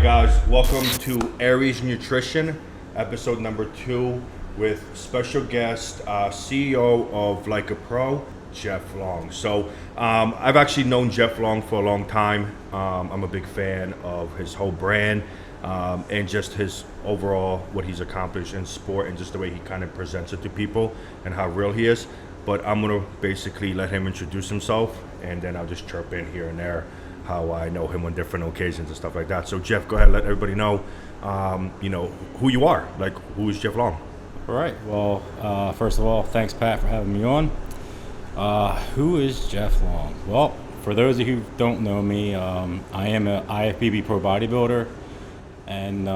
right, guys, welcome to Aries Nutrition, episode number 2 with special guest, CEO of Like a Pro, Jeff Long. So I've actually known Jeff Long for a long time. I'm a big fan of his whole brand and just his overall, what he's accomplished in sport and just the way he kind of presents it to people and how real he is. But I'm going to basically let him introduce himself, and then I'll just chirp in here and there how I know him on different occasions and stuff like that. So Jeff, go ahead and let everybody know, who you are. Like, who is Jeff Long? All right. Well, first of all, thanks, Pat, for having me on. Who is Jeff Long? Well, for those of you who don't know me, I am an IFBB pro bodybuilder and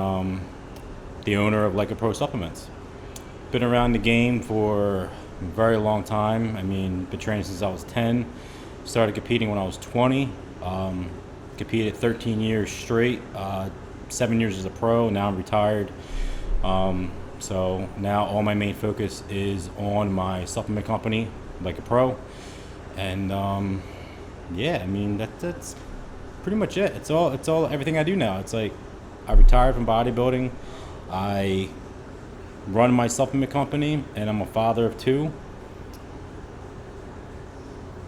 the owner of Like a Pro Supplements. Been around the game for a very long time. I mean, been training since I was 10. Started competing when I was 20. Competed 13 years straight, 7 years as a pro. Now I'm retired. So now all my main focus is on my supplement company, Like a Pro. And yeah, I mean, that's pretty much it. It's all everything I do now. It's like I retired from bodybuilding. I run my supplement company, and I'm a father of 2.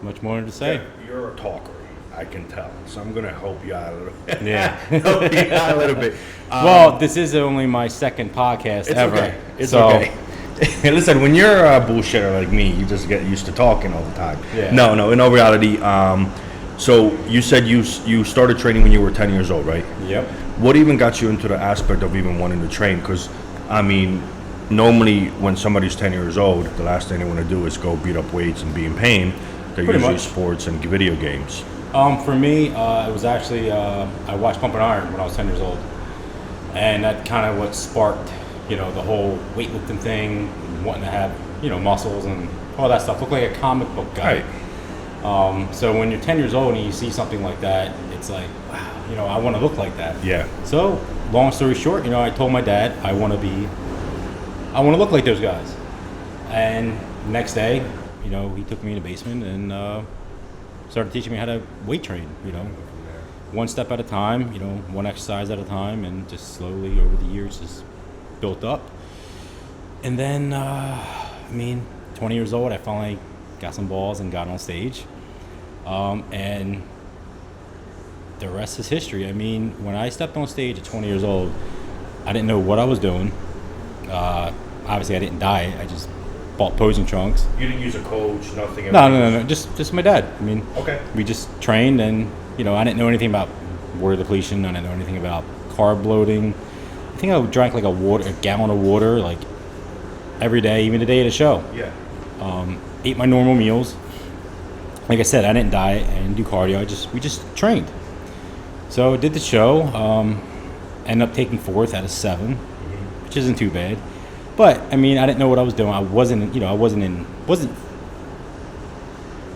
Much more to say. Yeah, you're a talker, I can tell. So I'm going to help you out a little bit. Yeah. Help you out a little bit. Well, this is only my second podcast ever. Okay. It's okay. Hey, listen, when you're a bullshitter like me, you just get used to talking all the time. Yeah. No, in all reality, so you said you started training when you were 10 years old, right? Yep. What even got you into the aspect of even wanting to train? Because, I mean, normally when somebody's 10 years old, the last thing they want to do is go beat up weights and be in pain. They're Pretty usually much. sports and video games. For me, it was actually, I watched Pump and Iron when I was 10 years old. And that kind of what sparked, the whole weightlifting thing, wanting to have, muscles and all that stuff. Look like a comic book guy. Right. So when you're 10 years old and you see something like that, it's like, wow, I want to look like that. Yeah. So, long story short, I told my dad I want to look like those guys. And next day, he took me in the basement and started teaching me how to weight train, one step at a time, one exercise at a time, and just slowly over the years just built up. And then, 20 years old, I finally got some balls and got on stage. And the rest is history. I mean, when I stepped on stage at 20 years old, I didn't know what I was doing. Obviously, I didn't diet. I just bought posing trunks. You didn't use a coach, nothing? No. Just my dad. I mean, okay. We just trained, and I didn't know anything about water depletion. I didn't know anything about carb loading. I think I drank like a gallon of water like every day, even the day of the show. Yeah. Ate my normal meals. Like I said, I didn't diet and do cardio. We just trained. So did the show. Ended up taking 4th out of 7, which isn't too bad. But I mean, I didn't know what I was doing. I wasn't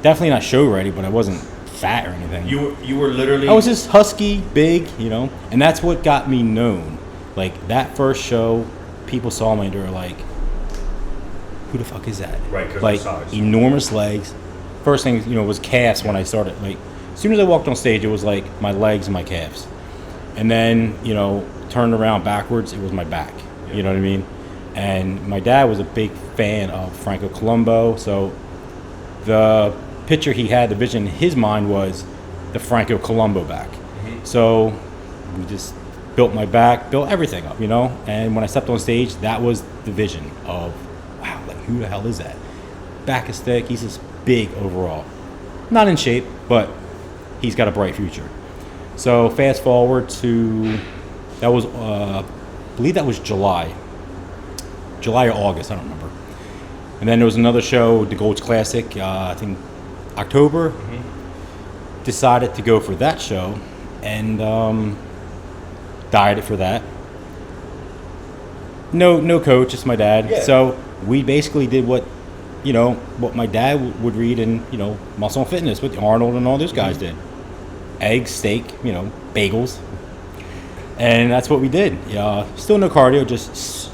definitely not show ready, but I wasn't fat or anything. You were literally. I was just husky, big, and that's what got me known. Like that first show, people saw me and they were like, "Who the fuck is that?" Right, because like of the size. Enormous legs. First thing, was calves when I started. Like as soon as I walked on stage, it was like my legs and my calves, and then turned around backwards, it was my back. Yeah. You know what I mean? And my dad was a big fan of Franco Columbu, so the picture he had, the vision in his mind was the Franco Columbu back. Mm-hmm. So we just built my back, built everything up, and when I stepped on stage, that was the vision of, wow, like who the hell is that? Back is thick, he's just big overall. Not in shape, but he's got a bright future. So fast forward to, that was, I believe that was July or August, I don't remember. And then there was another show, the Gold's Classic, I think October. Mm-hmm. Decided to go for that show and dieted for that. No coach, just my dad. Yeah. So we basically did what my dad would read in, Muscle and Fitness, what Arnold and all those guys did. Eggs, steak, bagels. And that's what we did. Still no cardio, just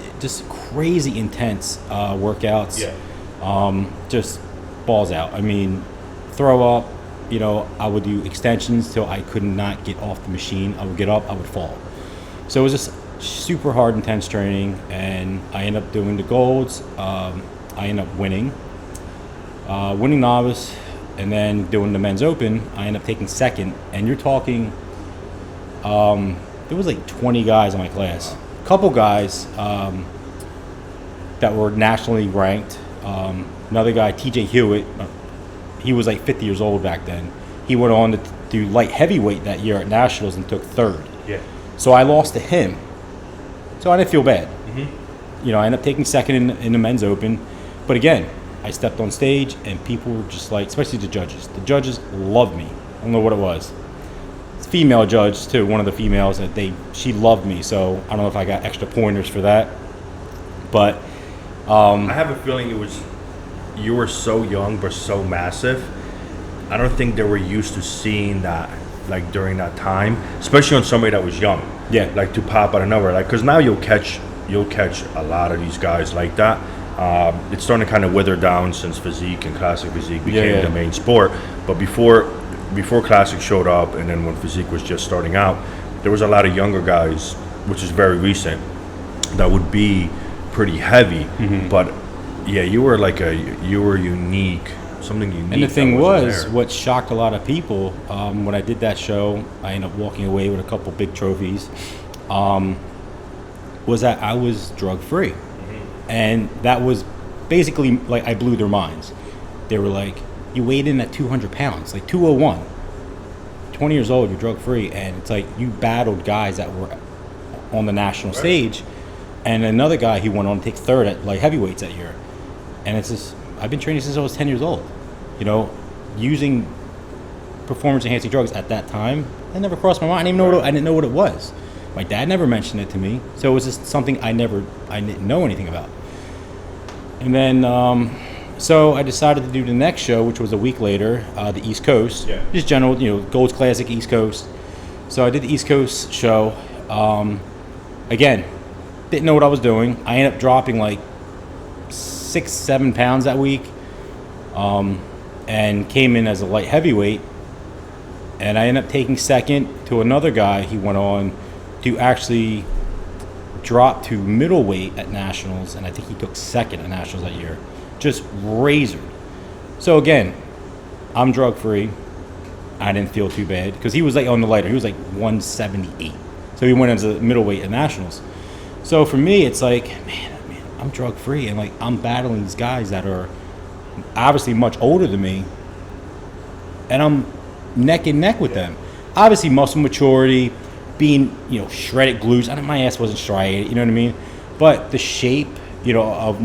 crazy intense workouts. Yeah. Just balls out. I mean, throw up. I would do extensions till I could not get off the machine. I would get up, I would fall. So it was just super hard, intense training, and I ended up doing the golds. I ended up winning novice, and then doing the men's open. I ended up taking second, and you're talking, there was like 20 guys in my class. A couple guys that were nationally ranked. Another guy, TJ Hewitt, he was like 50 years old back then. He went on to do light heavyweight that year at nationals and took third. Yeah. So I lost to him. So I didn't feel bad. You know, I ended up taking second in the men's open. But again, I stepped on stage and people were just like, especially the judges. The judges loved me. I don't know what it was. It's a female judge too, one of the females, that she loved me. So I don't know if I got extra pointers for that. But I have a feeling you were so young but so massive. I don't think they were used to seeing that, like, during that time, especially on somebody that was young. Yeah. Like, to pop out of nowhere, like, because now you'll catch a lot of these guys like that. It's starting to kind of wither down since physique and classic physique became the main sport. But before classic showed up, and then when physique was just starting out, there was a lot of younger guys, which is very recent, that would be pretty heavy. But yeah, you were unique. Something unique. And the thing was, what shocked a lot of people, when I did that show, I ended up walking away with a couple big trophies, was that I was drug-free. And that was basically, like, I blew their minds. They were like, you weighed in at 200 pounds, like 201. 20 years old, you're drug-free. And it's like, you battled guys that were on the national stage. And another guy, he went on to take third at light heavyweights that year. And it's just, I've been training since I was 10 years old. You know, using performance-enhancing drugs at that time, that never crossed my mind. I didn't know what it was. My dad never mentioned it to me, so it was just something I didn't know anything about. And then, so I decided to do the next show, which was a week later, the East Coast. Yeah. Just general, you know, Gold's Classic East Coast. So I did the East Coast show. Again, didn't know what I was doing. I ended up dropping like 6-7 pounds that week, and came in as a light heavyweight. And I ended up taking second to another guy. He went on to actually drop to middleweight at nationals, and I think he took second at nationals that year. Just razored. So again, I'm drug free. I didn't feel too bad because he was like on the lighter. He was like 178. So he went as a middleweight at nationals. So for me, it's like, man, I'm drug free, and like I'm battling these guys that are obviously much older than me, and I'm neck and neck with them. Obviously, muscle maturity, being, you know, shredded glutes. My ass wasn't striated, you know what I mean? But the shape, you know, of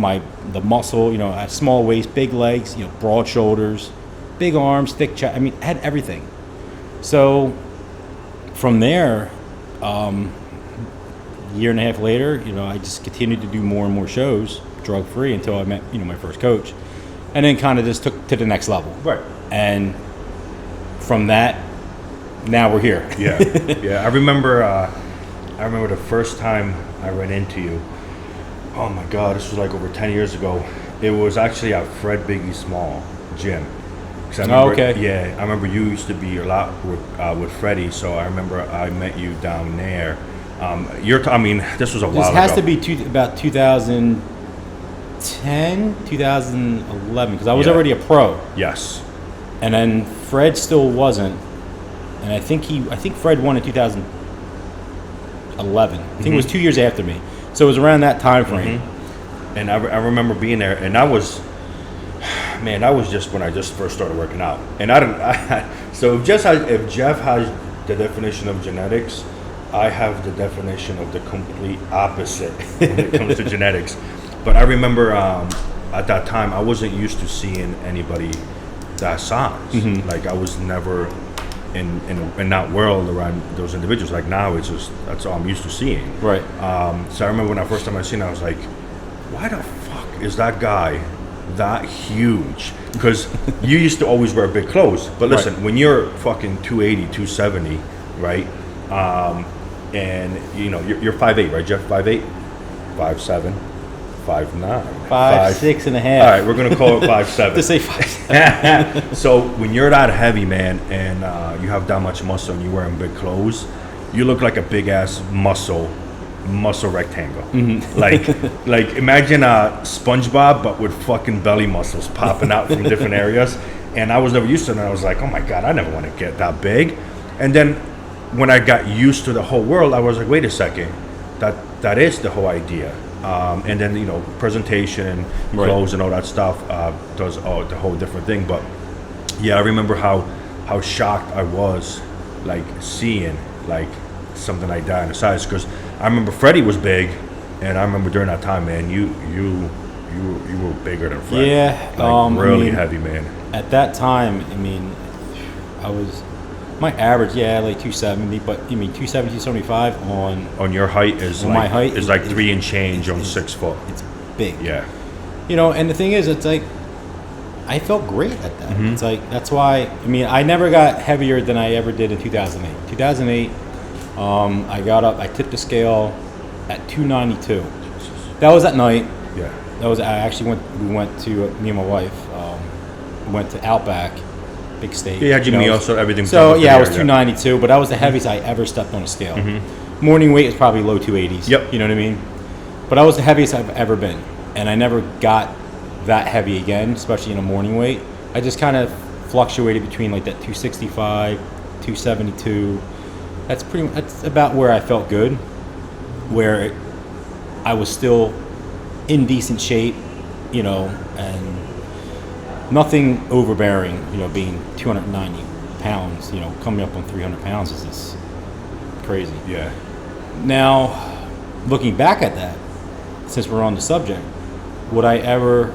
the muscle, you know, I had small waist, big legs, you know, broad shoulders, big arms, thick chest. I mean, I had everything. So from there, year and a half later, you know, I just continued to do more and more shows, drug free, until I met, you know, my first coach, and then kind of just took to the next level. Right. And from that, now we're here. Yeah. I remember the first time I ran into you. Oh my God, this was like over 10 years ago. It was actually at Fred Biggie Small gym. Okay. Yeah, I remember you used to be a lot with Freddie, so I remember I met you down there. This was a while ago. This has to be about 2010, 2011, because I was already a pro. Yes. And then Fred still wasn't. And I think Fred won in 2011. I think it was 2 years after me. So it was around that time frame. And I remember being there, and that was just when I just first started working out. And so if Jeff has the definition of genetics, I have the definition of the complete opposite when it comes to genetics. But I remember at that time, I wasn't used to seeing anybody that size. Like, I was never in that world around those individuals. Like, now it's just, that's all I'm used to seeing. Right. So I remember when the first time I seen it, I was like, why the fuck is that guy that huge? Because you used to always wear big clothes. But listen, when you're fucking 280, 270, right? And you know, you're 5'8", right, Jeff? 5'8", 5'7", 5'9", 5'6" and a half. All right, we're gonna call it 5'7". To say 5'7". So when you're that heavy, man, and you have that much muscle and you're wearing big clothes, you look like a big ass muscle rectangle. Like imagine a SpongeBob but with fucking belly muscles popping out from different areas. And I was never used to it, and I was like, oh my god, I never want to get that big. And then when I got used to the whole world, I was like, wait a second, that is the whole idea. And then, you know, presentation, clothes and all that stuff does the whole different thing. But yeah, I remember how shocked I was, like, seeing like something like that in the size, because I remember Freddie was big, and I remember during that time, man, you were bigger than Freddie. Yeah, like, really heavy, man. At that time, I mean, my average, like 270, but 270, 275 on your height is on like, my height is like 3 and change on 6 foot. It's big. Yeah. You know, and the thing is, it's like, I felt great at that. It's like, that's why, I never got heavier than I ever did in 2008. 2008, I got up, I tipped the scale at 292. That was at night. Yeah. We went to, me and my wife, went to Outback, big steak. Yeah, you had your meal, so everything. So yeah, I was 292, but that was the heaviest I ever stepped on a scale. Morning weight is probably low 280s. Yep. You know what I mean? But that was the heaviest I've ever been, and I never got that heavy again, especially in a morning weight. I just kind of fluctuated between like that 265, 272. That's about where I felt good, where I was still in decent shape, you know, and nothing overbearing, you know, being 290 pounds, you know, coming up on 300 pounds is just crazy. Yeah. Now, looking back at that, since we're on the subject, would I ever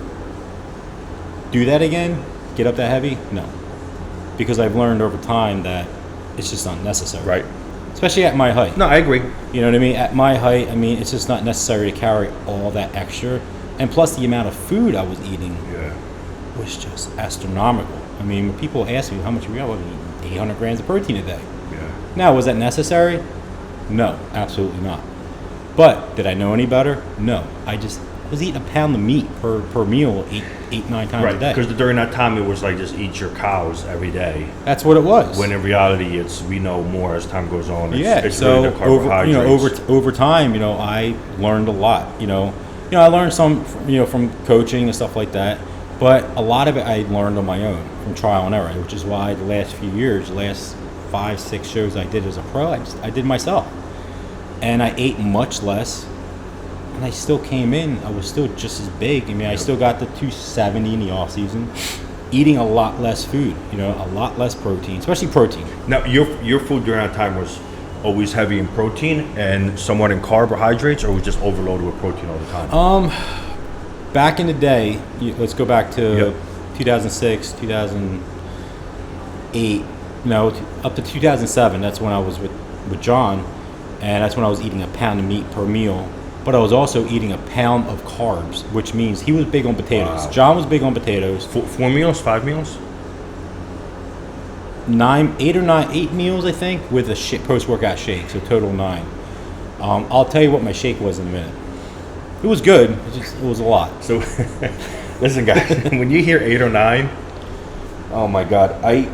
do that again? Get up that heavy? No. Because I've learned over time that it's just not necessary. Right. Especially at my height. No, I agree. You know what I mean? At my height, it's just not necessary to carry all that extra. And plus the amount of food I was eating was just astronomical. When people ask me how much we are, I was eating 800 grams of protein a day. Yeah. Now, was that necessary? No, absolutely not. But did I know any better? No. I just was eating a pound of meat per meal 9 times a day. Because during that time it was like just eat your cows every day. That's what it was. When in reality we know more as time goes on. It's so really the carbohydrates. over time, I learned a lot. I learned some, from coaching and stuff like that. But a lot of it I learned on my own from trial and error, which is why the last few years, the last 5-6 shows I did as a pro, I did myself. And I ate much less, and I still came in. I was still just as big. I still got the 270 in the off season, eating a lot less food. A lot less protein, especially protein. Now, your food during that time was always heavy in protein and somewhat in carbohydrates, or was just overloaded with protein all the time? Back in the day, let's go back to 2006, 2008. No, up to 2007. That's when I was with John. And that's when I was eating a pound of meat per meal. But I was also eating a pound of carbs, which means he was big on potatoes. Wow. John was big on potatoes. 4 meals, 5 meals? 8 meals, I think, with a post-workout shake, so total 9. I'll tell you what my shake was in a minute. It was good. It was a lot. So, listen, guys, when you hear 8 or 9, oh my God, I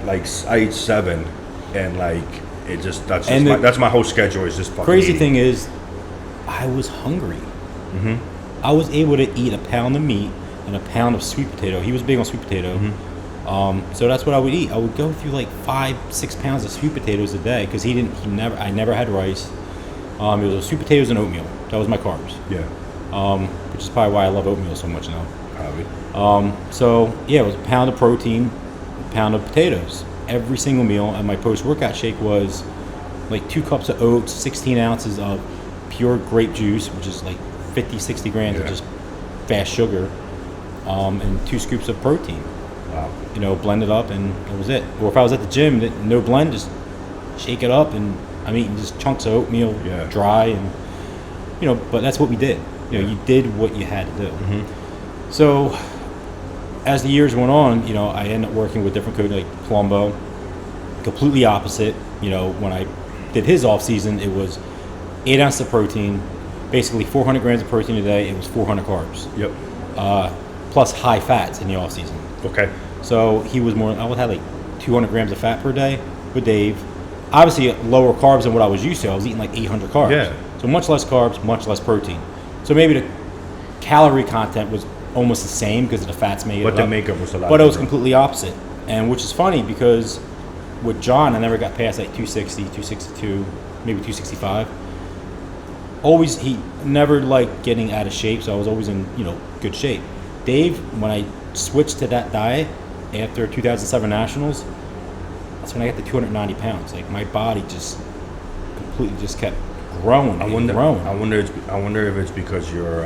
ate 7, and that's my whole schedule is just fucking crazy eating. Thing is, I was hungry. I was able to eat a pound of meat and a pound of sweet potato. He was big on sweet potato. So that's what I would eat. I would go through like 5-6 pounds of sweet potatoes a day because I never had rice. It was sweet potatoes and oatmeal. That was my carbs. Yeah. Which is probably why I love oatmeal so much now. Probably. So yeah, it was a pound of protein, a pound of potatoes every single meal, and my post-workout shake was like 2 cups of oats, 16 ounces of pure grape juice, which is like 50-60 grams of just fast sugar, and 2 scoops of protein. Wow. Blend it up, and that was it. Or if I was at the gym, no blend, just shake it up, and I'm eating just chunks of oatmeal, dry, and but that's what we did. You did what you had to do. So as the years went on, I ended up working with different coaches like Palumbo. Completely opposite. When I did his off season, it was 8 ounces of protein, basically 400 grams of protein a day. It was 400 carbs. Yep. Plus high fats in the off season. Okay. So he was more. I would have like 200 grams of fat per day with Dave. obviously lower carbs than what I was used to. I was eating like 800 carbs. Yeah. So much less carbs, much less protein. So maybe the calorie content was almost the same because of the fats made it But the up. makeup was a lot But it was different. completely opposite. And which is funny because with John, I never got past like 260, 262, maybe 265. Always, he never liked getting out of shape, so I was always in, good shape. Dave, when I switched to that diet after 2007 Nationals, that's when I got to 290 pounds. Like, my body just completely just kept growing and growing. I wonder if it's because you're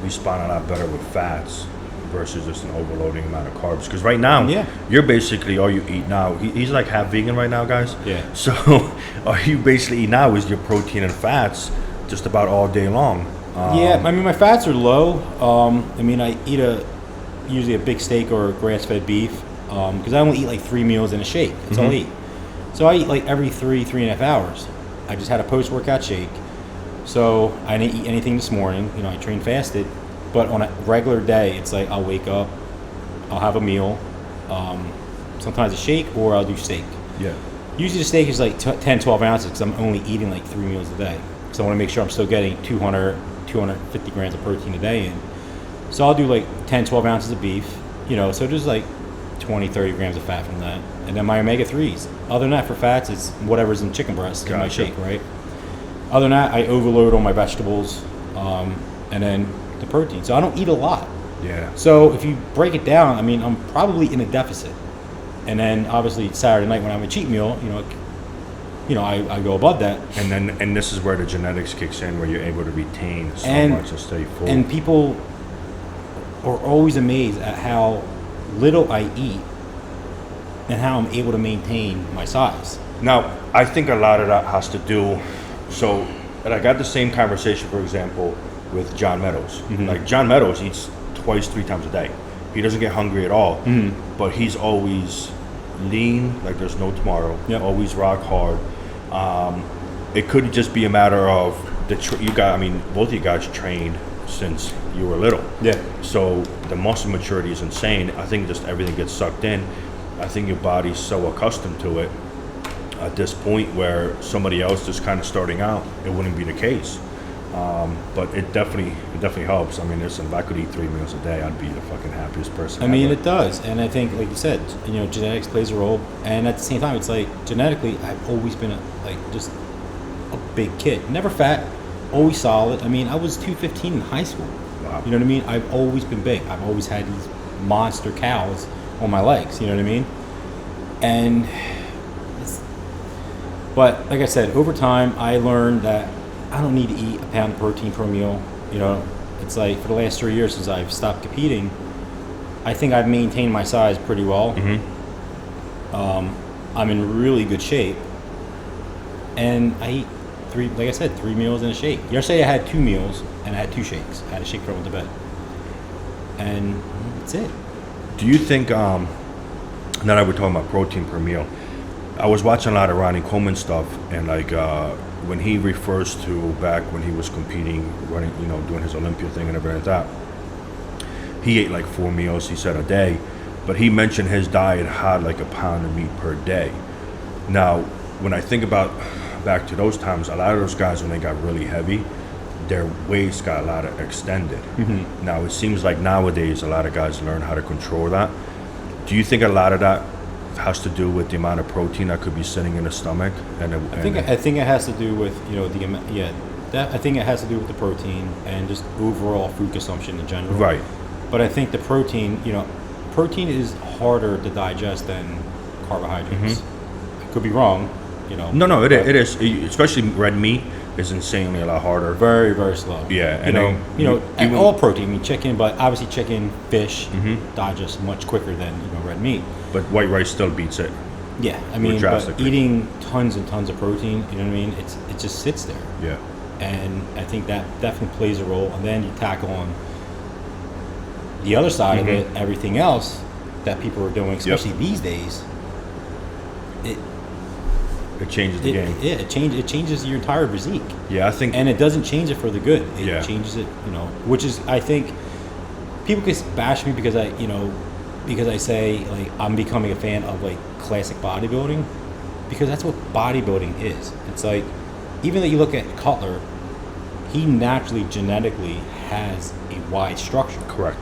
responding a lot better with fats versus just an overloading amount of carbs. Because right now, you're basically all you eat now. He's like half vegan right now, guys. Yeah. So all you basically eat now is your protein and fats just about all day long. Yeah, I mean, my fats are low. I mean, I eat usually a big steak or grass-fed beef because I only eat like 3 meals in a shake. That's all I eat. So I eat like every 3.5 hours. I just had a post-workout shake. So I didn't eat anything this morning. I trained fasted. But on a regular day, it's like I'll wake up, I'll have a meal, sometimes a shake, or I'll do steak. Yeah. Usually the steak is like 10, 12 ounces because I'm only eating like 3 meals a day. So I want to make sure I'm still getting 200, 250 grams of protein a day in. So I'll do like 10, 12 ounces of beef, so there's like 20, 30 grams of fat from that. And then my omega-3s. Other than that, for fats, it's whatever's in chicken breast in my shake, right? Other than that, I overload on my vegetables, and then the protein. So I don't eat a lot. Yeah. So if you break it down, I mean, I'm probably in a deficit. And then obviously Saturday night when I have a cheat meal, I go above that. And this is where the genetics kicks in, where you're able to retain so much and stay full. And people are always amazed at how little I eat and how I'm able to maintain my size. Now, I think a lot of that has to do, and I got the same conversation, for example, with John Meadows. Like, John Meadows eats 2-3 times a day. He doesn't get hungry at all, but he's always lean, like there's no tomorrow, always rock hard. It could just be a matter of both of you guys trained since you were little. Yeah. So the muscle maturity is insane. I think just everything gets sucked in. I think your body's so accustomed to it at this point where somebody else just kind of starting out, it wouldn't be the case. But it definitely helps. I mean, listen, if I could eat 3 meals a day, I'd be the fucking happiest person. I mean, it does. And I think, like you said, genetics plays a role. And at the same time, it's like genetically, I've always been just a big kid. Never fat, always solid. I mean, I was 215 in high school. Wow. You know what I mean? I've always been big. I've always had these monster cows on my legs. You know what I mean? And but like I said, over time, I learned that I don't need to eat a pound of protein per meal. It's like for the last 3 years since I've stopped competing, I think I've maintained my size pretty well. I'm in really good shape, and I eat 3 meals in a shake. Yesterday I had 2 meals and I had 2 shakes. I had a shake before I went to bed, and that's it. Do you think, now that we're talking about protein per meal, I was watching a lot of Ronnie Coleman stuff, and when he refers to back when he was competing, running, doing his Olympia thing and everything like that, he ate like 4 meals, he said, a day, but he mentioned his diet had like a pound of meat per day. Now, when I think about back to those times, a lot of those guys, when they got really heavy, their waist got a lot of extended. Now, it seems like nowadays a lot of guys learn how to control that. Do you think a lot of that has to do with the amount of protein that could be sitting in the stomach? I think it has to do with the amount. Yeah, I think it has to do with the protein and just overall food consumption in general. Right. But I think the protein is harder to digest than carbohydrates. I could be wrong. No, it is. Especially red meat is insanely a lot harder. Very, very slow. Yeah, and all protein, chicken, but obviously chicken, fish digest much quicker than red meat. But white rice still beats it. Yeah, I mean, but eating tons and tons of protein, you know what I mean? It just sits there. Yeah. And I think that definitely plays a role. And then you tackle on the other side of it, everything else that people are doing, especially these days. It changes the game. Yeah, it changes your entire physique. Yeah, I think. And it doesn't change it for the good. It Yeah. changes it, which is, I think, people can bash me because I say like I'm becoming a fan of like classic bodybuilding, because that's what bodybuilding is. It's like, even though you look at Cutler, he naturally genetically has a wide structure. Correct.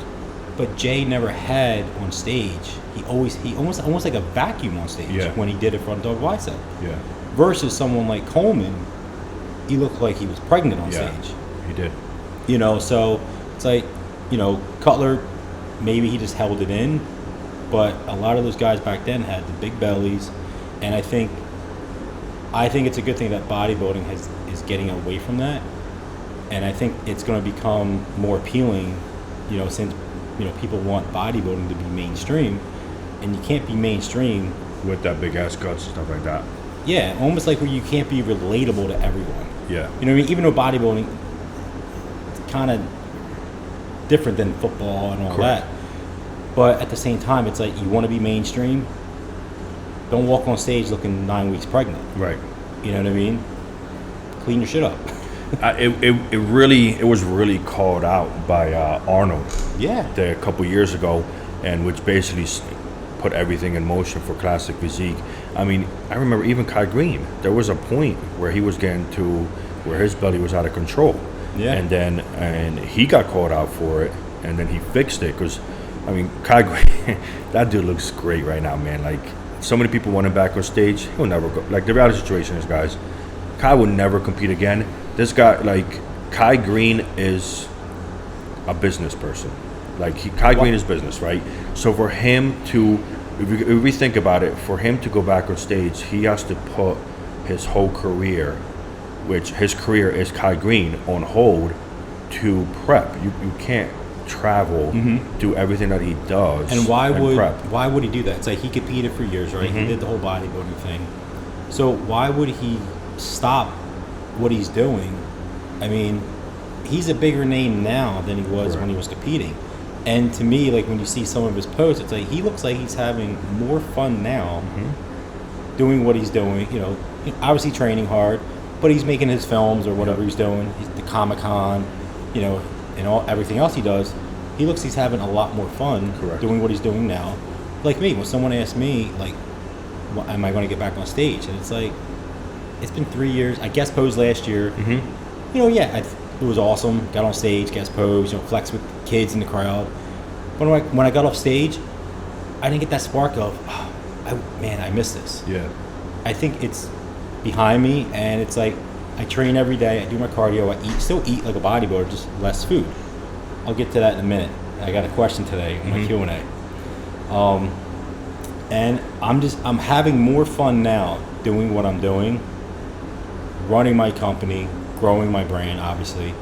But Jay never had on stage. He almost like a vacuum on stage when he did a front dog bicep. Yeah. Versus someone like Coleman, he looked like he was pregnant on stage. He did. You know, so it's like, you know, Cutler, maybe he just held it in, but a lot of those guys back then had the big bellies, and I think it's a good thing that bodybuilding is getting away from that, and I think it's going to become more appealing, you know, since, you know, people want bodybuilding to be mainstream, and you can't be mainstream with that big ass guts and stuff like that. Yeah, almost like where you can't be relatable to everyone. Yeah. You know what I mean? Even though bodybuilding, it's kind of different than football and all Correct. that. But at the same time, it's like, you want to be mainstream, don't walk on stage looking 9 weeks pregnant. Right. You know what I mean? Clean your shit up. It was really called out by Arnold. Yeah. A couple years ago, and which basically put everything in motion for classic physique. I mean, I remember even Kai Green. There was a point where he was getting to where his belly was out of control. Yeah. And he got called out for it, and then he fixed it because, I mean, Kai Green, that dude looks great right now, man. Like, so many people want him back on stage. He'll never go. Like, the reality situation is, guys, Kai will never compete again. This guy, like, Kai Green is a business person. Like, Kai Green is business, right? So for him to, if we think about it, for him to go back on stage, he has to put his whole career, which his career is Kai Green, on hold to prep. You can't travel, do everything that he does, And why prep. would he do that? It's like, he competed for years, right? He did the whole bodybuilding thing. So why would he stop what he's doing? I mean, he's a bigger name now than he was when he was competing. And to me, like, when you see some of his posts, it's like, he looks like he's having more fun now doing what he's doing. You know, obviously training hard, but he's making his films or whatever he's doing. He's the Comic-Con, you know, and everything else he does. He looks he's having a lot more fun doing what he's doing now. Like me, when someone asks me, like, am I going to get back on stage? And it's like, it's been 3 years. I guest posed last year. You know, it was awesome. Got on stage, guest posed, you know, flex with kids in the crowd. But when I got off stage, I didn't get that spark of, I miss this. Yeah. I think it's behind me, and it's like, I train every day. I do my cardio. I still eat like a bodybuilder, just less food. I'll get to that in a minute. I got a question today in my Q&A. And I'm having more fun now doing what I'm doing, running my company, growing my brand, obviously,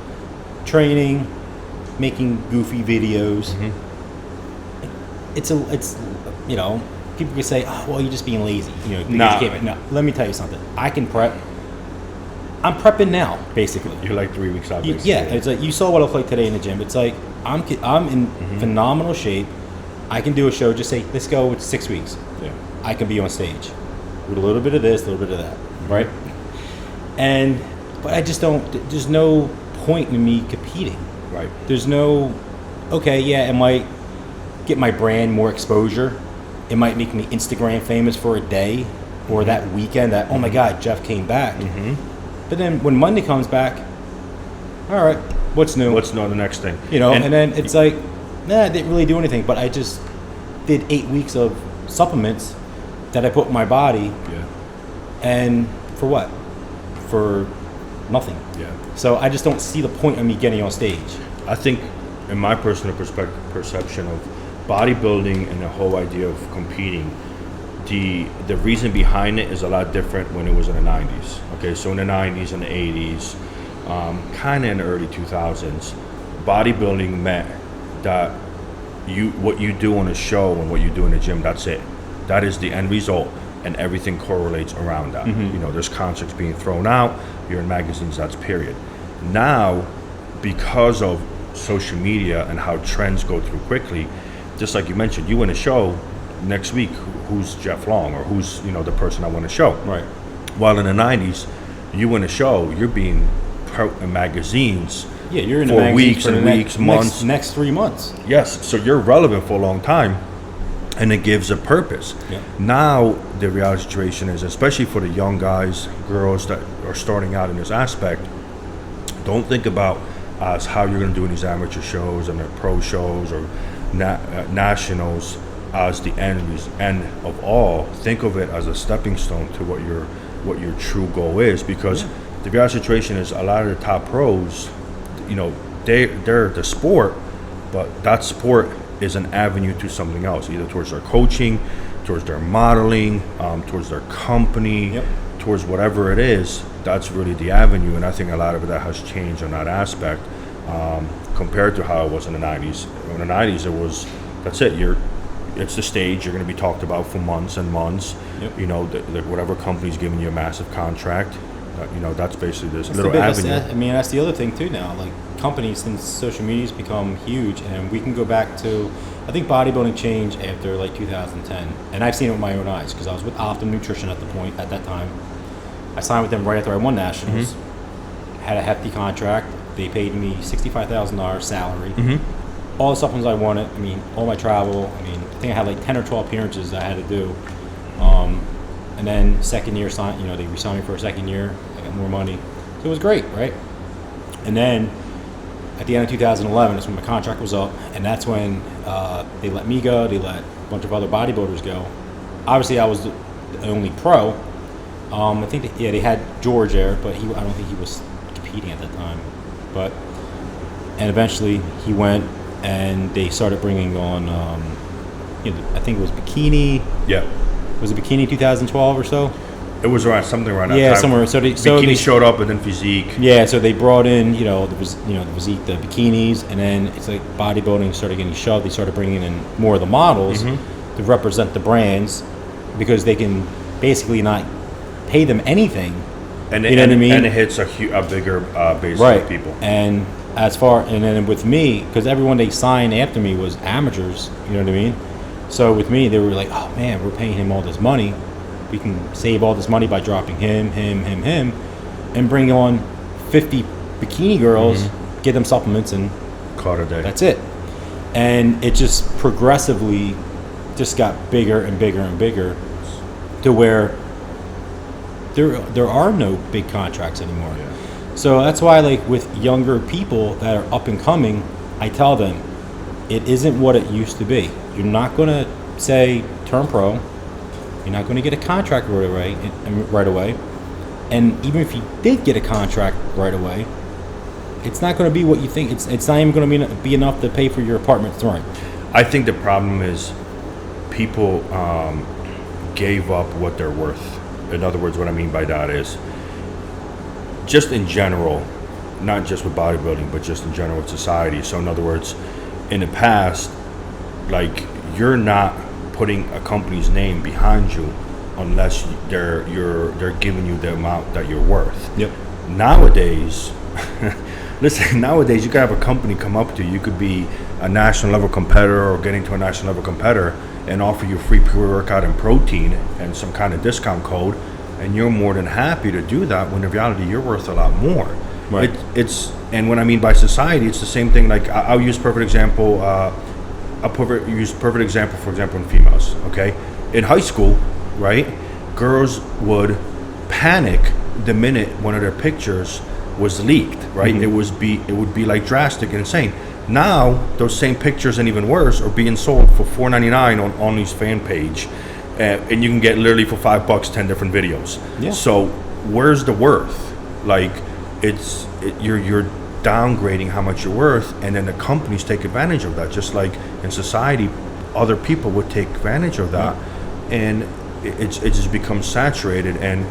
training, making goofy videos. It's you know, people can say, oh, well, you're just being lazy. You know, no, let me tell you something. I can prep. I'm prepping now, basically. You're like 3 weeks out. Yeah, it's like, you saw what I look like today in the gym. It's like, I'm in phenomenal shape. I can do a show, just say, let's go with 6 weeks. Yeah. I can be on stage with a little bit of this, a little bit of that, right? But I just don't, there's no point in me competing. Right. There's no, okay, yeah, it might get my brand more exposure. It might make me Instagram famous for a day or that weekend that, oh my God, Jeff came back. But then when Monday comes back, all right, what's new? What's new on the next thing? You know, and then it's like, nah, I didn't really do anything, but I just did 8 weeks of supplements that I put in my body. Yeah. And for what? For nothing. Yeah. So I just don't see the point of me getting on stage. I think, in my personal perception of bodybuilding and the whole idea of competing, the reason behind it is a lot different when it was in the 90s. Okay, so in the 90s and the 80s, kind of in the early 2000s, bodybuilding meant that what you do on a show and what you do in the gym, that's it. That is the end result, and everything correlates around that. You know, there's contracts being thrown out, you're in magazines, that's period. Now, because of social media and how trends go through quickly, just like you mentioned, you win a show next week, who's Jeff Long, or who's, you know, the person I want to show. Right. While in the 90s, you win a show, you're being put in magazines. Yeah, you're in for the magazines weeks for and the weeks, months. next 3 months. Yes, so you're relevant for a long time. and it gives a purpose. Yeah. Now the reality situation is, especially for the young guys, girls that are starting out in this aspect, don't think about as how you're going to do in these amateur shows and the pro shows or nationals as the end of all. Think of it as a stepping stone to what your true goal is, because the reality situation is a lot of the top pros, they're the sport, but that sport is an avenue to something else, either towards their coaching, towards their modeling, towards their company, towards whatever it is. That's really the avenue, and I think a lot of that has changed on that aspect compared to how it was in the 90s. In the 90s, it was, that's it, it's the stage, you're going to be talked about for months and months. Whatever company's giving you a massive contract, that's basically this little avenue. That's the other thing too now. Like companies, since social media's become huge, and we can go back to, I think bodybuilding changed after like 2010, and I've seen it with my own eyes because I was with Optimum Nutrition at that time. I signed with them right after I won nationals. Had a hefty contract. They paid me $65,000 salary. All the supplements I wanted. All my travel. I think I had like 10 or 12 appearances I had to do. And then second year, they re-signed me for a second year. I got more money. So it was great, right? And then at the end of 2011, that's when my contract was up. And that's when they let me go. They let a bunch of other bodybuilders go. Obviously, I was the only pro. I think they had George there, but I don't think he was competing at that time. And eventually he went, and they started bringing on, I think it was bikini. Yeah. Was it bikini 2012 or so? It was something around that time. Yeah, somewhere. So bikini showed up, and then physique. Yeah, so they brought in, the physique, the bikinis, and then it's like bodybuilding started getting shoved. They started bringing in more of the models to represent the brands, because they can basically not pay them anything. And you know what I mean? And it hits a bigger base of people. And then with me, because everyone they signed after me was amateurs, you know what I mean? So with me, they were like, oh man, we're paying him all this money. We can save all this money by dropping him, and bring on 50 bikini girls, get them supplements, and call it a day. That's it. And it just progressively just got bigger and bigger and bigger to where there are no big contracts anymore. Yeah. So that's why, like with younger people that are up and coming, I tell them it isn't what it used to be. You're not going to say turn pro. You're not going to get a contract right away. And even if you did get a contract right away, it's not going to be what you think. It's not even going to be enough to pay for your apartment rent. I think the problem is people gave up what they're worth. In other words, what I mean by that is, just in general, not just with bodybuilding, but just in general with society. So in other words, in the past, like, you're not putting a company's name behind you unless they're giving you the amount that you're worth. Yep. Nowadays, nowadays you could have a company come up to you. You could be a national level competitor or getting to a national level competitor and offer you free pre-workout and protein and some kind of discount code, and you're more than happy to do that, when in reality you're worth a lot more. Right. And what I mean by society, it's the same thing. Like, I'll use perfect example. For example, in females. Okay, in high school, right, girls would panic the minute one of their pictures was leaked. Right, it would be like drastic and insane. Now those same pictures, and even worse, are being sold for $4.99 on Only's fan page, and you can get literally for $5 10 different videos. Yeah. So where's the worth? Like, you're downgrading how much you're worth, and then the companies take advantage of that. Just like in society, other people would take advantage of that, and it just becomes saturated. And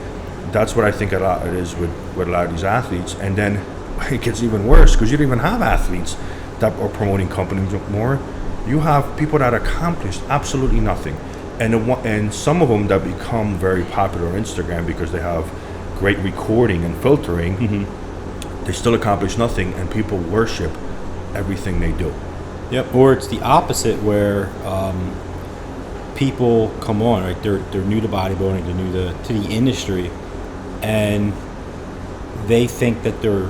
that's what I think a lot it is with a lot of these athletes. And then it gets even worse, because you don't even have athletes that are promoting companies more. You have people that accomplish absolutely nothing, and some of them that become very popular on Instagram because they have great recording and filtering. They still accomplish nothing, and people worship everything they do. Yep. Or it's the opposite, where people come on, right? They're new to bodybuilding, they're new to the industry, and they think that they're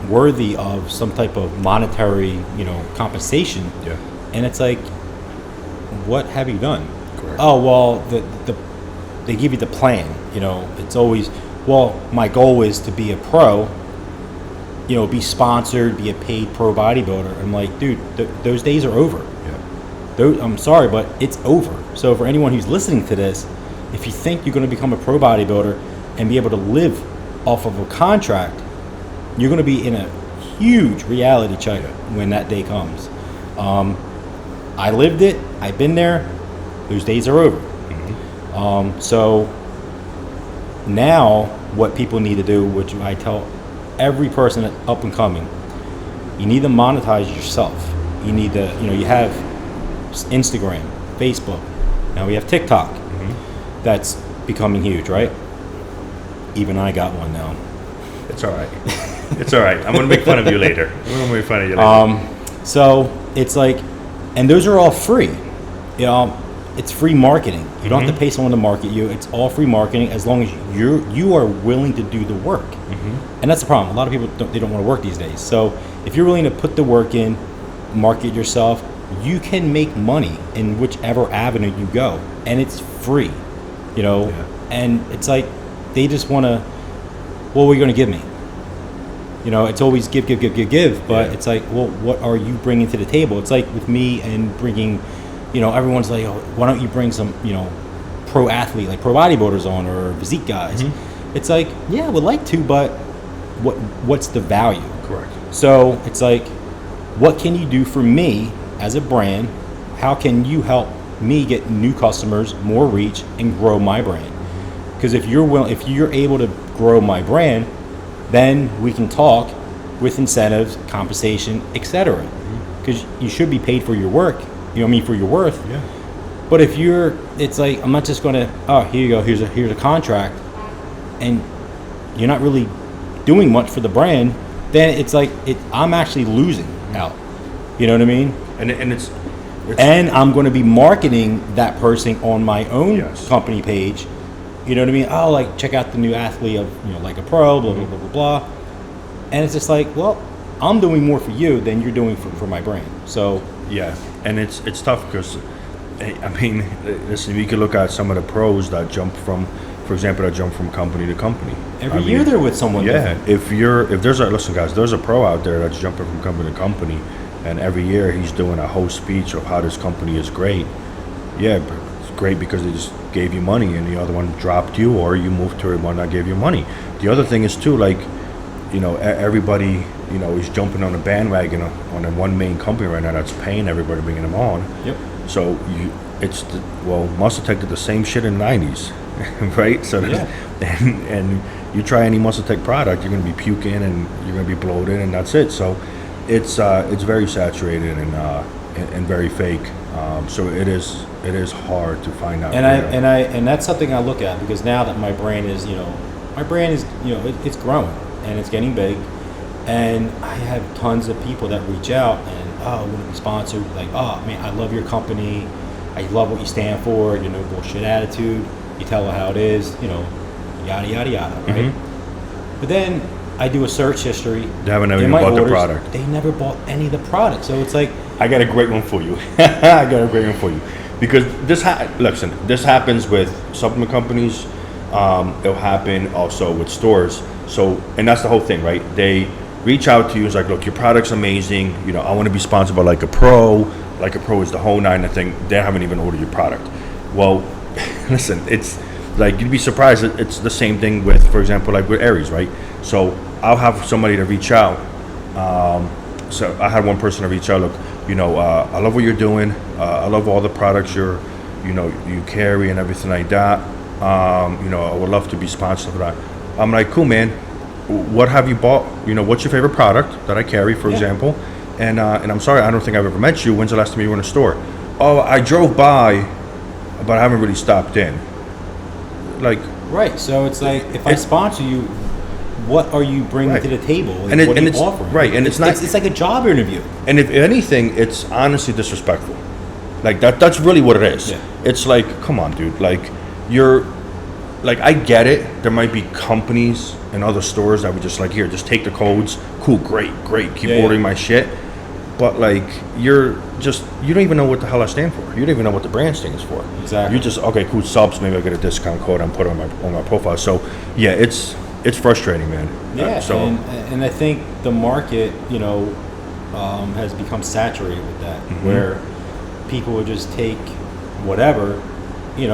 worthy of some type of monetary, compensation. Yeah. And it's like, what have you done? Correct. Oh, well, they give you the plan. It's always, well, my goal is to be a pro, be sponsored, be a paid pro bodybuilder. I'm like, dude, those days are over. Yeah. I'm sorry, but it's over. So for anyone who's listening to this, if you think you're going to become a pro bodybuilder and be able to live off of a contract, you're going to be in a huge reality check when that day comes. I lived it. I've been there. Those days are over. Mm-hmm. So now what people need to do, which I tell every person up and coming, you need to monetize yourself. You need to, you have Instagram, Facebook. Now we have TikTok. Mm-hmm. That's becoming huge, right? Even I got one now. It's all right. It's all right. I'm going to make fun of you later. So it's like, and those are all free. It's free marketing. You don't have to pay someone to market you. It's all free marketing as long as you are willing to do the work. Mm-hmm. And that's the problem. A lot of people don't want to work these days. So if you're willing to put the work in, market yourself, you can make money in whichever avenue you go, and it's free. And it's like they just want to. What are you going to give me? It's always give, but it's like, well, what are you bringing to the table? It's like with me and bringing, everyone's like, oh, why don't you bring some, pro athlete, like pro bodybuilders on, or physique guys? Mm-hmm. It's like, yeah, I would like to, but what's the value? Correct. So it's like, what can you do for me as a brand? How can you help me get new customers, more reach, and grow my brand? Because if you're able to grow my brand, then we can talk with incentives, compensation, etc. Because you should be paid for your work. For your worth. Yeah. But if it's like, I'm not just going to, oh, here you go, here's a contract, and you're not really doing much for the brand, then it's like I'm actually losing out. You know what I mean? And it's and I'm going to be marketing that person on my own company page. You know what I mean? Oh, like, check out the new athlete of, like a pro, blah, blah, blah, blah, blah. And it's just like, well, I'm doing more for you than you're doing for my brand. So, yeah. And it's tough because, listen, you can look at some of the pros that jump from company to company. Every year they're with someone different. If there's a pro out there that's jumping from company to company, and every year he's doing a whole speech of how this company is great. Yeah, it's great because they just gave you money, and the other one dropped you, or you moved to one that gave you money. The other thing is too, like, everybody, is jumping on a bandwagon on one main company right now that's paying everybody, bringing them on. Yep. So Muscle Tech did the same shit in the 90s, right? So and you try any Muscle Tech product, you're going to be puking and you're going to be bloated, and that's it. So it's very saturated and very fake. So it is hard to find out. And that's something I look at, because now that my brand is it's growing and it's getting big, and I have tons of people that reach out and want to be sponsored. Like, oh man, I love your company. I love what you stand for. Your no bullshit attitude. You tell how it is. Yada yada yada. Right. Mm-hmm. But then I do a search history. They haven't even bought the product. They never bought any of the product. So it's like, I got a great one for you. Because this happens with supplement companies. It'll happen also with stores. So, and that's the whole thing, right? They reach out to you. It's like, look, your product's amazing. I want to be sponsored by Like a Pro. Like a Pro is the whole nine. I think they haven't even ordered your product. Well, listen, it's like, you'd be surprised. It's the same thing with, for example, like with Aries, right? So I'll have somebody to reach out. So I had one person to reach out. Look, I love what you're doing. I love all the products you carry and everything like that. I would love to be sponsored for that. I'm like, cool, man. What have you bought? What's your favorite product that I carry, for example? And I'm sorry, I don't think I've ever met you. When's the last time you were in a store? Oh, I drove by, but I haven't really stopped in. Like, right. So it's like, if I sponsor you, what are you bringing to the table? And what are you offering? Right, and it's not. It's like a job interview. And if anything, it's honestly disrespectful. Like that's really what it is. Yeah. It's like, come on, dude. Like, I get it. There might be companies and other stores that would just like, here, just take the codes. Cool, great. Keep ordering my shit. but like you don't even know what the hell I stand for. You don't even know what the brand stands for. Exactly. You just, okay, cool, subs, maybe I get a discount code and put it on my profile. So yeah, it's frustrating, man. Yeah, and I think the market, has become saturated with that, where people would just take whatever,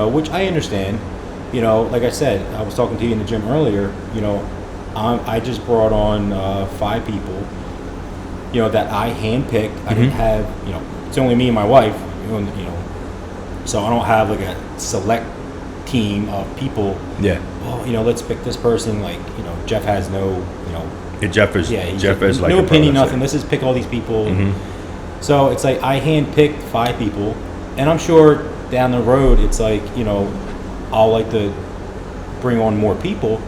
which I understand. Like I said, I was talking to you in the gym earlier. I just brought on 5 people, that I handpicked. I didn't have, it's only me and my wife, so I don't have like a select team of people. Yeah. Well, let's pick this person. Like, Jeff has no, Jeff is like no opinion, nothing. Let's just pick all these people. So it's like I handpicked 5 people, and I'm sure down the road it's like, I'll like to bring on more people,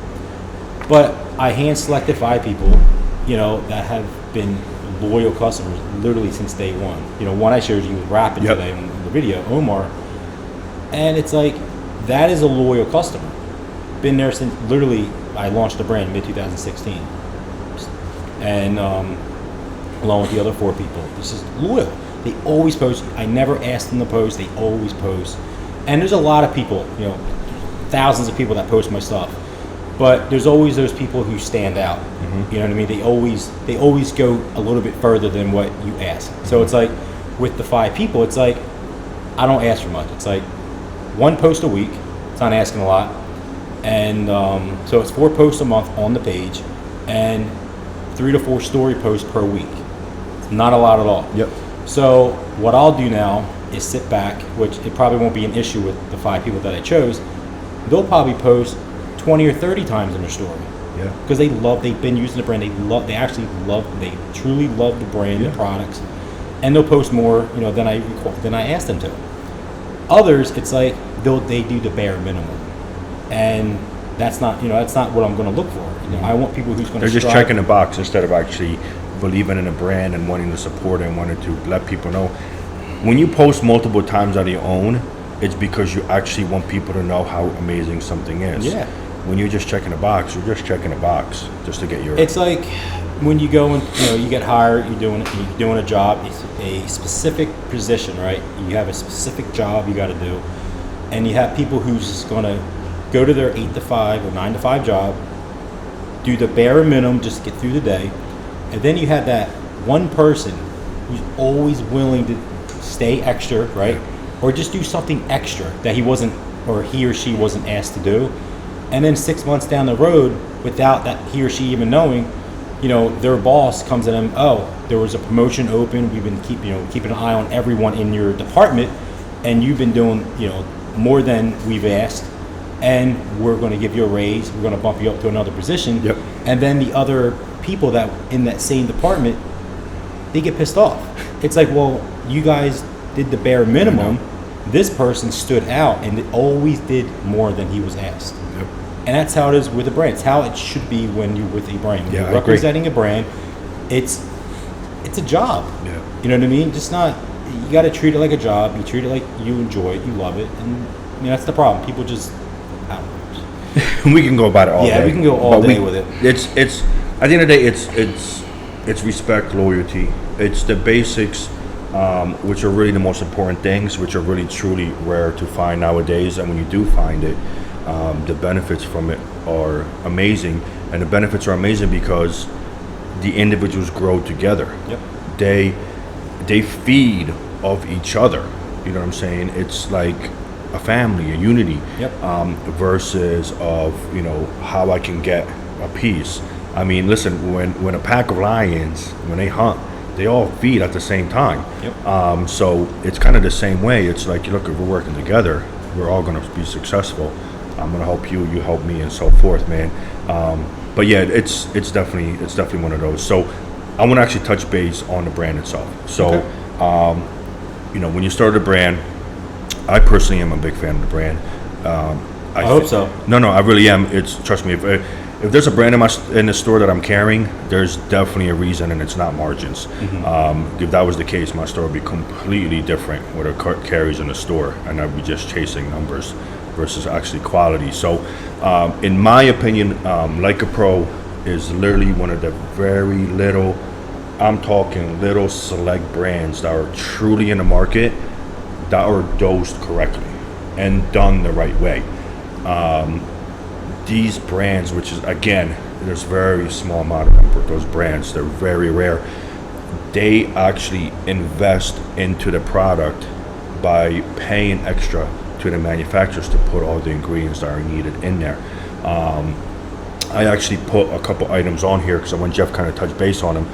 but I hand selected 5 people, that have been loyal customers literally since day one. One I showed you was rapping today on the video, Omar, and it's like that is a loyal customer. Been there since literally I launched the brand mid 2016, and along with the other 4 people, this is loyal. They always post. I never asked them to post. They always post. And there's a lot of people, thousands of people that post my stuff. But there's always those people who stand out. You know what I mean? They always go a little bit further than what you ask. So it's like with the 5 people, it's like I don't ask for much. It's like 1 post a week. It's not asking a lot. And so it's 4 posts a month on the page, and 3 to 4 story posts per week. It's not a lot at all. Yep. So what I'll do now is sit back, which it probably won't be an issue with the 5 people that I chose. They'll probably post 20 or 30 times in their story. Yeah. Because they've been using the brand. They truly love the brand, the products, and they'll post more, than I asked them to. Others, it's like they do the bare minimum, and that's not what I'm going to look for. I want people who's going to. They're just checking the box instead of actually believing in a brand and wanting to support it and wanting to let people know. When you post multiple times on your own, it's because you actually want people to know how amazing something is. Yeah. When you're just checking a box, you're just checking a box just to get your. It's like when you go and you get hired, you're doing a job. It's a specific position, right? You have a specific job you got to do, and you have people who's just gonna go to their 8 to 5 or 9 to 5 job, do the bare minimum just to get through the day, and then you have that one person who's always willing to stay extra, right? Or just do something extra that he or she wasn't asked to do. And then 6 months down the road, without that he or she even knowing, their boss comes to them, oh, there was a promotion open, we've been keeping an eye on everyone in your department, and you've been doing, more than we've asked, and we're going to give you a raise, we're going to bump you up to another position. Yep. And then the other people that in that same department, they get pissed off. It's like, well, you guys did the bare minimum. This person stood out and always did more than he was asked. Yep. And that's how it is with a brand. It's how it should be when you're with a brand. When you're representing a brand, it's a job. Yeah. You know what I mean? You got to treat it like a job. You treat it like you enjoy it, you love it, and that's the problem. People just. We can go about it all day. Yeah, we can go all day with it. It's at the end of the day, it's respect, loyalty. It's the basics, which are really the most important things, which are really truly rare to find nowadays. And when you do find it, the benefits from it are amazing. And the benefits are amazing because the individuals grow together. Yep. They feed off each other. You know what I'm saying? It's like a family, a unity. Yep. Versus of how I can get a piece. I mean, listen, when a pack of lions, when they hunt, they all feed at the same time. Yep. So it's kind of the same way. It's like, look, if we're working together, we're all going to be successful. I'm going to help you, you help me, and so forth, man. But yeah, it's definitely one of those. So I want to actually touch base on the brand itself. So, okay. When you started a brand, I personally am a big fan of the brand. I hope so. No, I really am. Trust me, if there's a brand in the store that I'm carrying, there's definitely a reason, and it's not margins. Mm-hmm. If that was the case, my store would be completely different with a carries in the store, and I'd be just chasing numbers versus actually quality. So, in my opinion, Like a Pro is literally one of the very little I'm talking little select brands that are truly in the market that are dosed correctly and done the right way. These brands, which is, again, there's very small amount of them, but those brands, they're very rare. They actually invest into the product by paying extra to the manufacturers to put all the ingredients that are needed in there. I actually put a couple items on here because I want Jeff kind of touch base on them.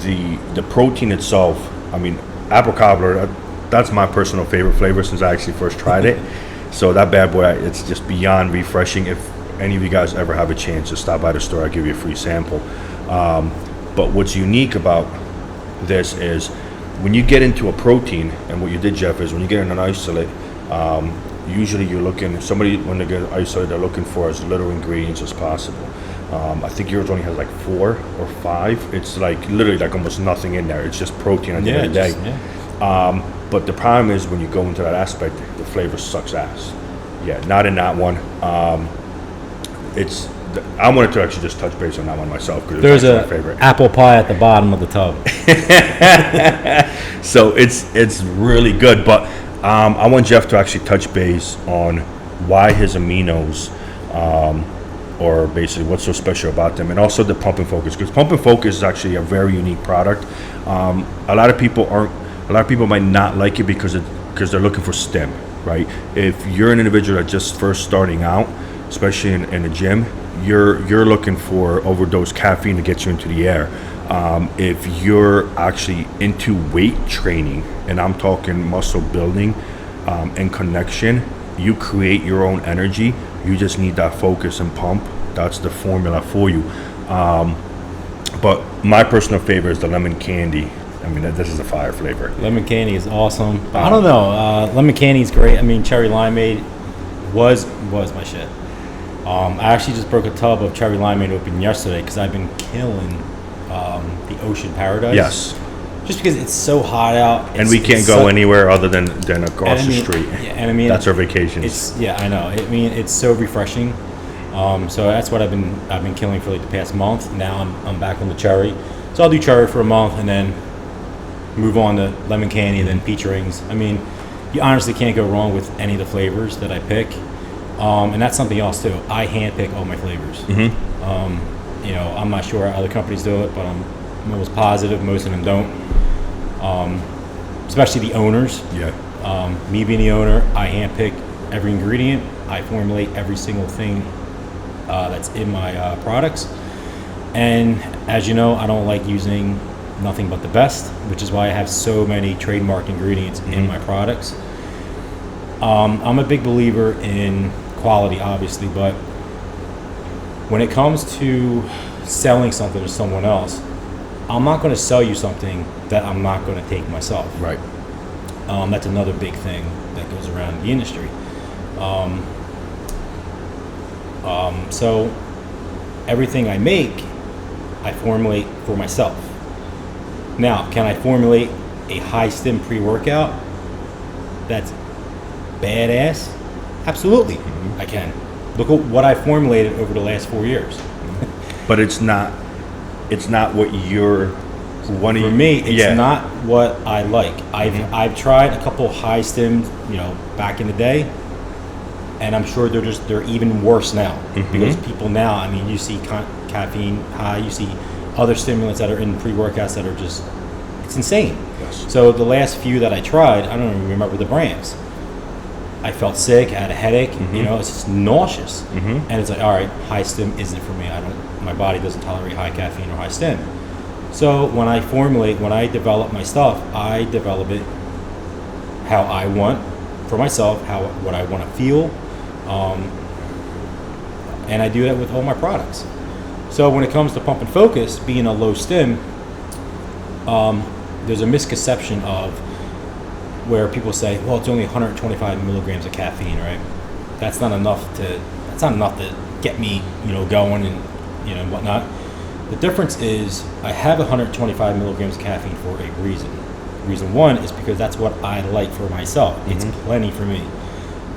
The protein itself, I mean, apple cobbler, that's my personal favorite flavor since I actually first tried it. So that bad boy, it's just beyond refreshing. If any of you guys ever have a chance to stop by the store, I'll give you a free sample. But what's unique about this is when you get into a protein, and what you did, Jeff, is when you get in an isolate, usually you're looking, somebody, when they get isolate, they're looking for as little ingredients as possible. I think yours only has like 4 or 5. It's like literally like almost nothing in there. It's just protein at the end of the day. But the problem is when you go into that aspect, the flavor sucks ass. Yeah, not in that one. I wanted to actually just touch base on that one myself because there's my favorite. Apple pie at the bottom of the tub. So it's really good, but I want Jeff to actually touch base on why his aminos, or basically what's so special about them, and also the Pump and Focus, because Pump and Focus is actually a very unique product. A lot of people might not like it because they're looking for stim, right? If you're an individual that's just first starting out, especially in the gym, you're looking for overdose caffeine to get you into the air. If you're actually into weight training, and I'm talking muscle building and connection, you create your own energy. You just need that focus and pump. That's the formula for you. But my personal favorite is the lemon candy. I mean, this is a fire flavor. Lemon candy is awesome. I don't know. Lemon candy is great. I mean, cherry limeade was my shit. I actually just broke a tub of cherry limeade open yesterday because I've been killing the Ocean Paradise. Yes. Just because it's so hot out. And we can't go anywhere other than across the street. Yeah, and I mean, that's our vacations. I know. I mean, it's so refreshing. So that's what I've been killing for like the past month. Now I'm back on the cherry. So I'll do cherry for a month and then move on to lemon candy and then peach rings. I mean, you honestly can't go wrong with any of the flavors that I pick. And that's something else too. I hand pick all my flavors. Mm-hmm. I'm not sure how other companies do it, but I'm almost positive most of them don't. Especially the owners. Yeah. Me being the owner, I hand pick every ingredient. I formulate every single thing that's in my products. And as you know, I don't like using nothing but the best, which is why I have so many trademark ingredients in my products. I'm a big believer in quality, obviously, but when it comes to selling something to someone else, I'm not going to sell you something that I'm not going to take myself. Right. That's another big thing that goes around the industry. So everything I make, I formulate for myself. Now, can I formulate a high stim pre-workout that's badass? Absolutely, I can. Look at what I formulated over the last 4 years. But it's not what you're wanting. For me, it's not what I like. I've tried a couple high stims, back in the day, and I'm sure they're even worse now because people now, I mean, you see caffeine high, you see other stimulants that are in pre-workouts that are just, it's insane. Yes. So the last few that I tried, I don't even remember the brands. I felt sick, I had a headache, it's just nauseous. And it's like, all right, high stim isn't for me. My body doesn't tolerate high caffeine or high stim. So when I develop my stuff, I develop it how I want for myself, what I want to feel. And I do that with all my products. So when it comes to Pump and Focus, being a low stim, there's a misconception of where people say, well, it's only 125 milligrams of caffeine, right? That's not enough to get me, going and, whatnot. The difference is I have 125 milligrams of caffeine for a reason. Reason one is because that's what I like for myself. It's plenty for me.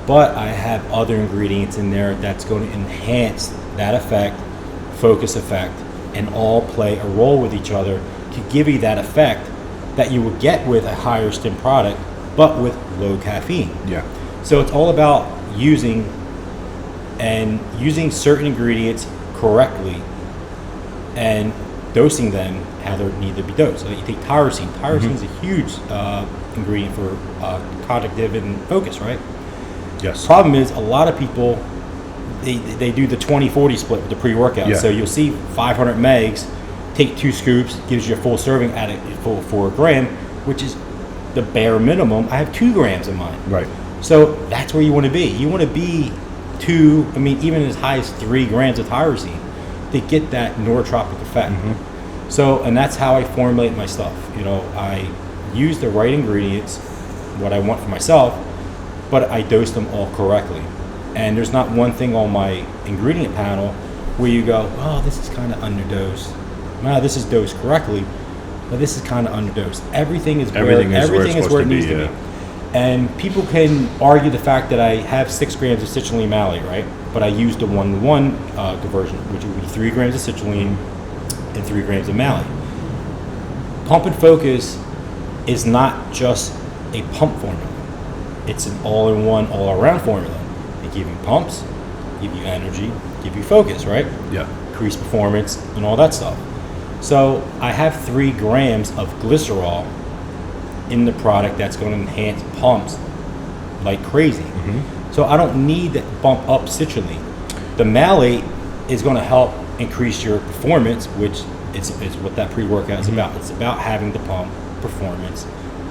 But I have other ingredients in there that's going to enhance that effect, focus effect, and all play a role with each other to give you that effect that you would get with a higher stim product, but with low caffeine. Yeah. So it's all about using certain ingredients correctly and dosing them how they need to be dosed. So you take tyrosine. Tyrosine is a huge ingredient for cognitive and focus, right? Yes. Problem is, a lot of people, they do the 20-40 split with the pre-workout. Yeah. So you'll see 500 megs, take 2 scoops, gives you a full serving at it for a gram, which is the bare minimum. I have 2 grams in mine. Right. So that's where you want to be. You want to be even as high as 3 grams of tyrosine to get that neurotropic effect. So, and that's how I formulate my stuff. I use the right ingredients, what I want for myself, but I dose them all correctly. And there's not one thing on my ingredient panel where you go, oh, this is kind of underdosed. No, this is dosed correctly, but this is kind of underdosed. Everything is where it needs to be. And people can argue the fact that I have 6 grams of citrulline malate, right? But I use the 1-to-1 conversion, which would be 3 grams of citrulline and 3 grams of malate. Pump and Focus is not just a pump formula. It's an all-in-one, all-around formula. They give you pumps, give you energy, give you focus, right? Yeah. Increase performance and all that stuff. So I have 3 grams of glycerol in the product that's going to enhance pumps like crazy. So I don't need to bump up citrulline. The malate is going to help increase your performance, which is what that pre-workout is about. It's about having the pump, performance,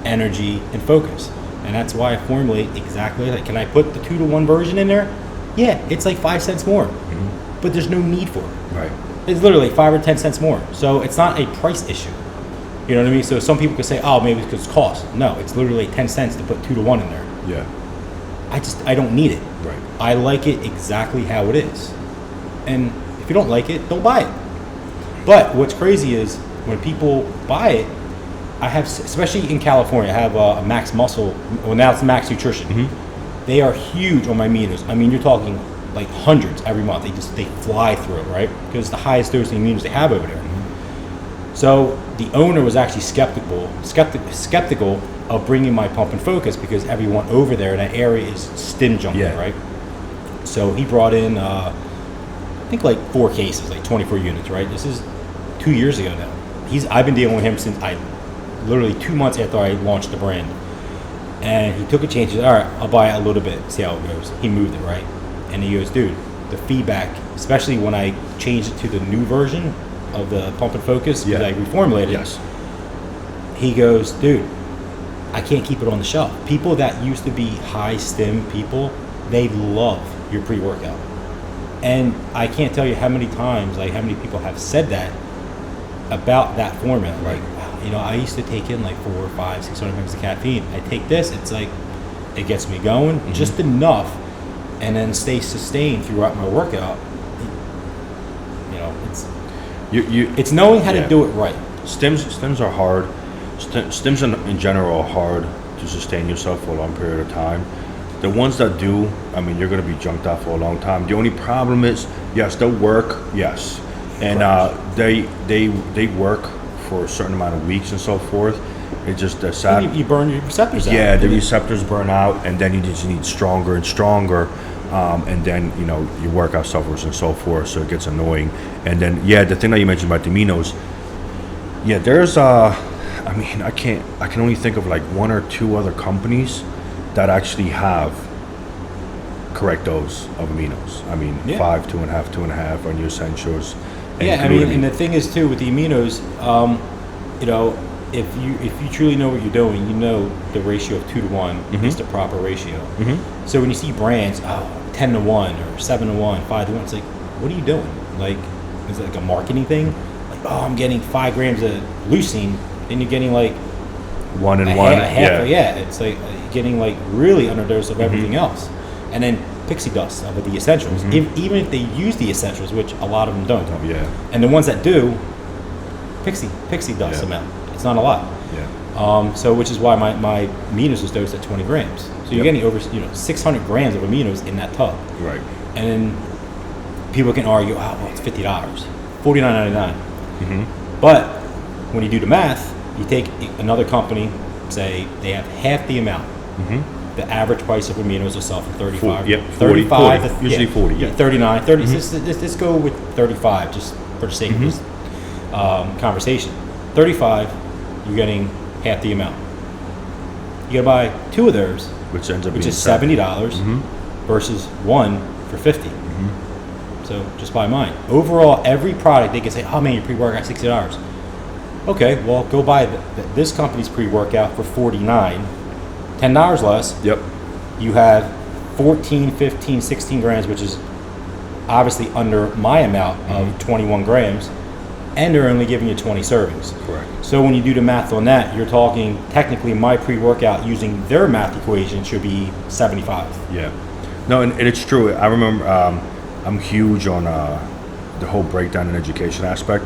energy, and focus. And that's why I formulate exactly like, can I put the 2-to-1 version in there? Yeah, it's like 5 cents more, but there's no need for it. Right. It's literally 5 or 10 cents more. So it's not a price issue. You know what I mean? So some people could say, oh, maybe it's because cost. No, it's literally 10 cents to put 2-to-1 in there. Yeah. I don't need it. Right. I like it exactly how it is. And if you don't like it, don't buy it. But what's crazy is when people buy it, I have, especially in California, I have a Max Muscle, well now it's Max Nutrition. They are huge on my meters. I mean, you're talking like hundreds every month. They fly through it, right? Because it's the highest dosing meters they have over there. So the owner was actually skeptical of bringing my Pump and Focus because everyone over there in that area is stim junkie, right? So he brought in, I think like 4 cases, like 24 units, right? This is 2 years ago now. I've been dealing with him since literally 2 months after I launched the brand. And he took a chance. He said, all right, I'll buy it a little bit, see how it goes. He moved it, right? And he goes, dude, the feedback, especially when I changed it to the new version of the Pump and Focus, because I reformulated it. He goes, dude, I can't keep it on the shelf. People that used to be high stim people, they love your pre-workout. And I can't tell you how many times, like how many people have said that about that format. Like, wow, I used to take in like 400, 500, 600 grams of caffeine. I take this, it's like, it gets me going just enough and then stay sustained throughout my workout. It's knowing how to do it right. Stims are hard. Stims in general are hard to sustain yourself for a long period of time. The ones that do, I mean, you're going to be junked out for a long time. The only problem is, yes, they'll work, yes, and they work for a certain amount of weeks and so forth. It's just the sad. You burn your receptors out. Yeah, the receptors burn out, and then you just need stronger and stronger. And then your workout suffers and so forth, so it gets annoying. And then the thing that you mentioned about the aminos, there's I mean, I can only think of like 1 or 2 other companies that actually have correct dose of aminos. I mean, 5, 2.5, 2.5 on your essentials. I mean, and the thing is too with the aminos, if you truly know what you're doing, you know the ratio of 2-to-1 is the proper ratio. So when you see brands, 10-to-1 or 7-to-1, 5-to-1, it's like, what are you doing? Like, is it like a marketing thing? Like, I'm getting 5 grams of leucine, then you're getting like 1 and 1. It's like getting like really underdose of everything else. And then pixie dust of the essentials. Even if they use the essentials, which a lot of them don't. And the ones that do, pixie dust amount. It's not a lot. So which is why my aminos was dosed at 20 grams. So you're getting over 600 grams of aminos in that tub. Right. And then people can argue, well, it's $50, $49.99. But when you do the math, you take another company, say they have half the amount. The average price of aminos will sell for 35. 40, usually 40. 39, 30. Let's go with 35 just for the sake of this conversation. 35, you're getting half the amount. You gotta buy 2 of those, Which ends up which being is $70 versus 1 for 50. So just buy mine. Overall, every product they can say, "Oh man, your pre-workout $60." Okay, well go buy this company's pre-workout for $49, $10 less. Yep. You have 14, 15, 16 grams, which is obviously under my amount of 21 grams, and they're only giving you 20 servings. Correct. So when you do the math on that, you're talking technically my pre-workout using their math equation should be 75. Yeah. No, and it's true. I remember I'm huge on the whole breakdown and education aspect.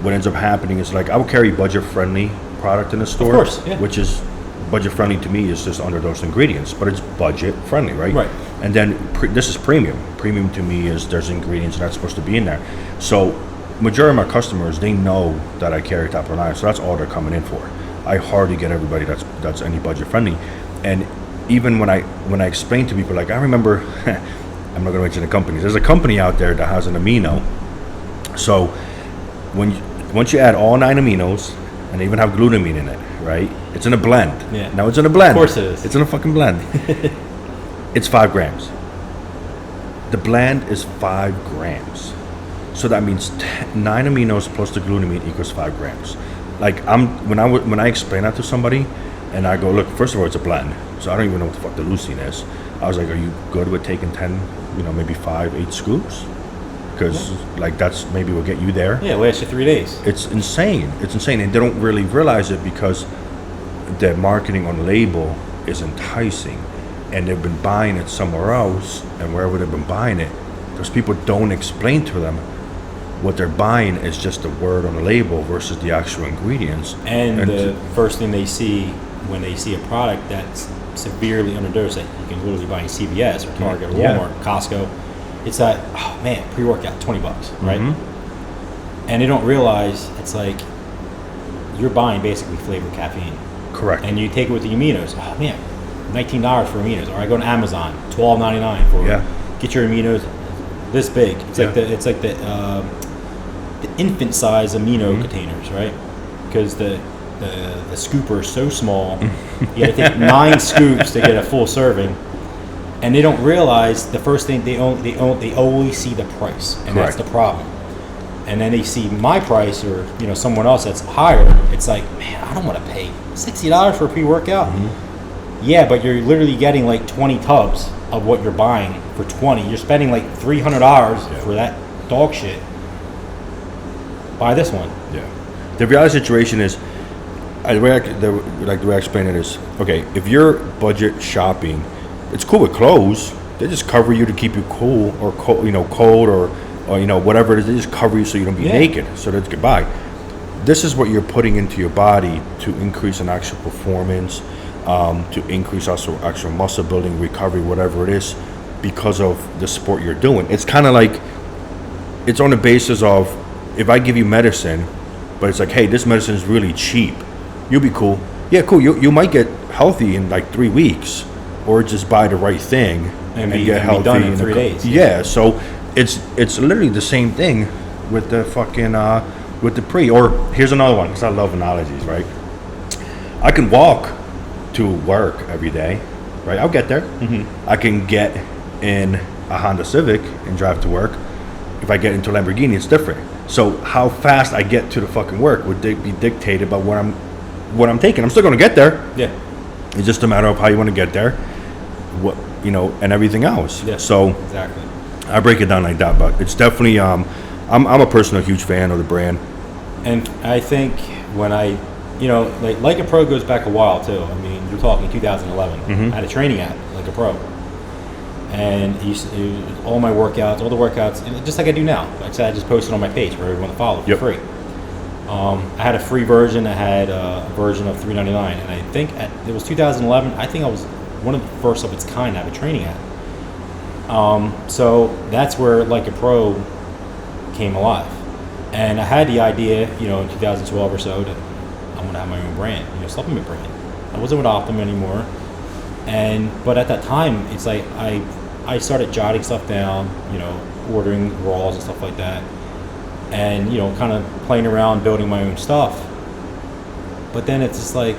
What ends up happening is like I will carry budget-friendly product in the store, Of course, yeah. which is budget-friendly to me is just underdosed ingredients, but it's budget-friendly, right? Right. And then this is premium. Premium to me is there's ingredients not supposed to be in there. So majority of my customers, they know that I carry top of the line, so that's all they're coming in for. I hardly get everybody that's any budget-friendly, and even when I explain to people, like I remember, I'm not going to mention the companies. There's a company out there that has an amino. So once you add all 9 aminos, and they even have glutamine in it, right? It's in a blend. Yeah. Now it's in a blend. Of course it is. It's in a fucking blend. It's 5 grams. The blend is 5 grams. So that means 9 aminos plus the glutamine equals 5 grams. Like when I explain that to somebody, and I go, look, first of all, it's a blend, so I don't even know what the fuck the leucine is. I was like, are you good with taking 10, maybe 5, 8 scoops? Because like that's maybe will get you there. Yeah, lasts you 3 days. It's insane. It's insane, and they don't really realize it because the marketing on the label is enticing, and they've been buying it somewhere else, and wherever they've been buying it, those people don't explain to them what they're buying is just the word on the label versus the actual ingredients. And the first thing they see when they see a product that's severely underdosed, that you can literally buy in CVS or Target or Walmart, Costco, it's that, oh man, pre-workout, $20, right? And they don't realize it's like you're buying basically flavored caffeine. Correct. And you take it with the aminos. Oh man, $19 for aminos. Or I go to Amazon, $12.99 for get your aminos this big. It's like the infant size amino containers, right? Because the scooper is so small, you got to take 9 scoops to get a full serving. And they don't realize the first thing they always see the price, and that's the problem. And then they see my price or someone else that's higher. It's like, man, I don't want to pay $60 for a pre-workout. Yeah, but you're literally getting like 20 tubs of what you're buying for 20. You're spending like $300 for that dog shit. Buy this one. Yeah. The reality situation is, the way I explain it is, okay, if you're budget shopping, it's cool with clothes. They just cover you to keep you cool or cold or whatever it is. They just cover you so you don't be naked, so that's goodbye. This is what you're putting into your body to increase an actual performance, to increase also actual muscle building, recovery, whatever it is, because of the sport you're doing. It's kind of like, it's on the basis of, if I give you medicine, but it's like, hey, this medicine is really cheap, you'll be cool. Yeah, cool. You might get healthy in like 3 weeks, or just buy the right thing and get healthy done in 3 days. Yeah, so it's literally the same thing with the fucking with the pre. Or here's another one, because I love analogies, right? I can walk to work every day, right? I'll get there. I can get in a Honda Civic and drive to work. If I get into a Lamborghini, it's different. So how fast I get to the fucking work would be dictated by what I'm taking. I'm still going to get there. Yeah. It's just a matter of how you want to get there, and everything else. Yeah. So exactly. I break it down like that, but it's definitely I'm a personal huge fan of the brand. And I think when like a Pro goes back a while too. I mean, you're talking 2011. I had a training app, Like a Pro, and all my workouts, all the workouts, just like I do now. Like I said, I just posted on my page for everyone to follow for free. I had a free version. I had a version of $3.99, and I think it was 2011. I think I was one of the first of its kind to have a training app. So that's where Like a Pro came alive, And I had the idea, you know, in 2012 or so that I'm going to have my own brand, you know, supplement brand. I wasn't with Optum anymore. But at that time, it's like I started jotting stuff down, you know, ordering raws and stuff like that. And, you know, kind of playing around, building my own stuff. But then it's just like,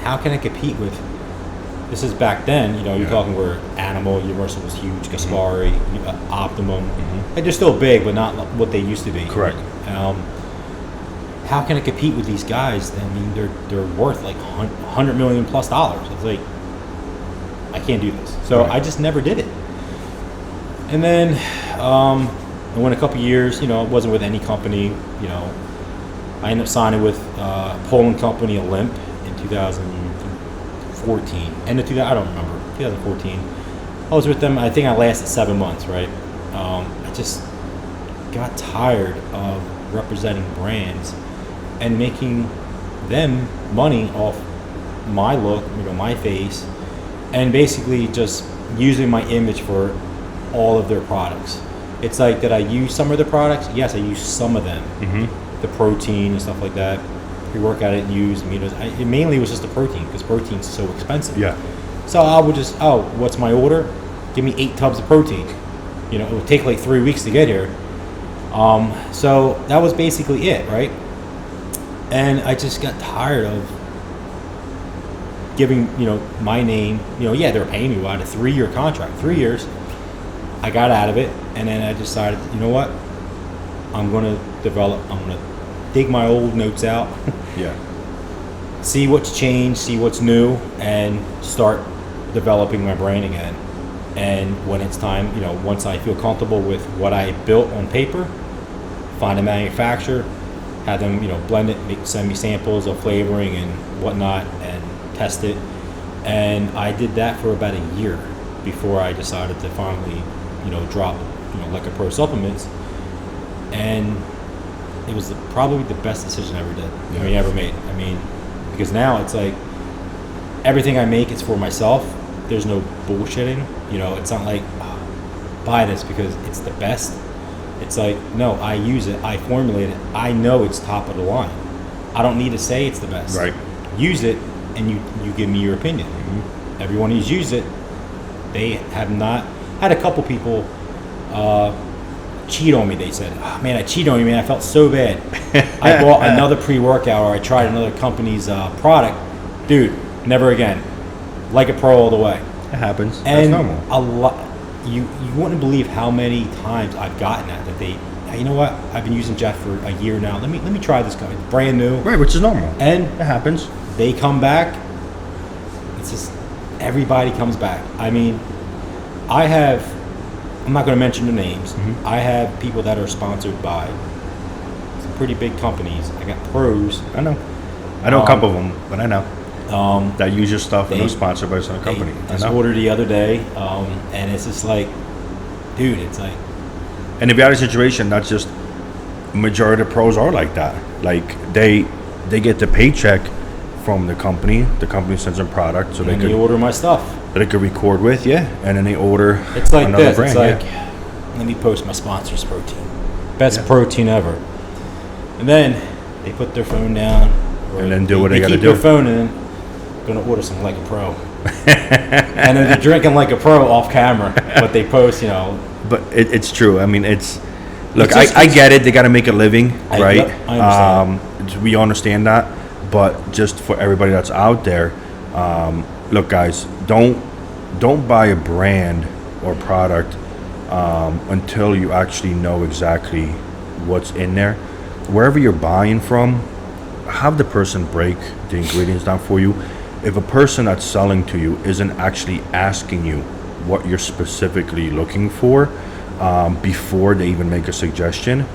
how can I compete with, this is back then, you know, you're talking where Animal, Universal was huge, Gaspari, Optimum. And they're still big, but not what they used to be. Correct. How can I compete with these guys? I mean, they're worth like $100 million plus. It's like, I can't do this. So I just never did it. And then I went a couple years, you know, it wasn't with any company, you know. I ended up signing with Poland company Olymp in 2014. I don't remember, 2014. I was with them, I think I lasted 7 months, right? I just got tired of representing brands and making them money off my look, you know, my face, and basically just using my image for all of their products. It's like, did I use some of the products? Yes, I used some of them. The protein and stuff like that. Pre-workout I didn't use. It mainly was just the protein because protein's so expensive. Yeah. So I would just, what's my order? Give me 8 tubs of protein. You know, it would take like 3 weeks to get here. So that was basically it, right? And I just got tired of giving, you know, my name. You know, yeah, they were paying me. I had a 3-year contract, 3 years. I got out of it, and then I decided, you know what? I'm going to dig my old notes out. See what's changed, see what's new, and start developing my brand again. And when it's time, you know, once I feel comfortable with what I built on paper, find a manufacturer, have them, you know, blend it, send me samples of flavoring and whatnot, and test it. And I did that for about a year before I decided to finally, you know, drop, you know, Like a Pro supplements. And it was probably the best decision I ever did. Ever made. I mean, because now it's like everything I make is for myself. There's no bullshitting. You know, it's not like buy this because it's the best. It's like, no, I use it, I formulate it, I know it's top of the line. I don't need to say it's the best. Right. Use it, and you give me your opinion. Everyone who's used it, they have not had a couple people cheat on me. They said, oh, man, I cheated on you, man. I felt so bad. I bought another pre-workout, or I tried another company's product. Dude, never again. Like a Pro all the way. It happens. And that's normal. A lot. You wouldn't believe how many times I've gotten that they, hey, you know what? I've been using Jeff for a year now. Let me try this company. It's brand new. Right, which is normal. And it happens. They come back. It's just everybody comes back. I mean, I'm not going to mention the names. I have people that are sponsored by some pretty big companies. I got pros. I know a couple of them, but I know that use your stuff and they're sponsored by some company. I just ordered the other day, and it's just like, dude, it's like. And if you have a situation, that's just majority of pros are like that. Like they get the paycheck from the company sends them product, so they order my stuff that they could record with, and then they order. It's like another this. brand, it's like, let me post my sponsor's protein, best protein ever, and then they put their phone down, and then do what they got to do. Keep their phone and gonna order some Like a Pro, and then they're drinking Like a Pro off camera, but they post, you know. But it's true. I mean, I get it. They got to make a living, right? I understand. We understand that. But just for everybody that's out there, look, guys, don't buy a brand or product until you actually know exactly what's in there. Wherever you're buying from, have the person break the ingredients down for you. If a person that's selling to you isn't actually asking you what you're specifically looking for before they even make a suggestion,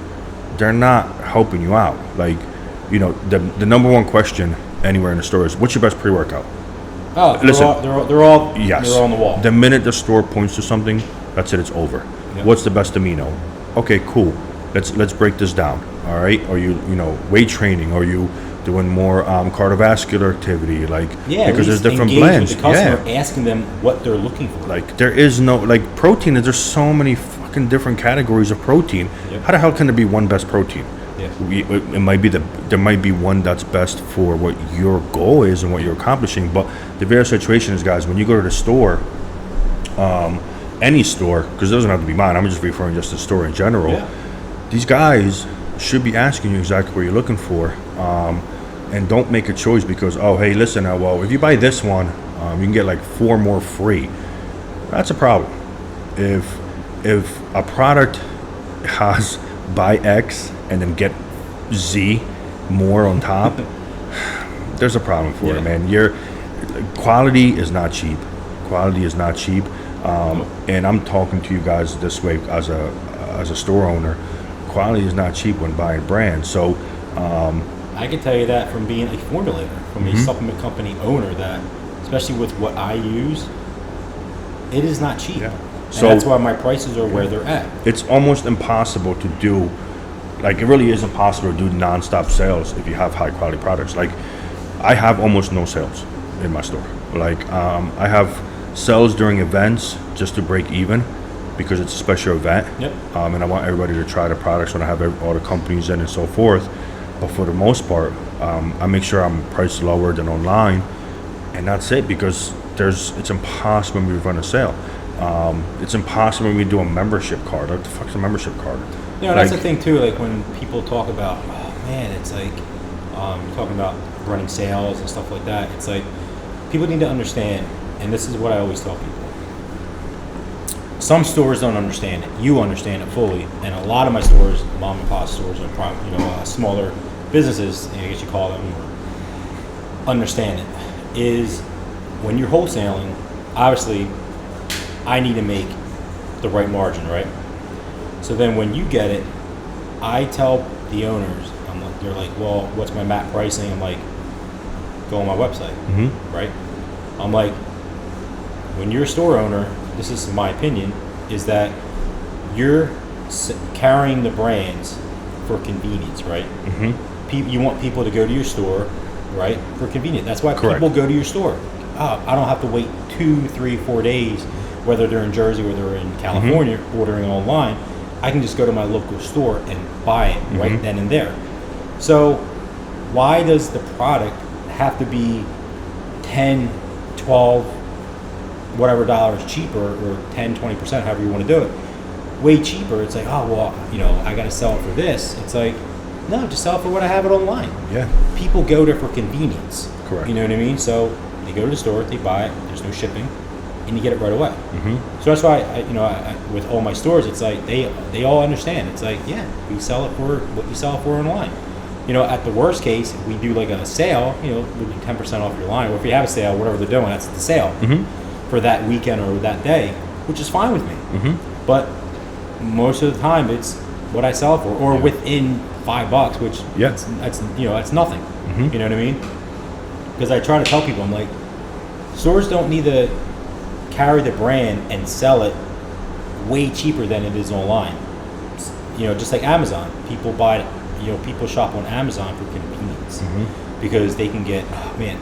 they're not helping you out. Like, you know, the number one question anywhere in the store is, what's your best pre-workout? Oh, listen, they're all yes. They're on the wall. The minute the store points to something, that's it, it's over. Yep. What's the best amino? Okay, cool. Let's break this down. All right? Are you weight training? Are you doing more cardiovascular activity? Like, because there's different blends. With the customer, asking them what they're looking for. Like, there is no, like, protein, there's so many fucking different categories of protein. Yep. How the hell can there be one best protein? Yeah. It might be there might be one that's best for what your goal is and what you're accomplishing. But the very situation is, guys, when you go to the store, any store, because it doesn't have to be mine, I'm just referring just to the store in general. Yeah. These guys should be asking you exactly what you're looking for, and don't make a choice because, oh, hey, listen, well, if you buy this one, you can get like 4 more free. That's a problem. If a product has buy X and then get Z more on top, there's a problem for it, man. Quality is not cheap. Quality is not cheap. And I'm talking to you guys this way as a store owner. Quality is not cheap when buying brands. So I can tell you that from being a formulator, from a supplement company owner, that especially with what I use, it is not cheap. Yeah. And So that's why my prices are where they're at. it's almost impossible to do, like, it really is impossible to do non-stop sales if you have high quality products. Like, I have almost no sales in my store. Like, I have sales during events just to break even because it's a special event. Yep. And I want everybody to try the products when I have all the companies in and so forth. But for the most part, I make sure I'm priced lower than online, and that's it, because it's impossible when we run a sale. It's impossible when we do a membership card. What the fuck's a membership card? You know, that's the thing too, like when people talk about, oh man, it's like, you're talking about running sales and stuff like that. It's like, people need to understand, and this is what I always tell people. Some stores don't understand it. You understand it fully, and a lot of my stores, mom and pop stores, or smaller businesses, I guess you call them, or understand it. Is when you're wholesaling, obviously, I need to make the right margin, right? So then when you get it, I tell the owners, they're like, well, what's my MAP pricing? I'm like, go on my website, right? I'm like, when you're a store owner, this is my opinion, is that you're carrying the brands for convenience, right? You want people to go to your store, right, for convenience. That's why people go to your store. Oh, I don't have to wait 2, 3, 4 days, whether they're in Jersey or they're in California, ordering online. I can just go to my local store and buy it right then and there. So why does the product have to be 10, 12, whatever dollars cheaper, or 10, 20%, however you want to do it, way cheaper? It's like, oh, well, I got to sell it for this. It's like, no, just sell it for what I have it online. Yeah. People go there for convenience. Correct. You know what I mean? So they go to the store, they buy it, there's no shipping, and you get it right away. So that's why, with all my stores, it's like, they all understand. It's like, yeah, we sell it for what you sell it for online. At the worst case, if we do like a sale, we'll do 10% off your line. Or if you have a sale, whatever they're doing, that's the sale for that weekend or that day, which is fine with me. But most of the time, it's what I sell it for, or within $5, which that's nothing. You know what I mean? Because I try to tell people, I'm like, stores don't need to carry the brand and sell it way cheaper than it is online. Just like Amazon, people buy it. People shop on Amazon for convenience because they can get, they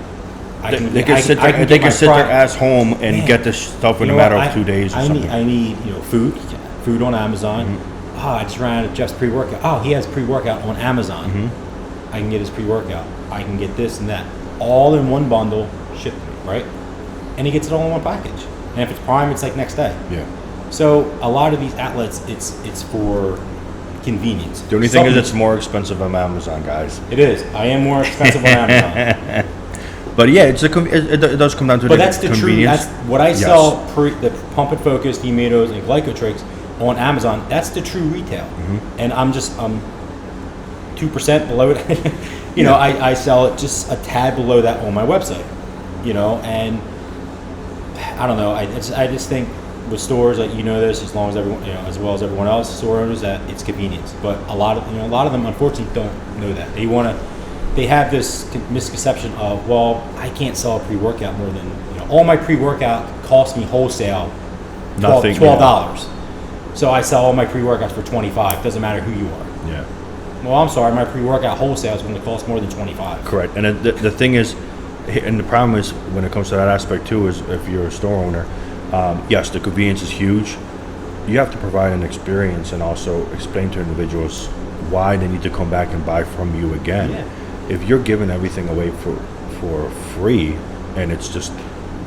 can sit their ass home and get this stuff in a matter of 2 days or something. I need food on Amazon. I just ran out of Jeff's pre-workout. Oh, he has pre-workout on Amazon. I can get his pre-workout. I can get this and that, all in one bundle, shipped, right? And he gets it all in one package. And if it's Prime, it's like next day. Yeah. So a lot of these outlets, it's for convenience. The only thing is it's more expensive on Amazon, guys. It is. I am more expensive on Amazon. But yeah, it does come down to that's the convenience. That's what I sell. The Pump and Focus, Demitos, and Glycotrix on Amazon. That's the true retail, and I'm 2% below it. I sell it just a tad below that on my website. And I don't know. I just think with stores, like this, as long as everyone, as well as everyone else, store owners, that it's convenience. But a lot of them unfortunately don't know that. They have this misconception of, well, I can't sell a pre-workout more than, all my pre-workout costs me wholesale $12. So I sell all my pre-workouts for $25. Doesn't matter who you are. Yeah. Well, I'm sorry, my pre-workout wholesale is going to cost more than $25. Correct. And the thing is, and the problem is when it comes to that aspect too, is if you're a store owner, yes, the convenience is huge, you have to provide an experience and also explain to individuals why they need to come back and buy from you again. Yeah. If you're giving everything away for free and it's just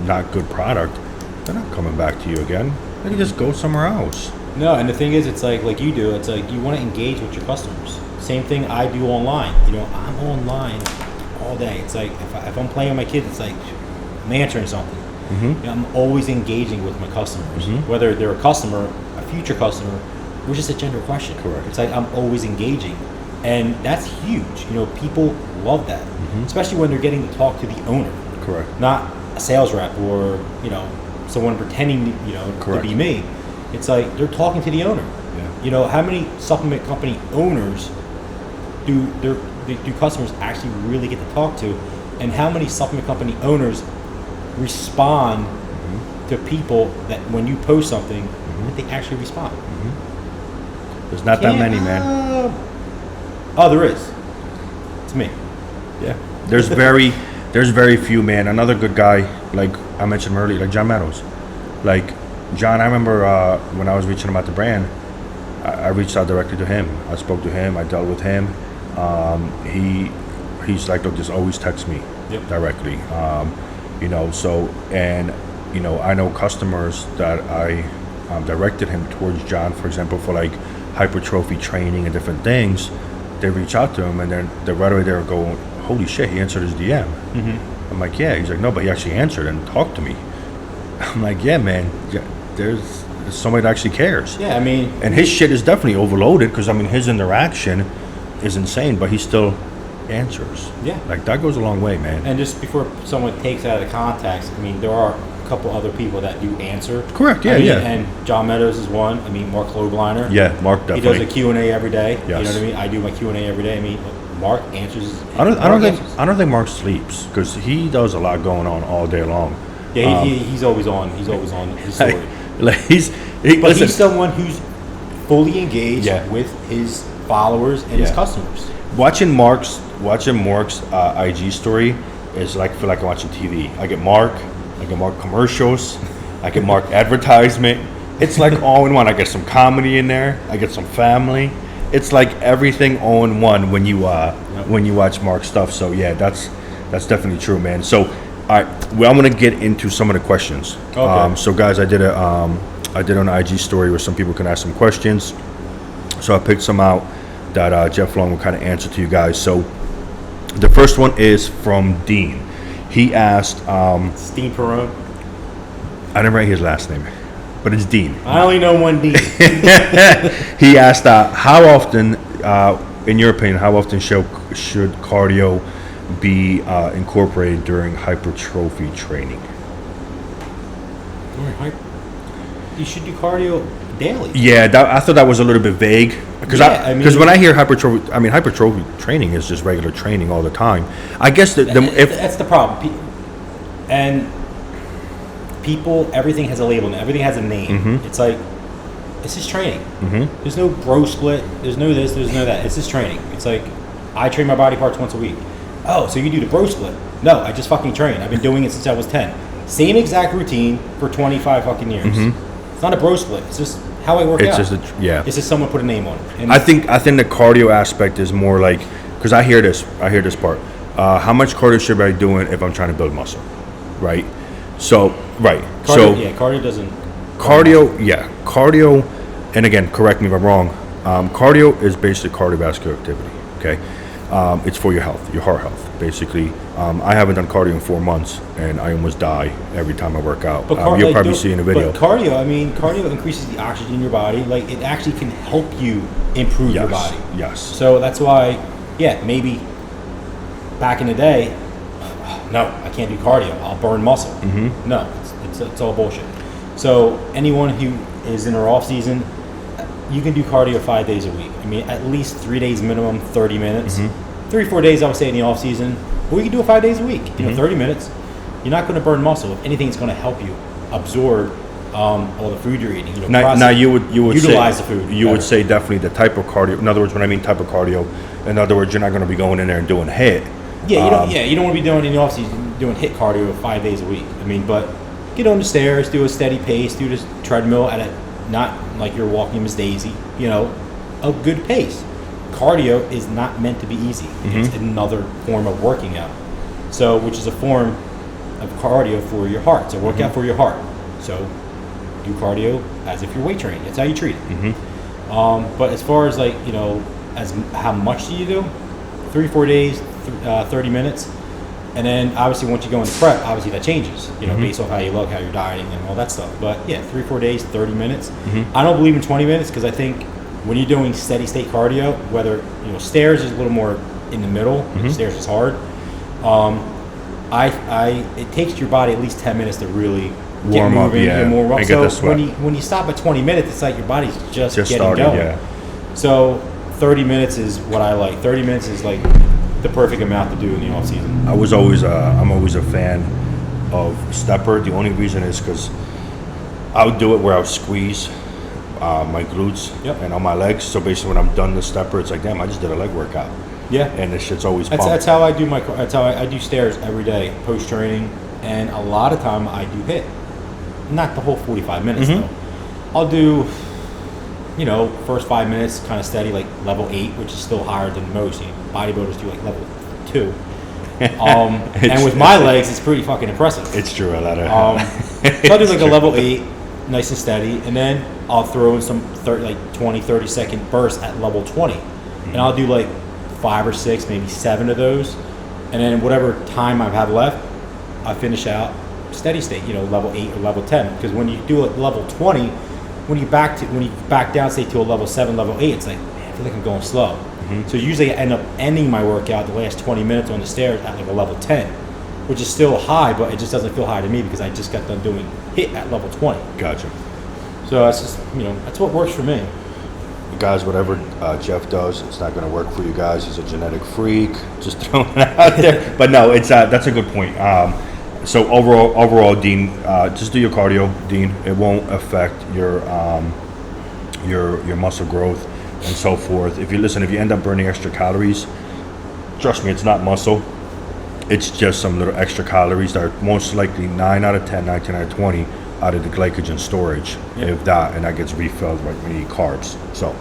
not good product, they're not coming back to you again. They can just go somewhere else. No, and the thing is, it's like you do. It's like you want to engage with your customers. Same thing I do online. You know, I'm online all day. It's like if I'm playing with my kids, it's like I'm answering something. Mm-hmm. You know, I'm always engaging with my customers, Mhm. whether they're a customer, a future customer, or just a general question. Correct. It's like I'm always engaging, and that's huge. You know, people love that, especially when they're getting to talk to the owner, Correct. not a sales rep or someone pretending to be me. It's like they're talking to the owner. Yeah. You know, how many supplement company owners do customers actually really get to talk to, and how many supplement company owners respond to people that when you post something that they actually respond? There's not that many, man. Oh, there is. It's me. Yeah. There's very few, man. Another good guy, like I mentioned earlier, like John Meadows. Like John, I remember when I was reaching him at the brand, I reached out directly to him. I spoke to him. I dealt with him. He's like, look, just always text me directly. I know customers that I directed him towards John, for example, for like hypertrophy training and different things. They reach out to him and they're right away there going, holy shit, he answered his DM. I'm like, yeah. He's like, no, but he actually answered and talked to me. I'm like, yeah, man, there's somebody that actually cares. Yeah, I mean, and his shit is definitely overloaded because I mean his interaction is insane, but he still answers. Yeah, like that goes a long way, man. And just before someone takes it out of context, I mean, there are a couple other people that do answer. Correct. Yeah, And John Meadows is one. I mean, Mark Lobliner. Yeah, Mark definitely. He does a Q&A every day. Yes. You know what I mean? I do my Q&A every day. I mean, Mark answers. I don't think Mark sleeps because he does a lot going on all day long. Yeah, he's always on. He's always on his story. He's someone who's fully engaged with his followers and his customers. Watching Mark's IG story is like feel like I'm watching TV. I get Mark commercials, I get Mark advertisement. It's like all in one. I get some comedy in there. I get some family. It's like everything all in one when you watch Mark's stuff. So yeah, that's definitely true, man. So all right, well, I'm gonna get into some of the questions. Okay. So guys, I did an IG story where some people can ask some questions. So I picked some out that Jeff Long will kind of answer to you guys. So the first one is from Dean. He asked, Dean Perone. I didn't write his last name, but it's Dean. I only know one Dean. He asked, how often, in your opinion, how often should cardio be incorporated during hypertrophy training? You should do cardio daily. Yeah, I thought that was a little bit vague because when I hear hypertrophy training is just regular training all the time. I guess that's the problem. Everything has a label now. Everything has a name. It's like, this is training. There's no bro split. There's no this. There's no that. It's just training. It's like, I train my body parts once a week. Oh, so you do the bro split? No, I just fucking train. I've been doing it since I was 10. Same exact routine for 25 fucking years. It's not a bro split. It's just how I work out. It's just someone put a name on it. And I think the cardio aspect is more like, because I hear this part. How much cardio should I be doing if I'm trying to build muscle, right? So cardio doesn't. Cardio, and again, correct me if I'm wrong. Cardio is basically cardiovascular activity. Okay, it's for your health, your heart health, basically. I haven't done cardio in 4 months, and I almost die every time I work out. You'll probably see in a video. But cardio increases the oxygen in your body. Like, it actually can help you improve your body. Yes. So that's why, maybe back in the day, no, I can't do cardio. I'll burn muscle. No, it's all bullshit. So anyone who is in their off season, you can do cardio 5 days a week. I mean, at least 3 days minimum, 30 minutes. 3 or 4 days, I would say, in the off season. Or you can do it 5 days a week. 30 minutes. You're not going to burn muscle. If anything, it's going to help you absorb all the food you're eating. Now you would utilize say, the food. You would say definitely the type of cardio. In other words, when I mean type of cardio, in other words, you're not going to be going in there and doing HIIT. You don't want to be doing in the off season doing HIIT cardio 5 days a week. I mean, but get on the stairs, do a steady pace, do this treadmill at a not like you're walking Miss Daisy, a good pace. Cardio is not meant to be easy. It's another form of working out. So, which is a form of cardio for your heart. It's a workout for your heart. So, do cardio as if you're weight training. That's how you treat it. But as far as as how much do you do? 3-4 days, 30 minutes. And then obviously once you go into prep, obviously that changes, based off how you look, how you're dieting and all that stuff. But yeah, 3-4 days, 30 minutes. I don't believe in 20 minutes because I think when you're doing steady state cardio, whether, stairs is a little more in the middle, stairs is hard. It takes your body at least 10 minutes to really get moving, get more warm up. So when you stop at 20 minutes, it's like your body's just getting started, going. Yeah. So 30 minutes is what I like. 30 minutes is like the perfect amount to do in the off season. I'm always a fan of stepper. The only reason is because I would do it where I would squeeze my glutes and on my legs. So basically, when I'm done the stepper, it's like, damn, I just did a leg workout. Yeah, and this shit's always pumped. That's how I do I do stairs every day post training, and a lot of time I do HIIT. Not the whole 45 minutes though. I'll do, first 5 minutes kind of steady, like level 8, which is still higher than most. Bodybuilders do like level 2. And with my legs, it's pretty fucking impressive. It's true, a lot of. So I'll do like a level 8, nice and steady, and then I'll throw in some 20, 30-second bursts at level 20, and I'll do like 5 or 6, maybe 7 of those, and then whatever time I have left, I finish out steady state, level 8 or level 10. Because when you do a level 20, when you back down, say to a level 7, level 8, it's like, man, I feel like I'm going slow. So usually I end up ending my workout the last 20 minutes on the stairs at like a level 10, which is still high, but it just doesn't feel high to me because I just got done doing HIIT at level 20. Gotcha. So that's just, that's what works for me. Guys, whatever Jeff does, it's not going to work for you guys. He's a genetic freak. Just throwing it out there. But no, it's that's a good point. So overall, Dean, just do your cardio, Dean. It won't affect your muscle growth and so forth. If you end up burning extra calories, trust me, it's not muscle. It's just some little extra calories that are most likely 9 out of 10, 19 out of 20 out of the glycogen storage, if that, and that gets refilled right when you eat carbs. So,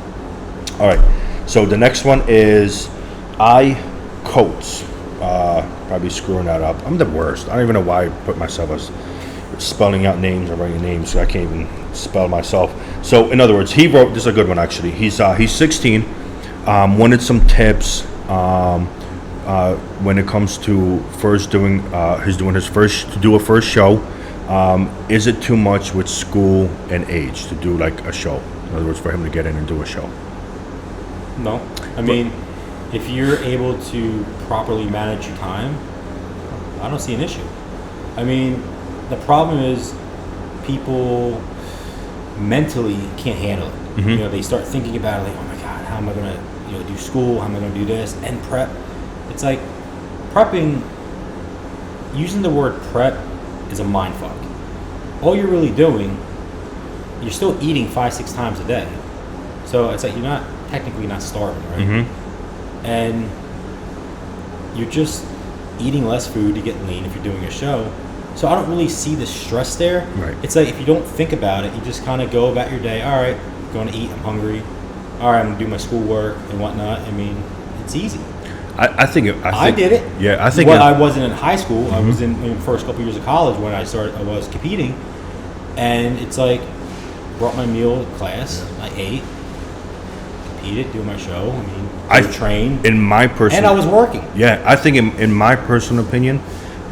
all right. So the next one is coats. Probably screwing that up. I'm the worst. I don't even know why I put myself as spelling out names or writing names, so I can't even spell myself. So in other words, he wrote, this is a good one actually. He's 16. Wanted some tips when it comes to first doing his first show. Is it too much with school and age to do like a show? In other words, for him to get in and do a show. No, I mean, if you're able to properly manage your time, I don't see an issue. I mean, the problem is people mentally can't handle it. They start thinking about it like, oh my God, how am I going to do school? How am I going to do this? And prep. It's like prepping, using the word prep is a mind fuck. All you're really doing, you're still eating 5-6 times a day. So it's like you're technically not starving, right? And you're just eating less food to get lean if you're doing a show. So I don't really see the stress there. Right. It's like if you don't think about it, you just kind of go about your day. All right, I'm going to eat. I'm hungry. All right, I'm going to do my schoolwork and whatnot. I mean, it's easy. I think I did it. Yeah, I think. Well, I wasn't in high school. I was in the first couple years of college when I was competing, and it's like brought my meal to class. I ate, competed, doing my show. I mean, I trained. In my personal, and I was working. Yeah, I think in my personal opinion,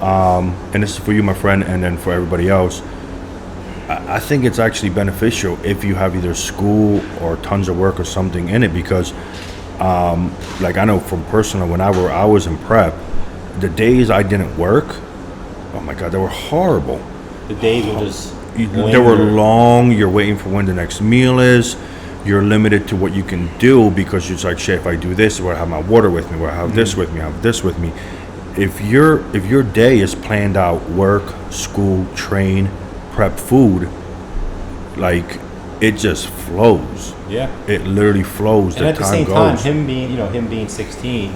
and this is for you, my friend, and then for everybody else. I think it's actually beneficial if you have either school or tons of work or something in it because. Like I know from personal, when I was in prep, the days I didn't work, oh my God, they were horrible. The days were just they were long. You're waiting for when the next meal is. You're limited to what you can do because you're like, shit, if I do this, where I have my water with me, where I have this with me, I have this with me. If your day is planned out, work, school, train, prep, food, like it just flows. Yeah, it literally flows. And at the same time, him being 16,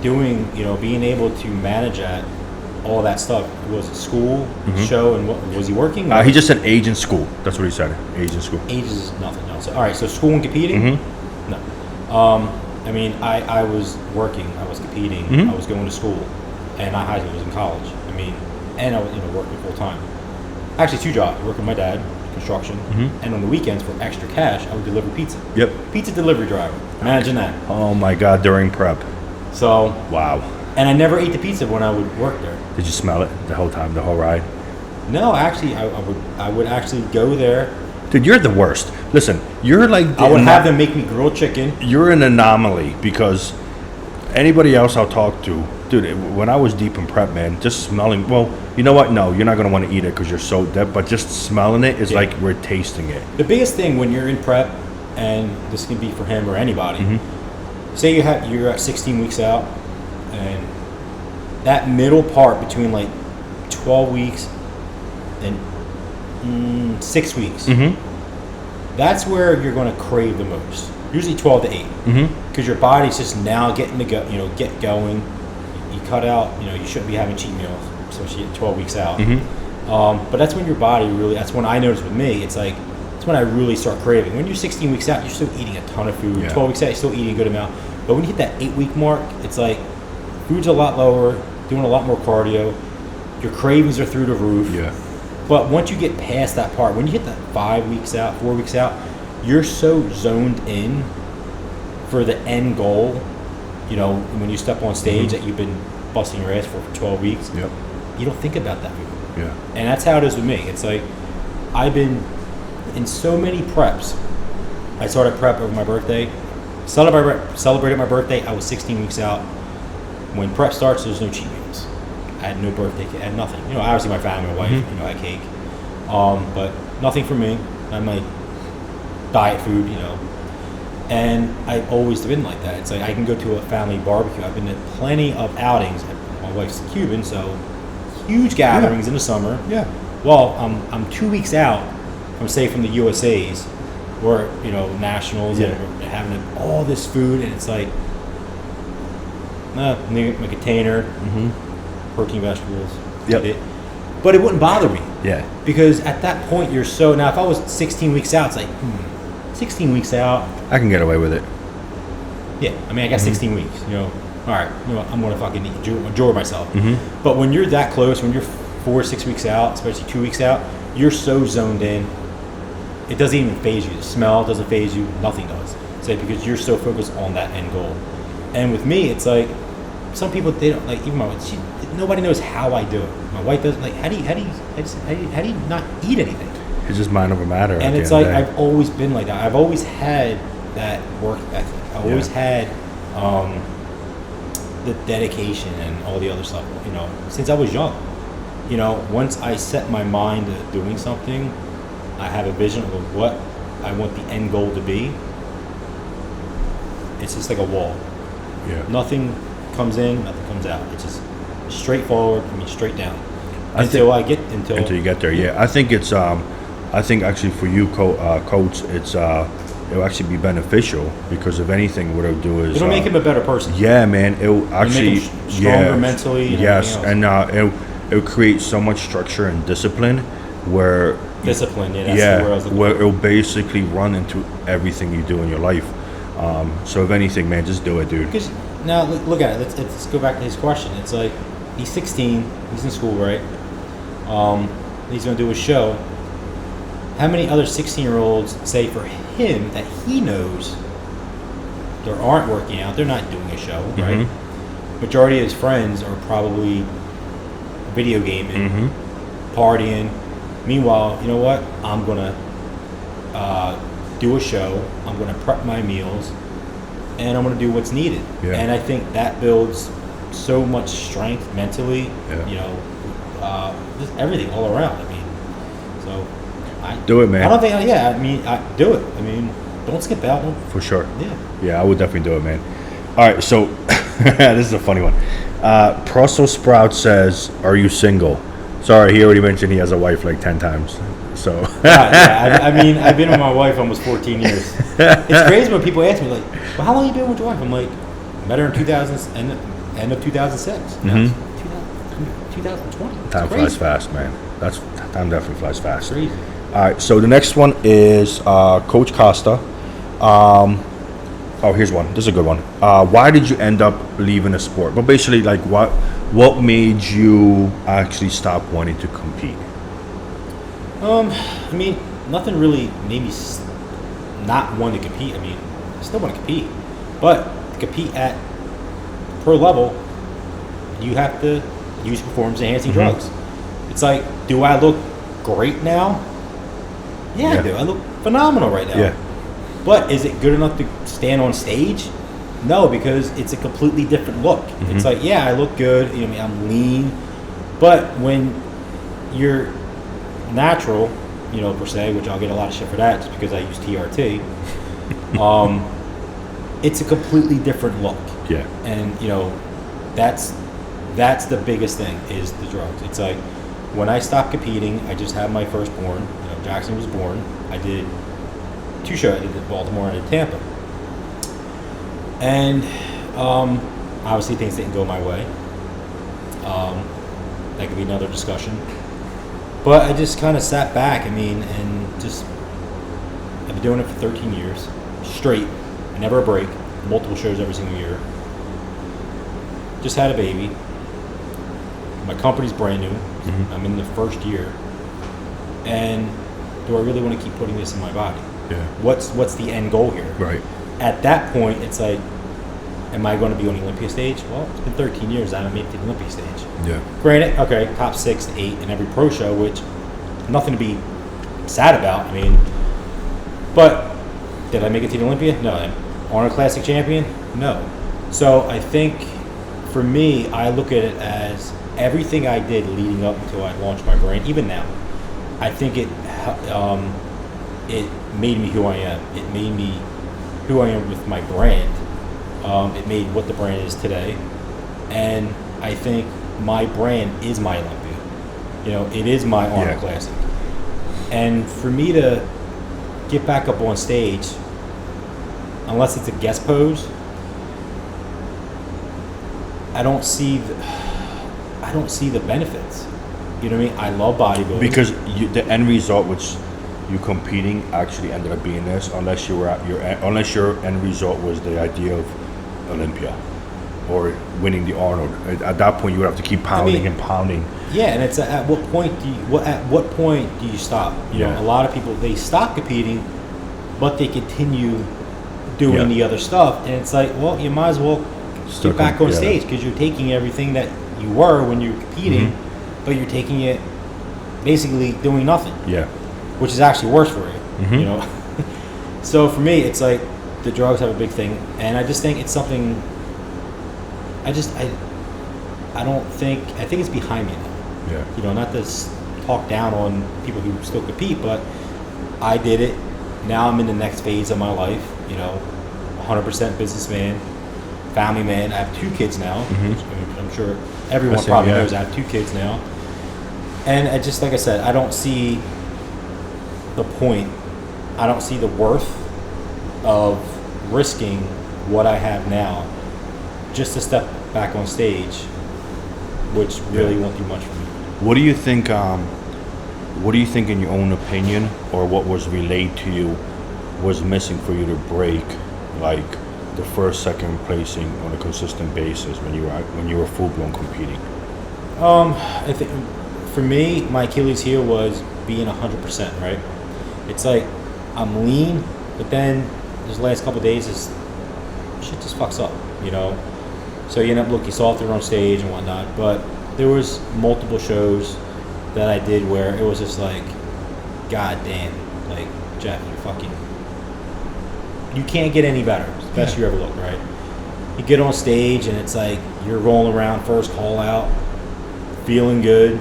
being able to manage that all that stuff. Was it school, show, and what was he working? He just said age in school. That's what he said. Age in school. Age is nothing else. All right, so school and competing? No. I mean, I was working. I was competing. I was going to school, and I was in college. I mean, and I was working full time. Actually, 2 jobs. Working with my dad, construction, and on the weekends for extra cash, I would deliver pizza. Yep. Pizza delivery driver. Imagine that. Oh my God! During prep. So. Wow. And I never ate the pizza when I would work there. Did you smell it the whole time, the whole ride? No, actually, I would actually go there. Dude, you're the worst. Listen, you're like... I would have them make me grilled chicken. You're an anomaly because anybody else I'll talk to... Dude, when I was deep in prep, man, just smelling... Well, you know what? No, you're not going to want to eat it because you're so dead. But just smelling it is like we're tasting it. The biggest thing when you're in prep, and this can be for him or anybody, say you're at 16 weeks out, and that middle part between like 12 weeks and 6 weeks, that's where you're going to crave the most. Usually 12 to 8, because your body's just now getting to go, get going. You cut out, you shouldn't be having cheat meals, especially at 12 weeks out. But that's when your body really. That's when I notice with me. It's like it's when I really start craving. When you're 16 weeks out, you're still eating a ton of food. Yeah. 12 weeks out, you're still eating a good amount. But when you hit that 8-week mark, it's like food's a lot lower, doing a lot more cardio. Your cravings are through the roof. Yeah. But once you get past that part, when you hit that 5 weeks out, 4 weeks out, you're so zoned in for the end goal. When you step on stage that you've been busting your ass for 12 weeks, you don't think about that food. Yeah. And that's how it is with me. It's like I've been in so many preps. I started prep over my birthday. Celebrated my birthday. I was 16 weeks out. When prep starts, there's no cheat meals. I had no birthday cake. I had nothing. Obviously my family, my wife, I had cake. But nothing for me. I might diet food, And I've always been like that. It's like I can go to a family barbecue. I've been to plenty of outings. My wife's Cuban, so huge gatherings in the summer. Yeah. Well, I'm 2 weeks out from the USA's or nationals and we're having all this food, and it's like my container, protein, vegetables. Yep. But it wouldn't bother me. Yeah. Because at that point you're so now. If I was 16 weeks out, it's like 16 weeks out. I can get away with it. Yeah, I mean I got 16 weeks. All right, I'm gonna fucking enjoy myself. But when you're that close, when you're 4 or 6 weeks out, especially 2 weeks out, you're so zoned in. It doesn't even phase you. The smell doesn't phase you. Nothing does. It's like because you're so focused on that end goal. And with me, it's like some people they don't like. Even my wife, nobody knows how I do it. My wife doesn't like. How do you not eat anything? It's just mind over matter. And it's like I've always been like that. I've always had that work ethic. I always had the dedication and all the other stuff. Since I was young. Once I set my mind to doing something, I have a vision of what I want the end goal to be. It's just like a wall. Yeah. Nothing comes in, nothing comes out. It's just straightforward. Straight down. Until you get there. Yeah. I think it's. I think actually for you, coach, it's. It'll actually be beneficial because if anything, what it'll do is it'll make him a better person. Yeah, man. It'll actually make him stronger mentally. And yes, and it'll create so much structure and discipline where. Discipline, yeah. That's the word I was looking where for. it'll basically run into everything you do in your life. So if anything, man, just do it, dude. Because now look at it. Let's go back to his question. It's like he's 16. He's in school, right? He's going to do a show. How many other 16-year-olds say for him that he knows they aren't working out? They're not doing a show, right? Majority of his friends are probably video gaming, partying. Meanwhile, you know what? I'm going to do a show. I'm going to prep my meals, and I'm going to do what's needed. Yeah. And I think that builds so much strength mentally. Just everything all around. So do it, man. I don't think. I do it. Don't skip out. For sure. Yeah. I would definitely do it, man. All right, so this is a funny one. Brussels Sprout says, "Are you single?" Sorry, he already mentioned he has a wife like 10 times. So. I've been with my wife almost 14 years. It's crazy when people ask me like, "Well, how long have you been with your wife?" I'm like, "Met her in end of 2006." 2006. 2020. It's Time crazy. flies fast, man. Time definitely flies fast. Crazy. All right, so the next one is Coach Costa. Here's one. This is a good one. Why did you end up leaving the sport? But basically, like, what made you actually stop wanting to compete? I mean, nothing really made me not want to compete. I mean, I still want to compete, but to compete at pro level, you have to use performance enhancing drugs. It's like, do I look great now? Yeah, I do. I look phenomenal right now. Yeah. But is it good enough to stand on stage? No, because it's a completely different look. It's like, yeah, I look good. You know, I mean, I'm lean, but when you're natural, you know, per se, which I'll get a lot of shit for that just because I use TRT. It's a completely different look. Yeah. And you know, that's the biggest thing is the drugs. It's like when I stopped competing, I just had my firstborn. You know, Jackson was born. I did 2 shows. I did Baltimore and I did Tampa. And obviously things didn't go my way. That could be another discussion. But I just kind of sat back, I mean, and just, I've been doing it for 13 years, straight, never a break, multiple shows every single year. Just had a baby. My company's brand new. I'm in the first year. And do I really want to keep putting this in my body? Yeah. What's the end goal here? Right. At that point, it's like, am I going to be on the Olympia stage? Well, it's been 13 years I haven't made it to the Olympia stage. Yeah. Granted, okay, top 6 to 8 in every pro show, which nothing to be sad about. I mean, but did I make it to the Olympia? No. Honor Classic champion? No. So I think for me, I look at it as everything I did leading up until I launched my brand, even now. I think it made me who I am. It made me who I am with my brand. It made what the brand is today. And I think my brand is my Olympia. You know, it is my Honor Classic. And for me to get back up on stage, unless it's a guest pose, I don't see the benefits. You know what I mean? I love bodybuilding. Because the end result, which you competing, actually ended up being this, unless your end result was the idea of Olympia or winning the Arnold. At that point, you would have to keep pounding and pounding. Yeah, and it's at what point do you stop? You know, a lot of people, they stop competing, but they continue doing the other stuff, and it's like, well, you might as well get back on stage because you're taking everything that you were when you were competing, but you're taking it basically doing nothing. Yeah, which is actually worse for you. You know. So for me, it's like the drugs have a big thing, and I just think it's something. I think it's behind me now. Yeah. You know, not to talk down on people who still compete, but I did it. Now I'm in the next phase of my life. You know, 100% businessman, family man. I have 2 kids now. Which I'm sure everyone probably knows I have 2 kids now. And I just, like I said, I don't see the point. I don't see the worth of risking what I have now just to step back on stage, which really won't do much for me. What do you think? What do you think, in your own opinion, or what was relayed to you, was missing for you to break, like the first, second placing on a consistent basis when you were full blown competing? I think for me, my Achilles heel was being 100%. Right? It's like I'm lean, but then these last couple of days, shit just fucks up. You know. So you end up looking softer on stage and whatnot. But there was multiple shows that I did where it was just like, God damn, like, Jeff, you can't get any better. It's the best you ever look, right? You get on stage and it's like you're rolling around first call out, feeling good.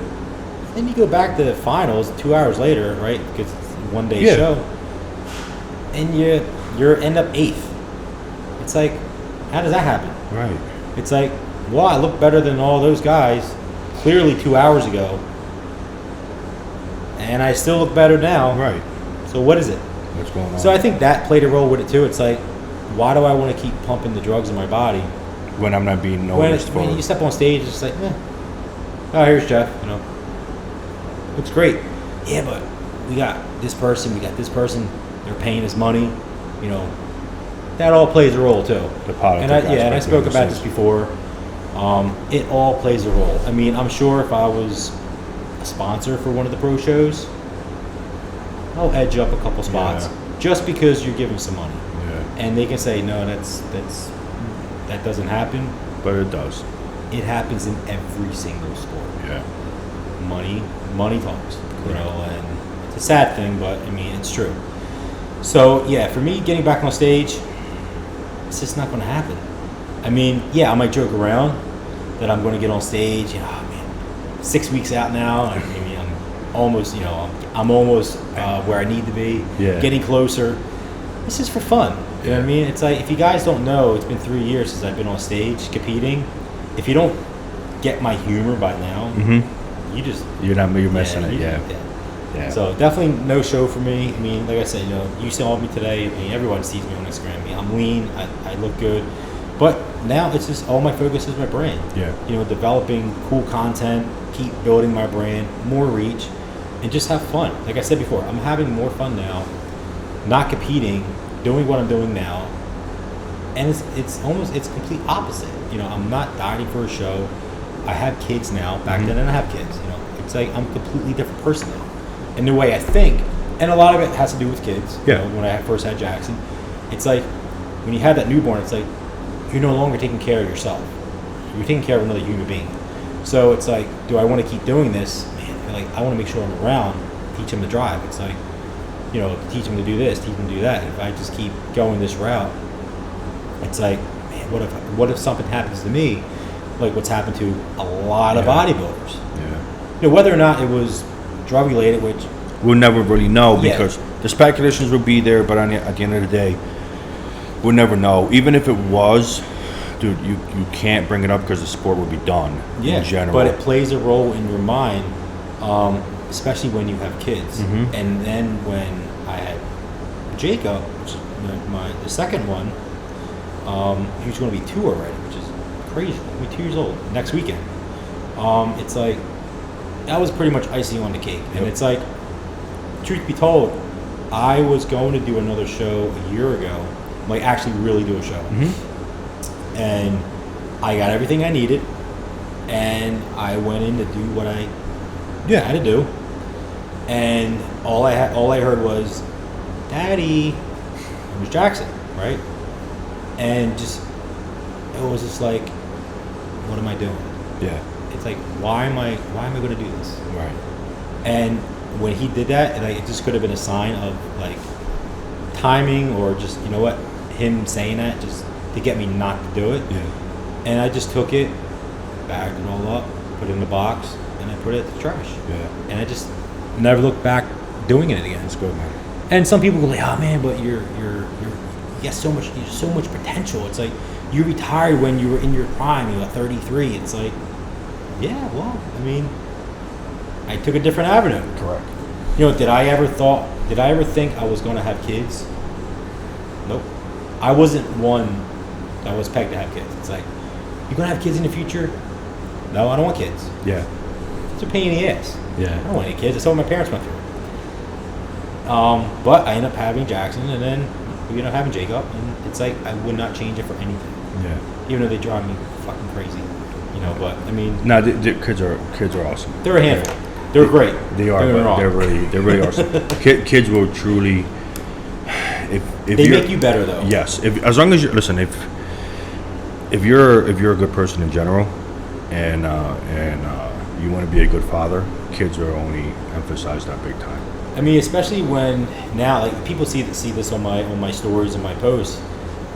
Then you go back to the finals 2 hours later, right? Because it's a one-day show. And you end up 8th. It's like, how does that happen? Right. It's like, well, I look better than all those guys clearly 2 hours ago, and I still look better now. Right. So what is it? What's going on? So I think that played a role with it too. It's like, why do I want to keep pumping the drugs in my body when I'm not being noticed? When you step on stage, it's like, oh, here's Jeff, you know, looks great. Yeah, but we got this person, they're paying us money, you know, that all plays a role too. The politics. And I spoke about this before. It all plays a role. I mean, I'm sure if I was a sponsor for one of the pro shows, I'll edge up a couple spots just because you're giving some money. Yeah. And they can say, no, that doesn't happen. But it does. It happens in every single sport. Yeah. Money talks, you know, and it's a sad thing, but I mean, it's true. So yeah, for me, getting back on stage, it's just not going to happen. I mean, yeah, I might joke around that I'm going to get on stage, you know, oh, man, 6 weeks out now, I mean, I'm almost, you know, where I need to be, getting closer. It's just for fun. You know what I mean? It's like, if you guys don't know, it's been 3 years since I've been on stage competing. If you don't get my humor by now, you're missing it. Yeah. So definitely no show for me. I mean, like I said, you know, you saw me today. I mean, everyone sees me on Instagram. I mean, I'm lean. I look good. But now it's just all my focus is my brand. Yeah. You know, developing cool content, keep building my brand, more reach, and just have fun. Like I said before, I'm having more fun now, not competing, doing what I'm doing now. And it's complete opposite. You know, I'm not dieting for a show. I have kids now. Back then I didn't have kids. You know, it's like I'm a completely different person now. And the way I think, and a lot of it has to do with kids. Yeah. You know, when I first had Jackson, it's like when you have that newborn, it's like you're no longer taking care of yourself. You're taking care of another human being. So it's like, do I want to keep doing this? Man, like I want to make sure I'm around, teach him to drive. It's like, you know, teach him to do this, teach him to do that. If I just keep going this route, it's like, man, what if something happens to me, like what's happened to a lot of bodybuilders? Yeah. You know, whether or not it was drug related, which we'll never really know because the speculations will be there, but at the end of the day, we'll never know. Even if it was, dude, you can't bring it up because the sport will be done in general. But it plays a role in your mind, especially when you have kids. And then when I had Jacob, which is the second one, he was going to be 2 already, which is crazy. He'll be 2 years old next weekend. It's like, that was pretty much icing on the cake. And it's like, truth be told, I was going to do another show a year ago, like actually really do a show. And I got everything I needed, and I went in to do what I had to do. And all I heard was, "Daddy," it was Jackson, right? And it was just like, what am I doing? Yeah. It's like, why am I going to do this? Right. And when he did that, it just could have been a sign of like timing, or just, you know what, him saying that just to get me not to do it. Yeah. And I just took it, bagged it all up, put it in the box, and I put it in the trash. Yeah. And I just never looked back doing it again. That's good, man. And some people go like, oh man, but you have so much potential. It's like, you retired when you were in your prime, you were 33. It's like, yeah, well, I mean, I took a different avenue. Correct. You know, did I ever think I was going to have kids? Nope. I wasn't one that was pegged to have kids. It's like, you going to have kids in the future? No, I don't want kids. Yeah. It's a pain in the ass. Yeah. I don't want any kids. That's what my parents went through. But I ended up having Jackson, and then we ended up having Jacob, and it's like, I would not change it for anything. Yeah. Even though they drive me fucking crazy. You know, but I mean, no, the kids are awesome. They're a handful. They're great. They are. But they're really awesome. Kids will truly. If they make you better though. Yes. As long as you listen, if you're a good person in general, and you want to be a good father, kids are only emphasized that big time. I mean, especially when now, like, people see this on my stories and my posts.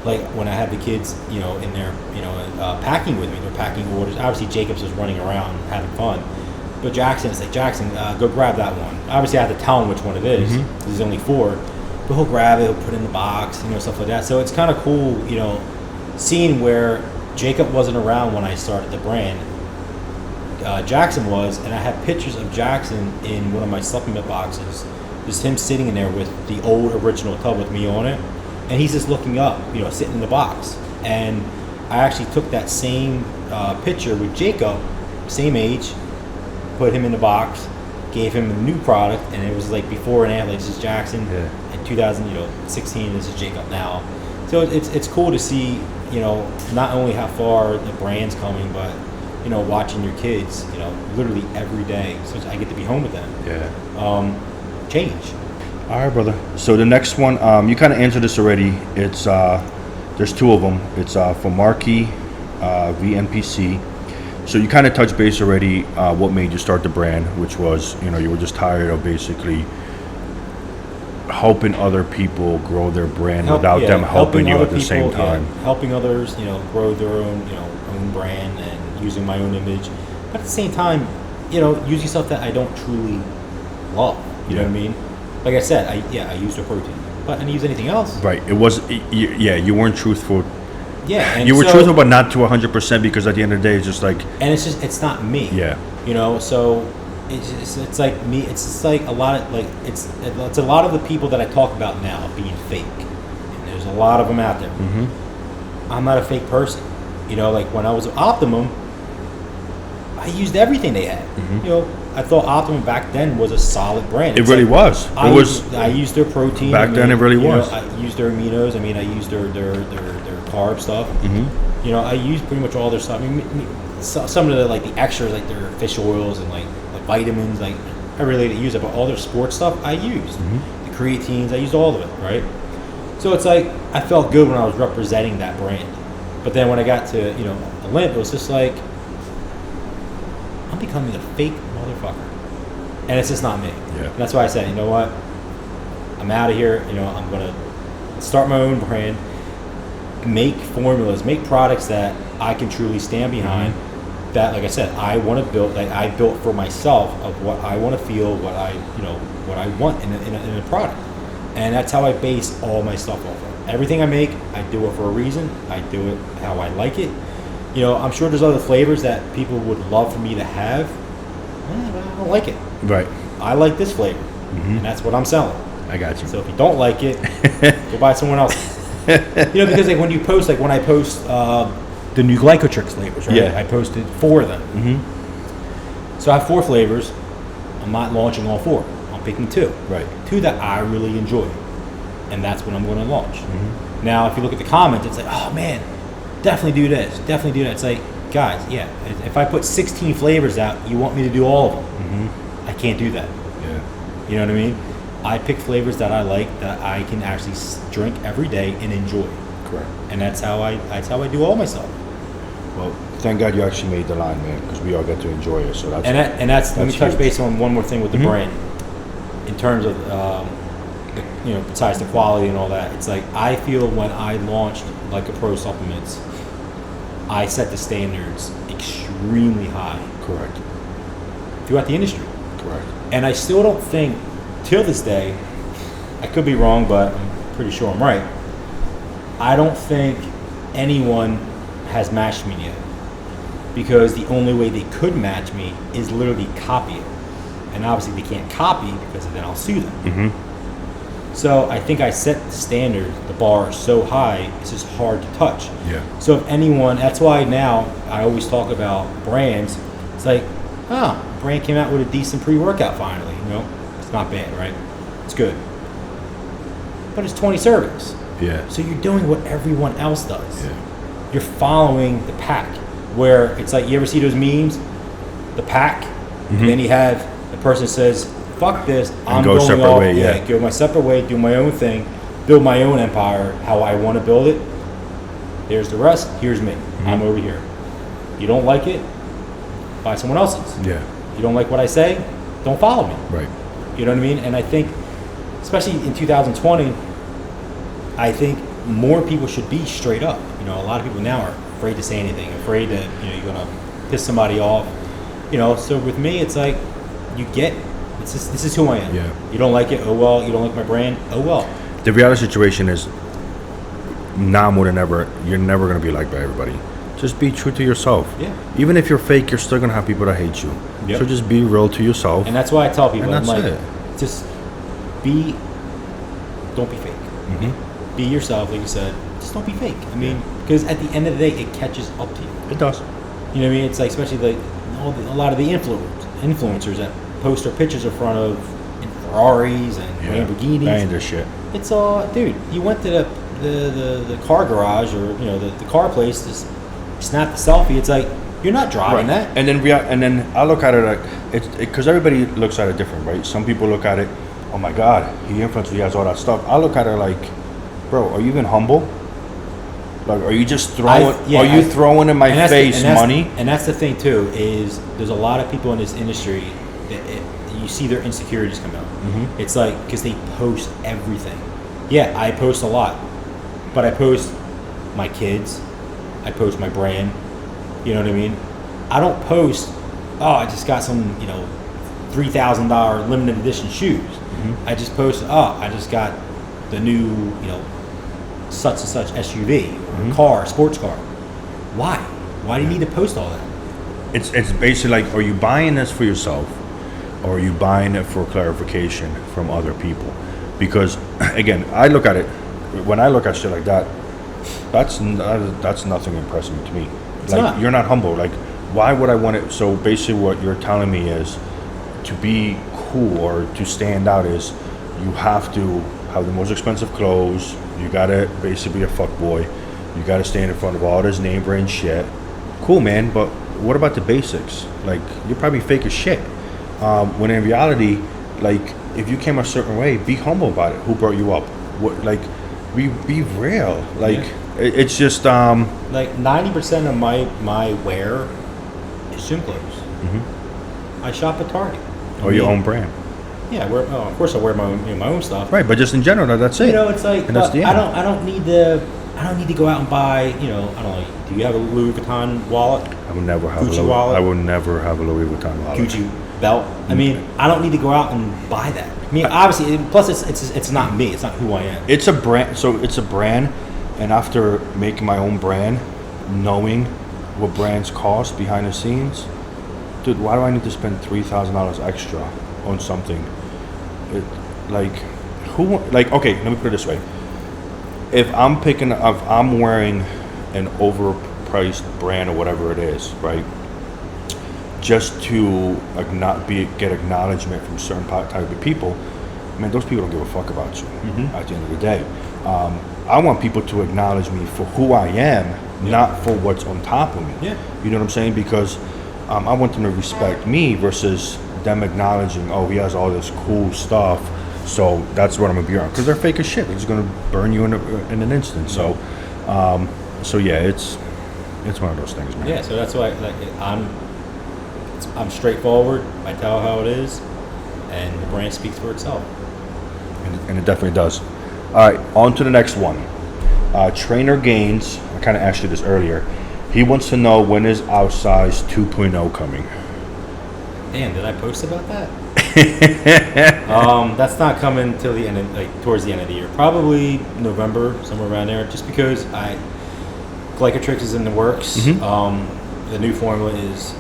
Like when I have the kids, you know, in there, you know, packing with me, they're packing orders. Obviously, Jacob's was running around having fun, but Jackson's like, Jackson, go grab that one. Obviously, I have to tell him which one it is. There's only 4, but he'll grab it, he'll put it in the box, you know, stuff like that. So it's kind of cool, you know, seeing where Jacob wasn't around when I started the brand. Jackson was, and I have pictures of Jackson in one of my supplement boxes. Just him sitting in there with the old original tub with me on it. And he's just looking up, you know, sitting in the box. And I actually took that same picture with Jacob, same age, put him in the box, gave him a new product, and it was like before and after. Like, this is Jackson in 2016. This is Jacob now. So it's cool to see, not only how far the brand's coming, but watching your kids, literally every day. So I get to be home with them. Yeah. Change. All right, brother. So the next one, you kind of answered this already. It's there's two of them. It's for Marquee, VNPC. So you kind of touched base already. What made you start the brand, which was you were just tired of basically helping other people grow their brand without them helping you at the same time. Helping others, grow their own, own brand and using my own image, but at the same time, using stuff that I don't truly love. You know what I mean? Like I said, I used a protein, but I didn't use anything else. Right. It was you weren't truthful. Yeah, and you were truthful, but not to 100%, because at the end of the day, it's just like. And it's not me. Yeah. So it's like me. It's just like a lot of it's a lot of the people that I talk about now being fake. And there's a lot of them out there. Mm-hmm. I'm not a fake person. Like when I was at Optimum, I used everything they had. Mm-hmm. I thought Optimum back then was a solid brand. It really was. I used their protein. Back then, it really was. I used their aminos. I used their carb stuff. Mm-hmm. I used pretty much all their stuff. Some of the the extras, like their fish oils and like vitamins. Like I really didn't use it, but all their sports stuff I used. Mm-hmm. The creatines, I used all of it. Right. So it's like I felt good when I was representing that brand. But then when I got to Olymp, it was just like I'm becoming a fake motherfucker, and it's just not me. Yeah. And that's why I said, you know what, I'm out of here. I'm gonna start my own brand, make formulas, make products that I can truly stand behind. Mm-hmm. That, like I said, I want to build. Like I built for myself of what I want to feel, what I want in a product, and that's how I base all my stuff off of. Everything I make, I do it for a reason. I do it how I like it. I'm sure there's other flavors that people would love for me to have. But I don't like it. Right. I like this flavor, and that's what I'm selling. I got you. So if you don't like it, go buy someone else's. Because when you post, when I post the new Glycotrix flavors, right? Yeah. I posted 4 of them. Mm-hmm. So I have 4 flavors. I'm not launching all 4. I'm picking 2. Right. 2 that I really enjoy. And that's what I'm going to launch. Mm-hmm. Now, if you look at the comments, it's like, oh man, definitely do this, definitely do that. It's like, guys, if I put 16 flavors out, you want me to do all of them. Mm-hmm. I can't do that. Yeah. You know what I mean? I pick flavors that I like, that I can actually drink every day and enjoy. Correct. And that's how I do all my stuff. Well, thank God you actually made the line, man, because we all get to enjoy it. So that's let me touch huge. base on one more thing with the brand, in terms of besides the quality and all that. It's like I feel when I launched Like a Pro supplements, I set the standards extremely high. Correct. Throughout the industry. Correct. And I still don't think, till this day, I could be wrong, but I'm pretty sure I'm right. I don't think anyone has matched me yet, because the only way they could match me is literally copy it, and obviously they can't copy because then I'll sue them. Mm-hmm. So I think I set the standard, the bar is so high, it's just hard to touch. Yeah. So if anyone, that's why now I always talk about brands. It's like, brand came out with a decent pre-workout finally. It's not bad, right? It's good. But it's 20 servings. Yeah. So you're doing what everyone else does. Yeah. You're following the pack. Where it's like, you ever see those memes? The pack, and then you have the person says, fuck this, I'm go going separate off, way, go my separate way, do my own thing, build my own empire, how I want to build it. There's the rest, here's me. I'm over here. You don't like it, buy someone else's. Yeah. You don't like what I say, don't follow me. Right. You know what I mean? And I think, especially in 2020, I think more people should be straight up. A lot of people now are afraid to say anything, afraid that you're gonna piss somebody off. So with me, it's like this is who I am. Yeah. You don't like it? Oh well. You don't like my brand? Oh well. The reality situation is, now more than ever, you're never gonna be liked by everybody. Just be true to yourself. Yeah. Even if you're fake, you're still gonna have people that hate you. Yep. So just be real to yourself. And that's why I tell people, And I'm like, that's just don't be fake. Mm-hmm. Be yourself, like you said. Just don't be fake. I mean, because at the end of the day, it catches up to you. It does. You know what I mean? It's like, especially a lot of the influencers that post their pictures in front of Ferraris and Lamborghinis. Buying their shit. It's all, dude. You went to the car garage or the car place to snap the selfie. It's like you're not driving that. And then I look at it like because everybody looks at it different, right? Some people look at it, oh my God, he influenced, he has all that stuff. I look at it like, bro, are you even humble? Like, are you just throwing? Throwing in my face money? And that's the thing too. Is there's a lot of people in this industry that you see their insecurities come out. Mm-hmm. It's like because they post everything. Yeah, I post a lot, but I post my kids. I post my brand. You know what I mean? I don't post. Oh, I just got some $3,000 limited edition shoes. Mm-hmm. I just post. Oh, I just got the new such and such SUV or car, sports car. Why? Why do you need to post all that? It's basically like, are you buying this for yourself, or are you buying it for clarification from other people? Because again, I look at it when I look at shit like that. That's nothing impressive to me. It's like not. You're not humble. Like, why would I want it? So basically, what you're telling me is to be cool or to stand out is you have to have the most expensive clothes. You gotta basically be a fuck boy. You gotta stand in front of all this name brand shit. Cool, man, but what about the basics? Like, you're probably fake as shit. When in reality, like, if you came a certain way, be humble about it. Who brought you up? What, like, be real. Like, it's just like 90% of my wear is gym clothes. Mm-hmm. I shop at Target. Or your own brand. Yeah, of course I wear my own stuff. Right, but just in general, that's it. It's like, and that's the end. I don't need to go out and buy. I don't know. Do you have a Louis Vuitton wallet? I would never have Gucci wallet? I would never have a Louis Vuitton wallet. Gucci belt. I mean, I don't need to go out and buy that. I mean, obviously, plus it's not me. It's not who I am. It's a brand. So it's a brand, and after making my own brand, knowing what brands cost behind the scenes, dude, why do I need to spend $3,000 extra on something? Okay, let me put it this way. If I'm wearing an overpriced brand or whatever it is, right, just to get acknowledgement from certain type of people, man, those people don't give a fuck about you. At the end of the day, I want people to acknowledge me for who I am, not for what's on top of me. You know what I'm saying? Because I want them to respect me versus them acknowledging, oh, he has all this cool stuff, so that's what I'm gonna be on. Because they're fake as shit. They're just gonna burn you in an instant. So yeah, it's one of those things, man. Yeah, so that's why I'm straightforward. I tell how it is, and the brand speaks for itself. And it definitely does. All right, on to the next one. Trainer Gaines, I kind of asked you this earlier. He wants to know, when is Outsize 2.0 coming? Damn, did I post about that? That's not coming till the end, towards the end of the year. Probably November, somewhere around there. Just because Glycotrix is in the works. The new formula is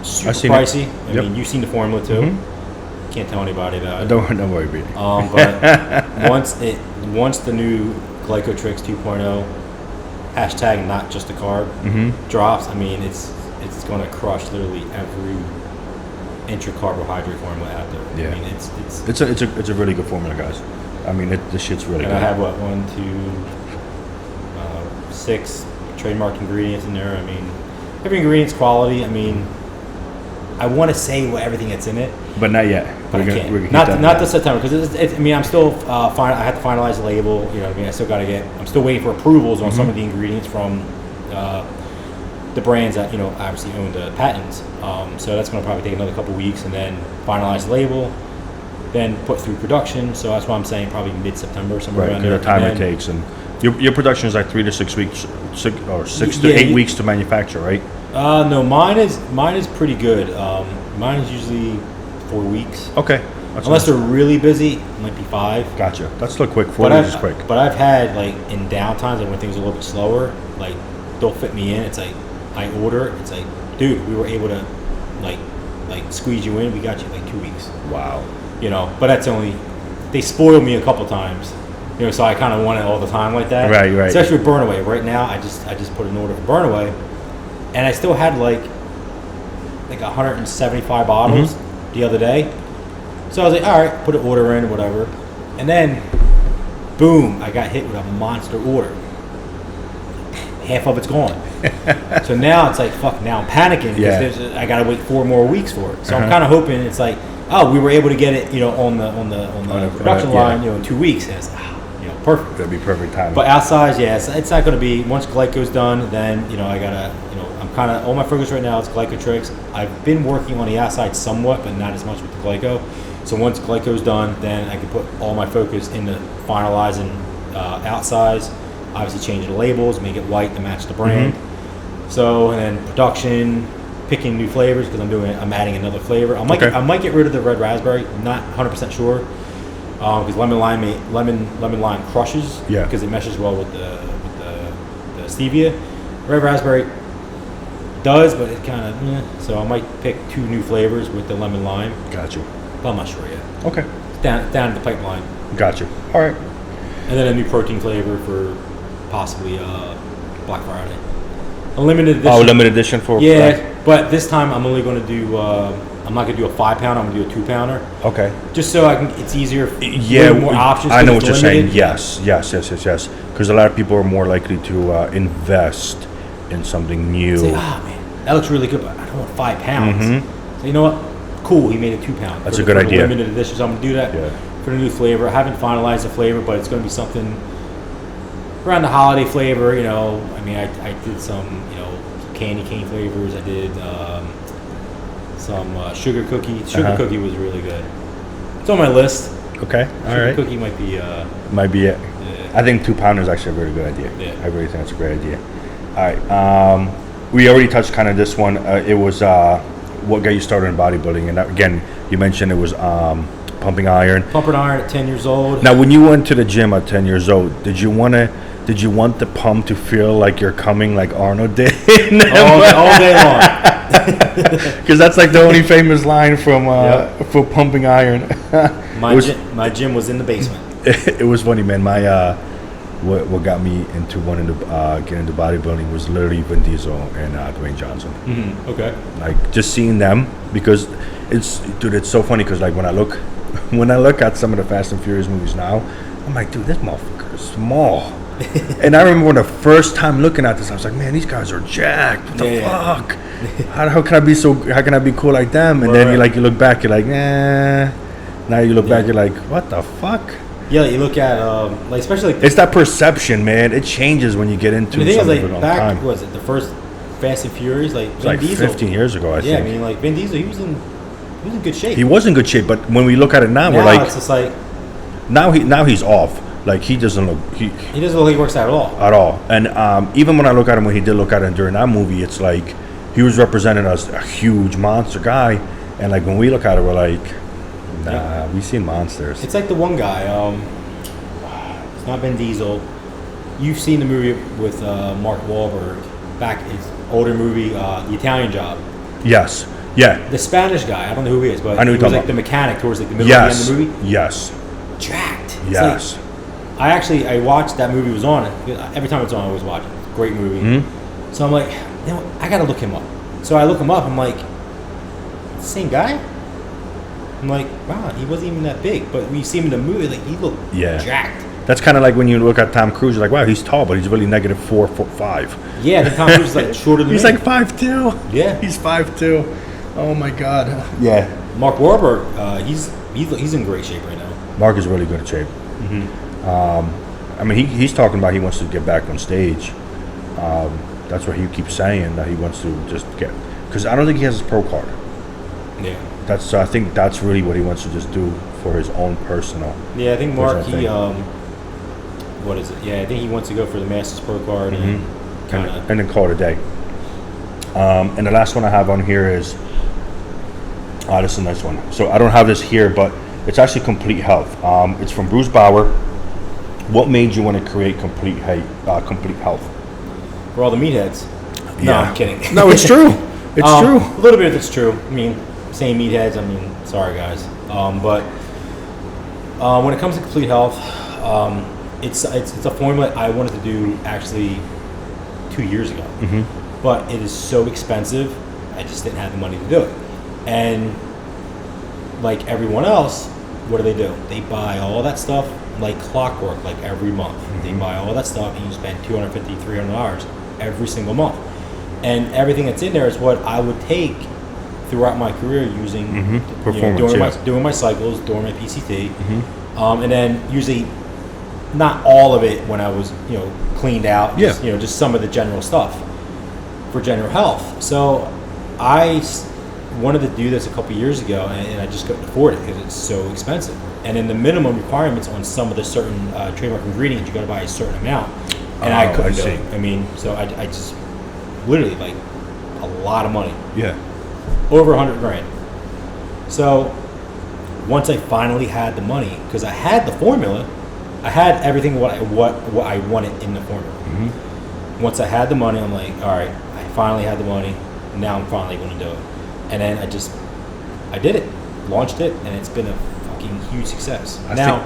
super pricey. I mean, you've seen the formula too. Can't tell anybody about it. Don't worry, baby. But once the new Glycotrix 2.0 hashtag not just a carb drops, I mean, it's going to crush literally every intra-carbohydrate formula out there. Yeah. I mean, it's a really good formula, guys. I mean, this shit's really good. I have 6 trademark ingredients in there. I mean, every ingredient's quality. I mean, I want to say what everything that's in it, but not yet. But I can't. Not this September, because I mean, I'm still I have to finalize the label. You know what I mean? I'm still waiting for approvals on some of the ingredients from the brands that obviously own the patents. So that's going to probably take another couple weeks, and then finalize the label, then put through production. So that's why I'm saying probably mid-September, somewhere around there. The time it takes, and your production is like 3 to 6 weeks, 6 to 8 weeks to manufacture, right? No, mine is pretty good. Mine is usually 4 weeks. Okay. Unless they're really busy, it might be 5. Gotcha. That's still quick. 4 weeks is quick. But I've had in downtimes, when things are a little bit slower, they'll fit me in. It's like I order. It's like, dude, we were able to squeeze you in. We got you 2 weeks. Wow. But that's only, they spoiled me a couple times. So I kind of want it all the time like that. Right. Especially with Burnaway. Right now, I just put an order for Burnaway, and I still had like 175 bottles the other day. So I was like, all right, put an order in, whatever. And then, boom, I got hit with a monster order. Half of it's gone. So now it's like, fuck, now I'm panicking because I got to wait 4 more weeks for it. So I'm kind of hoping it's like, oh, we were able to get it, on the production line, in 2 weeks. And it's, perfect. That'd be perfect timing. But outside, it's not going to be, once glyco's done, then, I got to, I'm kind of, all my focus right now is glycotrix. I've been working on the outside somewhat, but not as much with the glyco. So once glyco's done, then I can put all my focus into finalizing outsides, obviously changing the labels, make it white to match the brand. So, and then production, picking new flavors because I'm adding another flavor. I might get rid of the red raspberry. I'm not 100% sure because lemon lime crushes because it meshes well with the stevia. Red raspberry does, but it kind of so I might pick 2 new flavors with the lemon lime. Gotcha. But I'm not sure yet. Okay. It's down in the pipeline. Gotcha. All right. And then a new protein flavor for possibly Black Friday. A limited edition. Oh, limited edition for Black. But this time I'm only going to do. I'm not going to do a 5-pounder. I'm going to do a 2-pounder. Okay. Just so I can. It's easier. More options. I know what you're saying. Yes. Because a lot of people are more likely to invest in something new. Say, man, that looks really good, but I don't want 5 pounds. So you know what? Cool. He made a 2-pound. That's a good idea. Limited edition. So I'm going to do that for the new flavor. I haven't finalized the flavor, but it's going to be something around the holiday flavor. I mean, I did some candy cane flavors. I did some sugar cookie. Sugar cookie was really good. It's on my list. Okay. All right. Cookie might be it. Yeah. I think 2-pounder is actually a very good idea. Yeah. I really think that's a great idea. All right. We already touched kind of this one. It was what got you started in bodybuilding, and that, again, you mentioned it was pumping iron. Pumping iron at 10 years old. Now, when you went to the gym at 10 years old, did you want the pump to feel like you're coming like Arnold did? all day long. Because that's like the only famous line from for pumping iron. My gym was in the basement. It was funny, man. What got me into wanting to get into bodybuilding was literally Vin Diesel and Dwayne Johnson. Okay. Like just seeing them, because it's so funny because like when I look at some of the Fast and Furious movies now, I'm like, dude, this motherfucker is small. And I remember when the first time looking at this, I was like, man, these guys are jacked. What the fuck? How can I be cool like them? And then you look back, you're like, nah. Now you look back, you're like, what the fuck? Yeah, you look at especially it's that perception, man. It changes when you get into the thing something is, for a long back, time. What was it, the first Fast and Furious? Vin Diesel, 15 years ago, I think. Yeah, I mean, Vin Diesel, he was in good shape. He was in good shape, but when we look at it now, we're like, it's just like now he's off. Like he doesn't look he doesn't look like he works out at all. At all. And even when I look at him, when he did look at him during that movie, it's like he was representing as a huge monster guy, and like when we look at it, we're like, nah, we've seen monsters. It's like the one guy. It's not Vin Diesel. You've seen the movie with Mark Wahlberg back his older movie, The Italian Job. Yes. Yeah. The Spanish guy. I don't know who he is, but I know he was like the mechanic towards the middle of the end of the movie. Yes. Jacked. Yes. I watched that movie was on. Every time it's on, I always watch it. It's a great movie. So I'm like, I gotta look him up. So I look him up. I'm like, same guy. I'm like, wow, he wasn't even that big. But when you see him in the movie, like he looked jacked. That's kind of like when you look at Tom Cruise. You're like, wow, he's tall, but he's really -4'5". Yeah, then Tom Cruise is like shorter than he's me. like 5'2". Yeah, he's 5'2". Oh my god. Yeah. Mark Wahlberg, he's in great shape right now. Mark is really good at shape. I mean, he's talking about he wants to get back on stage. That's what he keeps saying, that he wants to just get, because I don't think he has his pro card. Yeah. I think that's really what he wants to just do for his own personal. Yeah, I think Mark, what is it? Yeah, I think he wants to go for the Masters Pro card and then call it a day. And the last one I have on here is, this is a nice one. So I don't have this here, but it's actually Complete Health. It's from Bruce Bauer. What made you want to create Complete Health? For all the meatheads. Yeah. No, I'm kidding. No, it's true. It's true. A little bit of it's true. I mean, saying meatheads, I mean, sorry guys. But when it comes to Complete Health, it's a formula I wanted to do actually 2 years ago. But it is so expensive. I just didn't have the money to do it. And like everyone else, what do? They buy all that stuff like clockwork, like every month. They buy all that stuff, and you spend $250, $300 every single month. And everything that's in there is what I would take throughout my career using performance, doing my cycles, doing my PCT, and then usually not all of it when I was cleaned out, just some of the general stuff for general health. So I wanted to do this a couple years ago, and I just couldn't afford it because it's so expensive. And then the minimum requirements on some of the certain trademark ingredients, you got to buy a certain amount, and I couldn't do it. I mean, so I just literally like a lot of money. Yeah. Over $100,000. So once I finally had the money, because I had the formula, I had everything what I wanted in the formula. Once I had the money, I'm like, all right, I finally had the money. Now I'm finally going to do it. And then I did it, launched it, and it's been a fucking huge success. Now,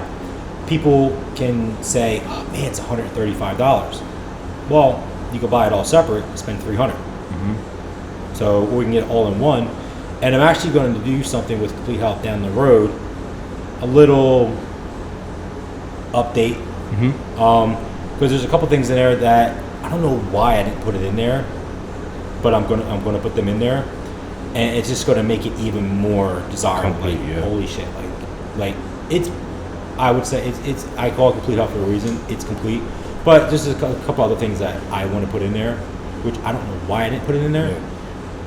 people can say, oh man, it's $135. Well, you can buy it all separate and spend $300. So we can get it all in one. And I'm actually going to do something with Complete Health down the road, a little update. Because there's a couple things in there that I don't know why I didn't put it in there, but I'm going to put them in there, and it's just going to make it even more desirable. Complete, Holy shit! Like it's. I would say it's. I call it Complete Health for a reason. It's complete, but just a couple other things that I want to put in there, which I don't know why I didn't put it in there.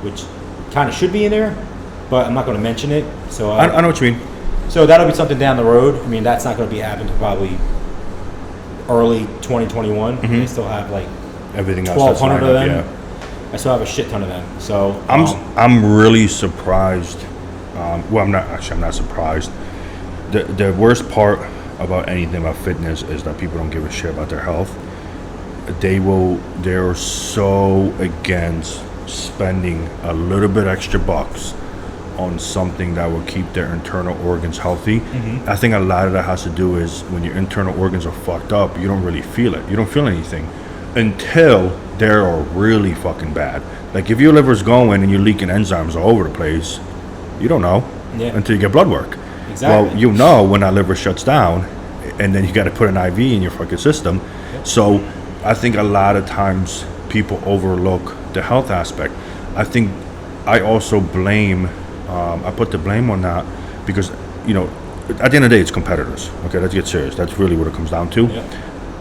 Which kind of should be in there, but I'm not going to mention it. So I know what you mean. So that'll be something down the road. I mean, that's not going to be happening until probably early 2021. They still have like everything else. 1,200 of them. Yeah. I still have a shit ton of them. So I'm really surprised. Well, I'm not surprised. The worst part about anything about fitness is that people don't give a shit about their health. They're so against spending a little bit extra bucks on something that will keep their internal organs healthy. I think a lot of that has to do is when your internal organs are fucked up, you don't really feel it. You don't feel anything until they're really fucking bad. Like if your liver's going and you're leaking enzymes all over the place, you don't know until you get blood work. Well, when that liver shuts down, and then you got to put an IV in your fucking system. So I think a lot of times people overlook the health aspect. I think I also blame, I put the blame on that because, at the end of the day, it's competitors. Okay, let's get serious. That's really what it comes down to.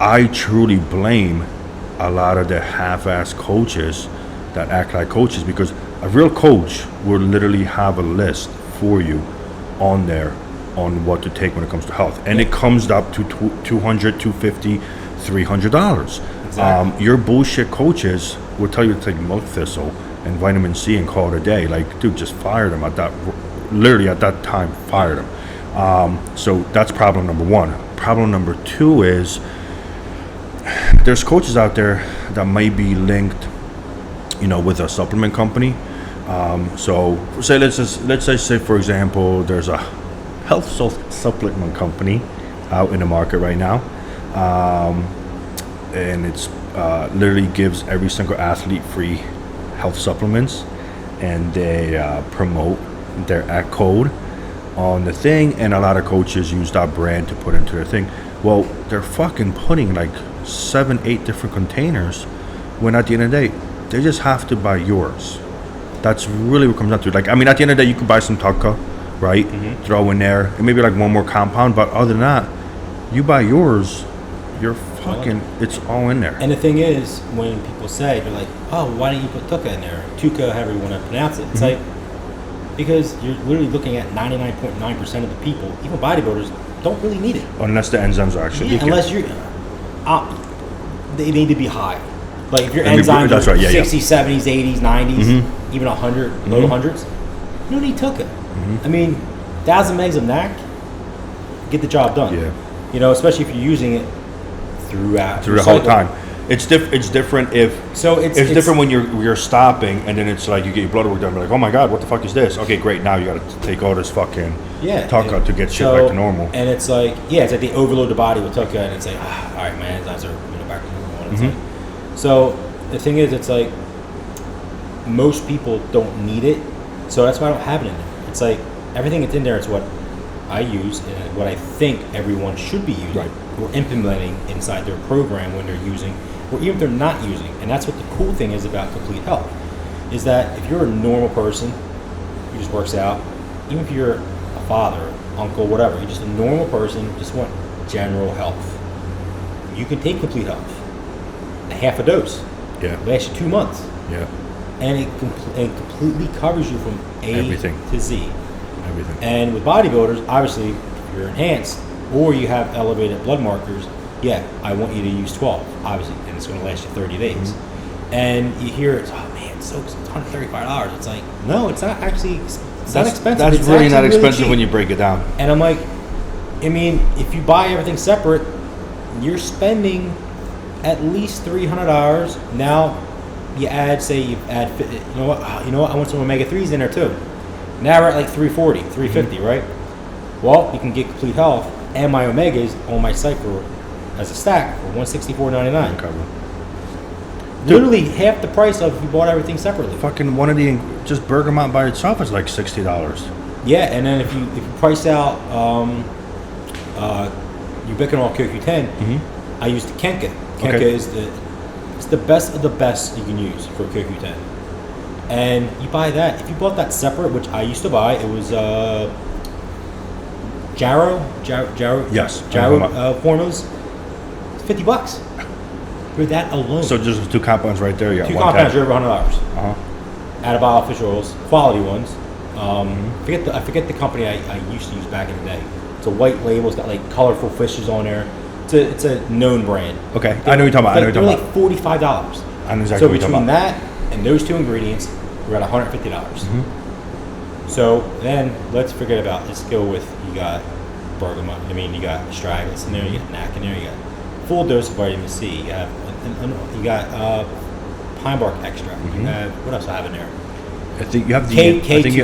I truly blame a lot of the half-ass coaches that act like coaches, because a real coach will literally have a list for you on there on what to take when it comes to health. And it comes up to $200, $250, $300. Your bullshit coaches will tell you to take milk thistle and vitamin C and call it a day. Like, dude, just fire them at that time, fire them. So that's problem number one. Problem number two is there's coaches out there that may be linked, with a supplement company. So say let's say for example, there's a health supplement company out in the market right now, and it's literally gives every single athlete free health supplements, and they promote their code on the thing, and a lot of coaches use that brand to put into their thing. Well, they're fucking putting like 7-8 different containers, when at the end of the day they just have to buy yours. That's really what it comes down to. Like, I mean, at the end of the day, you could buy some Tucka, right? Throw in there, and maybe like one more compound, but other than that, you buy yours, you're fucking, it's all in there. And the thing is, when people say, they're like, oh, why don't you put Tucka in there? Tucka, however you want to pronounce it. It's like, because you're literally looking at 99.9% of the people, even bodybuilders, don't really need it. Unless the enzymes are actually leaking. Unless you're, they need to be high. Like if your enzymes are 60s, 70s, 80s, 90s, even 100, low hundreds, you don't need Tucka. I mean, 1,000 megs of NAC, get the job done. Especially if you're using it through the whole time. It's different if it's different when you're stopping, and then it's like you get your blood work done. You're like, oh my god, what the fuck is this? Okay, great. Now you got to take all this fucking Tucka to get shit back to normal. And it's like it's like they overload the body with Tucka, and it's like, all right, my enzymes are back to normal. And it's like, so the thing is, it's like most people don't need it, so that's why I don't have it in there. It's like everything that's in there is what I use and what I think everyone should be using or implementing inside their program when they're using, or even if they're not using. And that's what the cool thing is about Complete Health, is that if you're a normal person who just works out, even if you're a father, uncle, whatever, you're just a normal person, just want general health, you can take Complete Health, a half a dose, lasts you 2 months, and it completely covers you from A to Z. Everything. And with bodybuilders, obviously, if you're enhanced or you have elevated blood markers, I want you to use 12, obviously, and it's going to last you 30 days. And you hear it's, oh man, it's $135. It's like, no, it's not actually. It's not expensive. That's it's really not expensive really when you break it down. And I'm like, I mean, if you buy everything separate, you're spending at least $300. Now, you add, you know what? I want some omega-3s in there too. Now we're at like $340, $350, right? Well, you can get Complete Health and my omegas on my site as a stack for $164.99. Literally half the price of if you bought everything separately. Fucking just Bergamot by itself is like $60. Yeah, and then if you price out ubiquinol CoQ10, I use the Kenka. Kenka is the best of the best you can use for CoQ10. And you buy that. If you bought that separate, which I used to buy, it was Jarrow formulas. It's $50 for that alone. So just 2 compounds right there. Yeah, 2 compounds, you're over $100. Anabolic fish oils, quality ones. I forget the company I used to use back in the day. It's a white label. It's got like colorful fishes on there. It's a known brand. Okay, I know what you're talking about. They're like $45. I know exactly so what you're talking between about. that and those 2 ingredients, we're at $150. So then let's forget about. Let's go with, you got bergamot. I mean, you got astragalus in there. You got NAC in there. You got full dose of vitamin C. You got pine bark extract. You have, what else I have in there? I think you have D and K. D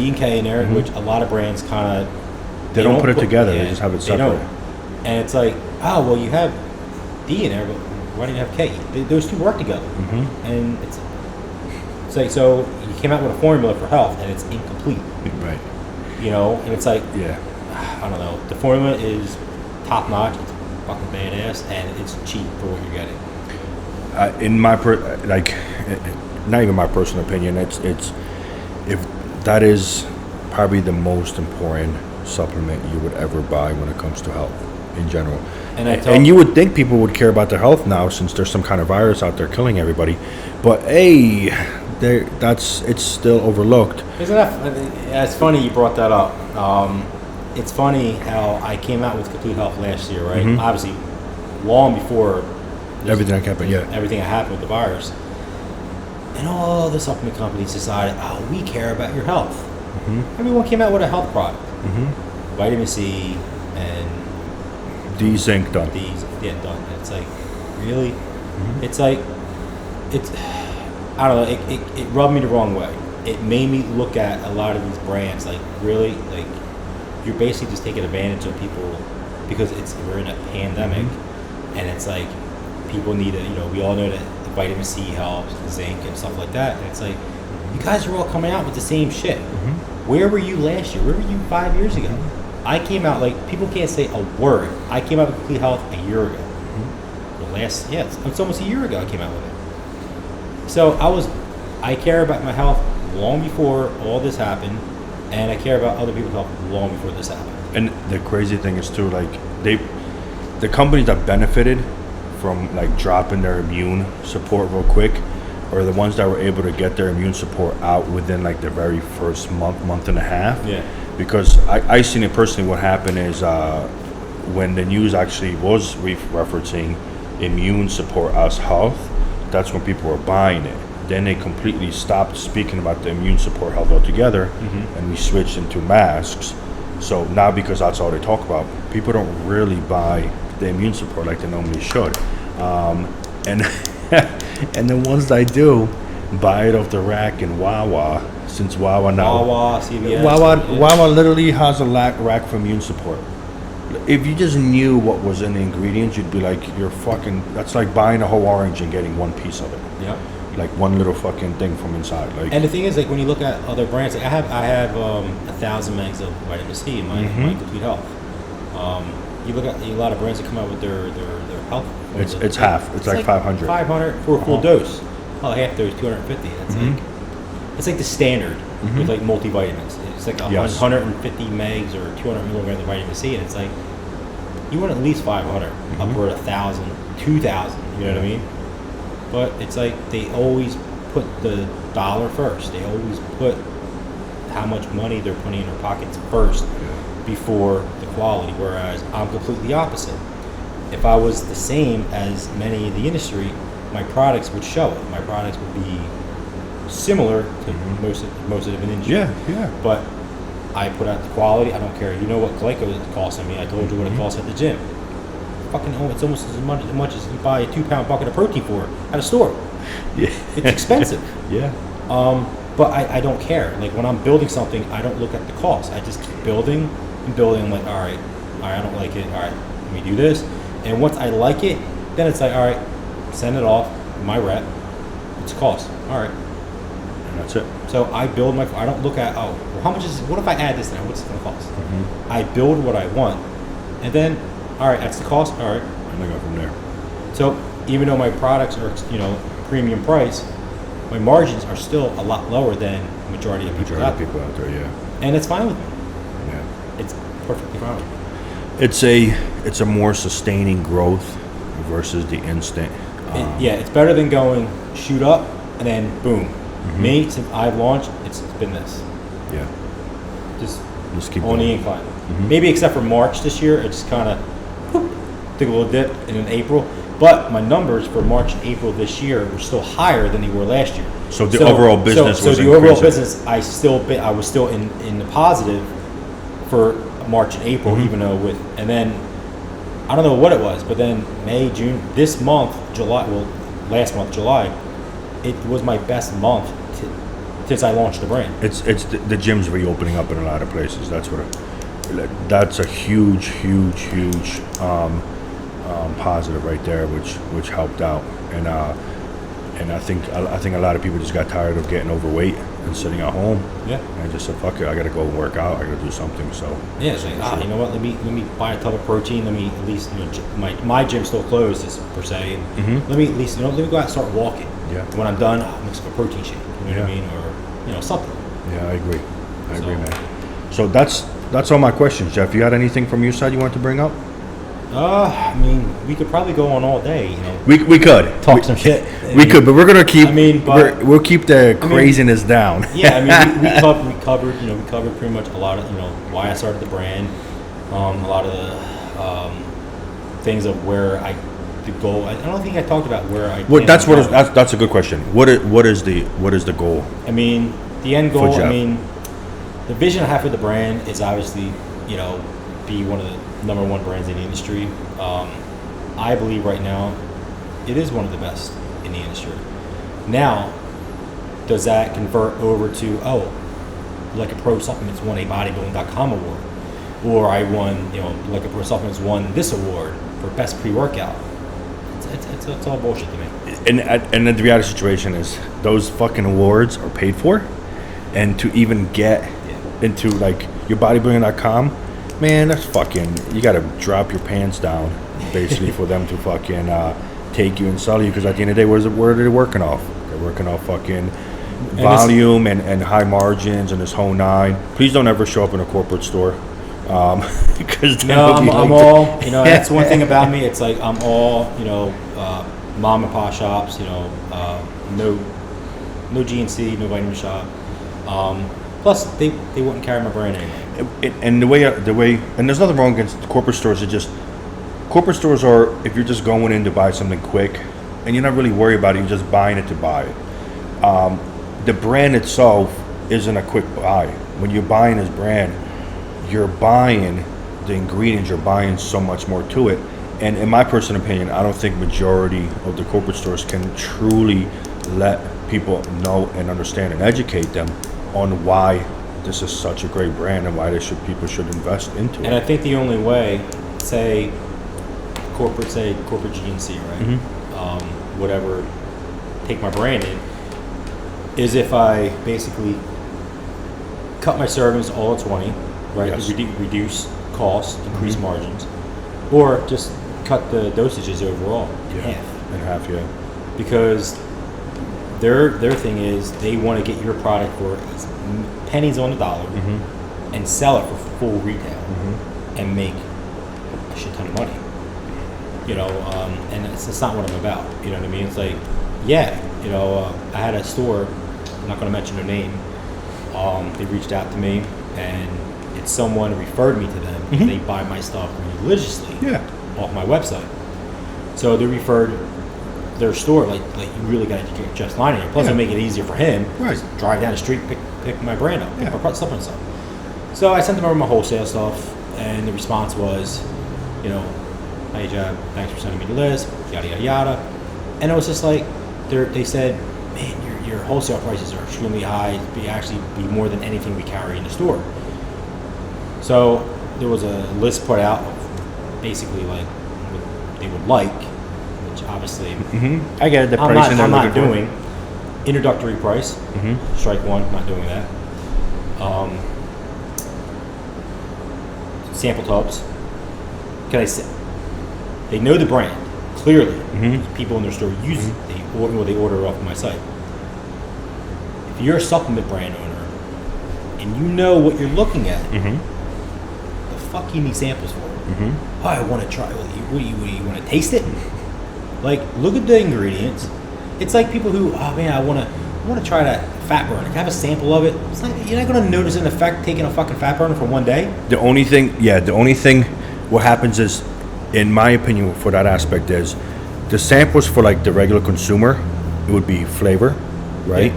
and K in there, which a lot of brands kind of they don't put it together. They just have it separate. And it's like, oh well, you have D in there, but why do you have K? Those 2 work together. And it's like, so you came out with a formula for health, and it's incomplete. Right. And it's like, I don't know. The formula is top notch. It's fucking badass, and it's cheap for what you're getting. In my not even my personal opinion, it's if that is probably the most important supplement you would ever buy when it comes to health in general. And you would think people would care about their health now, since there's some kind of virus out there killing everybody, but it's still overlooked. Isn't that? It's funny you brought that up. It's funny how I came out with Complete Health last year, right? Obviously, long before everything that happened, everything that happened with the virus, and all the supplement companies decided, oh, we care about your health. Everyone came out with a health product, vitamin C and D-Zinc done. Done. And it's like, really? It's like, I don't know. It rubbed me the wrong way. It made me look at a lot of these brands like, really, like, you're basically just taking advantage of people because we're in a pandemic, and it's like people need to, we all know that the vitamin C helps, the zinc and stuff like that, and it's like, you guys are all coming out with the same shit. Where were you last year? Where were you 5 years ago? I came out, like, people can't say a word. I came out with Complete Health a year ago. It's almost a year ago I came out with it. So I care about my health long before all this happened, and I care about other people's health long before this happened. And the crazy thing is too, like, the companies that benefited from like dropping their immune support real quick are the ones that were able to get their immune support out within like the very first month and a half. Yeah. Because I seen it personally. What happened is when the news actually was referencing immune support as health, that's when people were buying it. Then they completely stopped speaking about the immune support health altogether, and we switched into masks. So now, because that's all they talk about, people don't really buy the immune support like they normally should. And and the ones that do buy it off the rack in Wawa, since Wawa now Wawa, CVS, Wawa literally has a rack for immune support. If you just knew what was in the ingredients, you'd be like, that's like buying a whole orange and getting one piece of it. Yeah. like one little fucking thing from inside. Like, and the thing is, like when you look at other brands, like I have 1,000 megs of vitamin C in my Complete Health. You look at a lot of brands that come out with their health. it's half. It's like 500. 500 for a full dose. Oh, half dose 250. That's like it's like the standard with like multivitamins. It's like 150 megs or 200 milligrams of vitamin C, and it's like you want at least 500, upward 1,000, 2,000. You know what I mean? But it's like they always put the dollar first. They always put how much money they're putting in their pockets first before the quality, whereas I'm completely opposite. If I was the same as many in the industry, my products would show it. My products would be similar to most of the industry. Yeah. But I put out the quality. I don't care. You know what glyco is costing me. I told you what it costs at the gym. Fucking it's almost as much as you buy a 2-pound bucket of protein for at a store. Yeah. It's expensive. Yeah. But I don't care. Like when I'm building something, I don't look at the cost. I just keep building and building. I'm like, all right, I don't like it. All right, let me do this. And once I like it, then it's like, all right, send it off. My rep. It's cost. All right. And that's it. So I build I don't look at, well, how much is, what if I add this now? What's it going to cost? I build what I want. And then, all right, that's the cost. All right. And I go from there. So even though my products are, premium price, my margins are still a lot lower than the majority of people out there. Yeah. And it's fine with me. Yeah. It's perfectly fine. It's a more sustaining growth versus the instant. It's better than going shoot up and then boom. Me, since I've launched, it's been this. Yeah. Just keep on the going. incline. Maybe except for March this year, it just kind of took a little dip, and in April. But my numbers for March and April this year were still higher than they were last year. So the overall business was the overall business, I was still in the positive for March and April, even though and then I don't know what it was, but then May, June, this month, last month, July, it was my best month since I launched the brand. It's the gym's reopening up in a lot of places. That's a huge positive right there, which helped out, and I think a lot of people just got tired of getting overweight and sitting at home. Yeah. And just said, fuck it, I gotta go and work out. I gotta do something. So yeah, it's like you know what? Let me buy a tub of protein. Let me at least my gym's still closed per se. And let me at least let me go out and start walking. Yeah. When I'm done, I'll mix a protein shake. You know what I mean, or something. Yeah, I agree. I agree, man. So that's all my questions, Jeff. You had anything from your side you want to bring up? I mean, we could probably go on all day. We could talk some shit. We could, but we're gonna keep. We'll keep the craziness down. Yeah, I mean, we covered pretty much a lot of why I started the brand, a lot of the things of where the goal. I don't think I talked about where I. Well, that's a good question. What is the goal? I mean, the end goal. I mean, the vision I have for the brand is obviously be one of the number one brands in the industry. I believe right now it is one of the best in the industry. Now, does that convert over to like a Pro Supplements won a bodybuilding.com award, or I won like a Pro Supplements won this award for best pre-workout? It's all bullshit to me. And the reality situation is those fucking awards are paid for, and to even get into like your bodybuilding.com. Man, that's fucking. You gotta drop your pants down, basically, for them to fucking take you and sell you. Because at the end of the day, where are they working off? They're working off fucking volume and high margins and this whole nine. Please don't ever show up in a corporate store. Because I'm all. That's one thing about me. It's like I'm all. Mom and pop shops. No GNC, no vitamin shop. Plus, they wouldn't carry my brand anymore. And the way, and there's nothing wrong against corporate stores. Corporate stores are if you're just going in to buy something quick, and you're not really worried about it. You're just buying it to buy it. The brand itself isn't a quick buy. When you're buying this brand, you're buying the ingredients. You're buying so much more to it. And in my personal opinion, I don't think majority of the corporate stores can truly let people know and understand and educate them on why this is such a great brand and why people should invest into it. And I think the only way, say corporate GNC, right? Whatever take my brand in is if I basically cut my servings all at 20, right? Yes. Reduce costs, increase margins, or just cut the dosages overall in half. In half, yeah. Because their thing is they want to get your product for pennies on the dollar and sell it for full retail and make a shit ton of money. You know, and it's not what I'm about. You know what I mean? It's like, yeah, you know, I had a store, I'm not going to mention their name. They reached out to me, and it's someone referred me to them. They buy my stuff religiously off my website. So they referred their store, like you really got to get Jeff's line in here. Plus, it'll make it easier for him. Right. Just drive down the street, pick my brand up, pick my stuff and stuff. So I sent them over my wholesale stuff, and the response was, you know, hey Jeff, thanks for sending me the list, yada yada yada. And it was just like, they said, man, your wholesale prices are extremely high. It'd actually be more than anything we carry in the store. So there was a list put out of basically like what they would like, which obviously I get it. I'm not doing. Introductory price, strike one, not doing that. Sample tubs. Can I say? They know the brand clearly. People in their store use it. They order off of my site. If you're a supplement brand owner and you know what you're looking at, the fuck you need samples for? Oh, I want to try. What do you want to taste it? Like, look at the ingredients. It's like people who, oh man, I want to try that fat burner. Can I have a sample of it? It's like, you're not going to notice an effect taking a fucking fat burner for one day. The only thing, what happens is, in my opinion, for that aspect is, the samples for like the regular consumer, it would be flavor, right?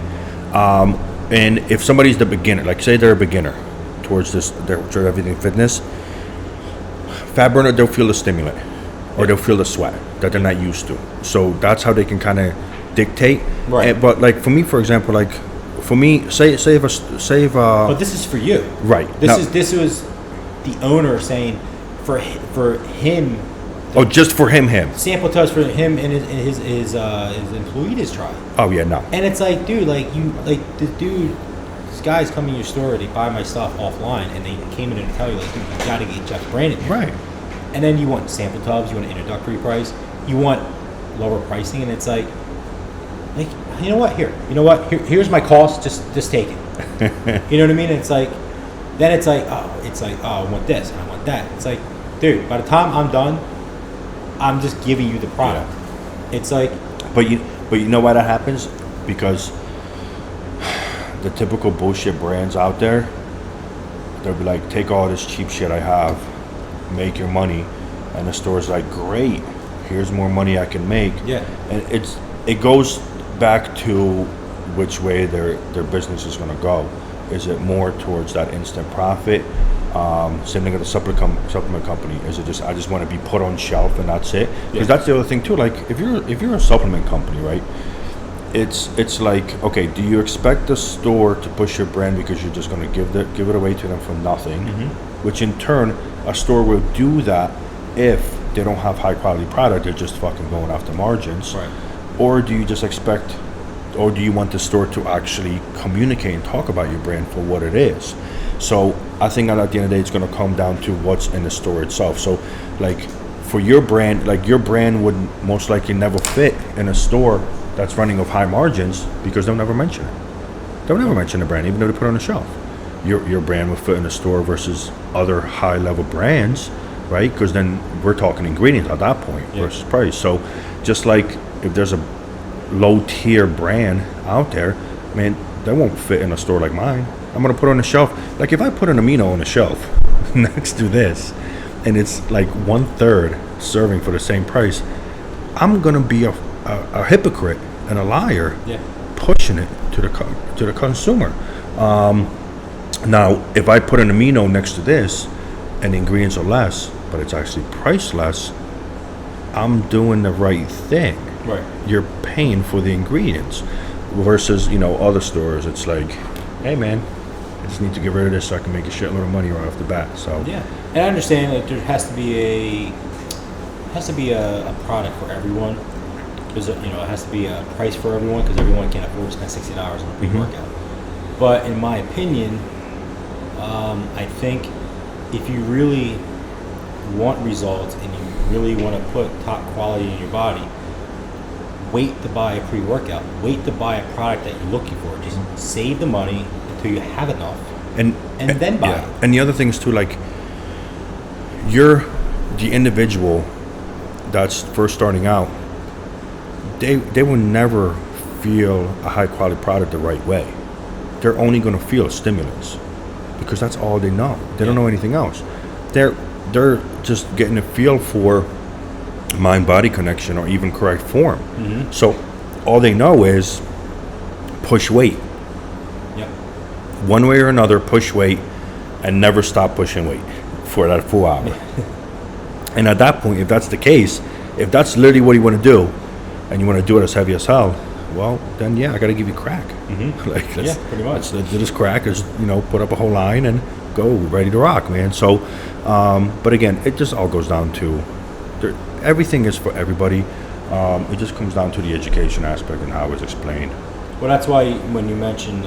And if somebody's the beginner, like say they're a beginner towards everything fitness, fat burner, they'll feel the stimulant or they'll feel the sweat that they're not used to. So that's how they can kind of dictate. Right. But like for me, for example, like for me, say if But this is for you. Right. This was the owner saying for him. Oh, just for him. Sample tubs for him and his employee to try. Oh yeah, no. And it's like, dude, these guys come in your store, they buy my stuff offline, and they came in and tell you, like, dude, you got to get Jeff Brandon here. Right. And then you want sample tubs, you want an introductory price, you want lower pricing, and it's like, you know what? Here's my cost. Just take it. You know what I mean? It's like, then it's like, oh, I want this and I want that. It's like, dude, by the time I'm done, I'm just giving you the product. Yeah. It's like, but you know why that happens? Because the typical bullshit brands out there, they'll be like, take all this cheap shit I have, make your money, and the store's like, great, here's more money I can make. Yeah. And it goes back to which way their business is going to go. Is it more towards that instant profit? Same thing with the supplement company. Is it just, I just want to be put on shelf and that's it? Because that's the other thing too. Like if you're a supplement company, right? It's like, okay, do you expect the store to push your brand because you're just going to give it away to them for nothing? Which in turn, a store will do that if they don't have high quality product. They're just fucking going after margins. right. Or do you just expect, or do you want the store to actually communicate and talk about your brand for what it is? So I think at the end of the day, it's going to come down to what's in the store itself. So like for your brand, like your brand would most likely never fit in a store that's running of high margins because they'll never mention it. They'll never mention the brand, even though they put it on the shelf. Your brand will fit in a store versus other high level brands, right? Because then we're talking ingredients at that point versus price. So just like if there's a low tier brand out there, man, that won't fit in a store like mine. I'm gonna put it on the shelf. Like if I put an amino on the shelf next to this, and it's like 1/3 serving for the same price, I'm gonna be a hypocrite and a liar, pushing it to the consumer. Now, if I put an amino next to this, and the ingredients are less, but it's actually priced less, I'm doing the right thing. Right. You're paying for the ingredients, versus other stores. It's like, hey man, I just need to get rid of this so I can make a shitload of money right off the bat. So yeah, and I understand that there has to be a product for everyone. there's a, it has to be a price for everyone because everyone can't afford to spend $60 on a pre-workout. But in my opinion, I think if you really want results and you really want to put top quality in your body, wait to buy a pre-workout. Wait to buy a product that you're looking for. Just save the money until you have enough, and then buy it. And the other thing is too, like, you're the individual that's first starting out. They will never feel a high quality product the right way. They're only going to feel stimulants because that's all they know. They don't know anything else. They're just getting a feel for mind-body connection or even correct form. So all they know is push weight. Yep. One way or another, push weight and never stop pushing weight for that full hour. And at that point, if that's the case, if that's literally what you want to do and you want to do it as heavy as hell, well, then I got to give you crack. Like, pretty much. Let's do this crack is, put up a whole line and go, ready to rock, man. So, but again, it just all goes down to, everything is for everybody. It just comes down to the education aspect and how it's explained. Well, that's why when you mentioned,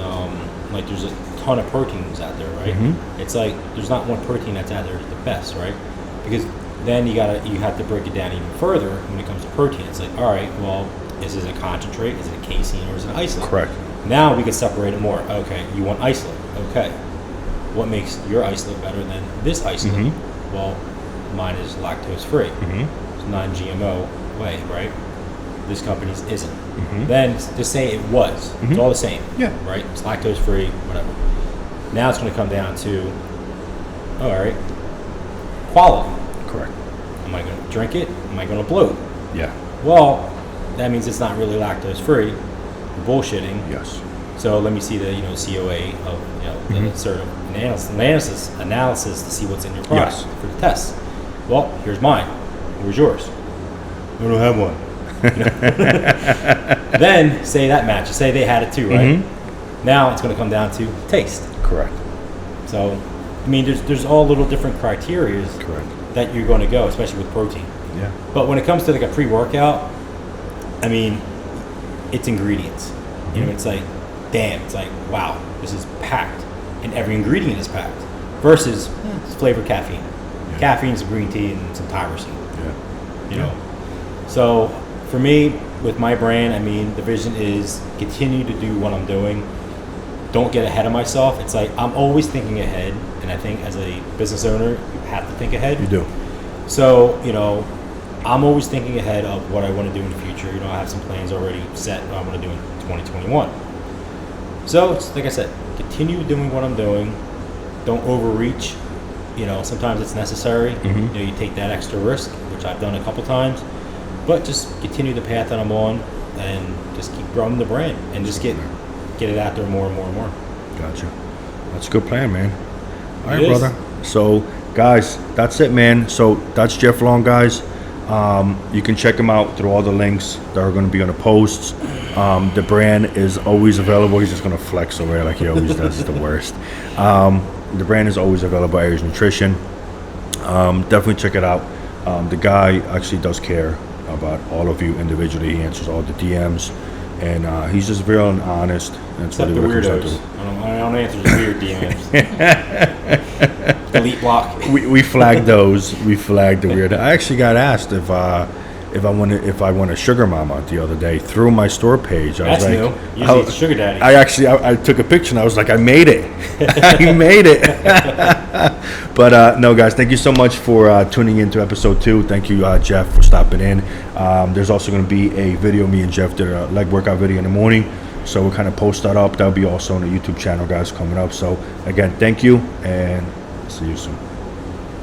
like, there's a ton of proteins out there, right? It's like there's not one protein that's out there the best, right? Because then you have to break it down even further when it comes to protein. It's like, all right, well, is it a concentrate? Is it a casein? Or is it an isolate? Correct. Now we can separate it more. Okay, you want isolate. Okay. What makes your isolate better than this isolate? Well, mine is lactose-free. It's non-GMO way, right? This company's isn't. Then just say it was. It's all the same. Yeah. Right? It's lactose-free, whatever. Now it's going to come down to, all right, quality. Correct. Am I going to drink it? Am I going to bloat? Yeah. Well, that means it's not really lactose-free. You're bullshitting. Yes. So let me see the COA of the sort of analysis to see what's in your product for the test. Well, here's mine. Where's yours? I don't have one. Then say that matches. Say they had it too, right? Now it's going to come down to taste. Correct. So, I mean, there's all little different criteria that you're going to go, especially with protein. Yeah. But when it comes to like a pre-workout, I mean, it's ingredients. It's like, damn, it's like, wow, this is packed, and every ingredient is packed. Versus it's flavored caffeine. Yeah. Caffeine, some green tea, and some tyrosine. Yeah. So for me, with my brand, I mean, the vision is continue to do what I'm doing. Don't get ahead of myself. It's like I'm always thinking ahead, and I think as a business owner, you have to think ahead. You do. So I'm always thinking ahead of what I want to do in the future. I have some plans already set what I want to do in 2021. So it's like I said, continue doing what I'm doing. Don't overreach. Sometimes it's necessary. You take that extra risk, which I've done a couple times. But just continue the path that I'm on, and just keep growing the brand, and just get it out there more and more and more. Gotcha. That's a good plan, man. All right, brother. So, guys, that's it, man. So that's Jeff Long, guys. You can check him out through all the links that are going to be on the posts. The brand is always available. He's just going to flex away like he always does. It's the worst. The brand is always available at Aries Nutrition. Definitely check it out. The guy actually does care about all of you individually. He answers all the DMs, and he's just real and honest. That's Except really the what it comes weirdos. down to. I don't answer the weird DMs. Delete block. We flagged those. We flagged the weird. I actually got asked if I want a sugar mama the other day through my store page. I was That's like, new. Usually it's sugar daddy. I took a picture and I was like, I made it. I made it. But no, guys, thank you so much for tuning in to episode 2. Thank you, Jeff, for stopping in. There's also going to be a video. Me and Jeff did a leg workout video in the morning. So we'll kind of post that up. That'll be also on the YouTube channel, guys, coming up. So again, thank you, and see you soon.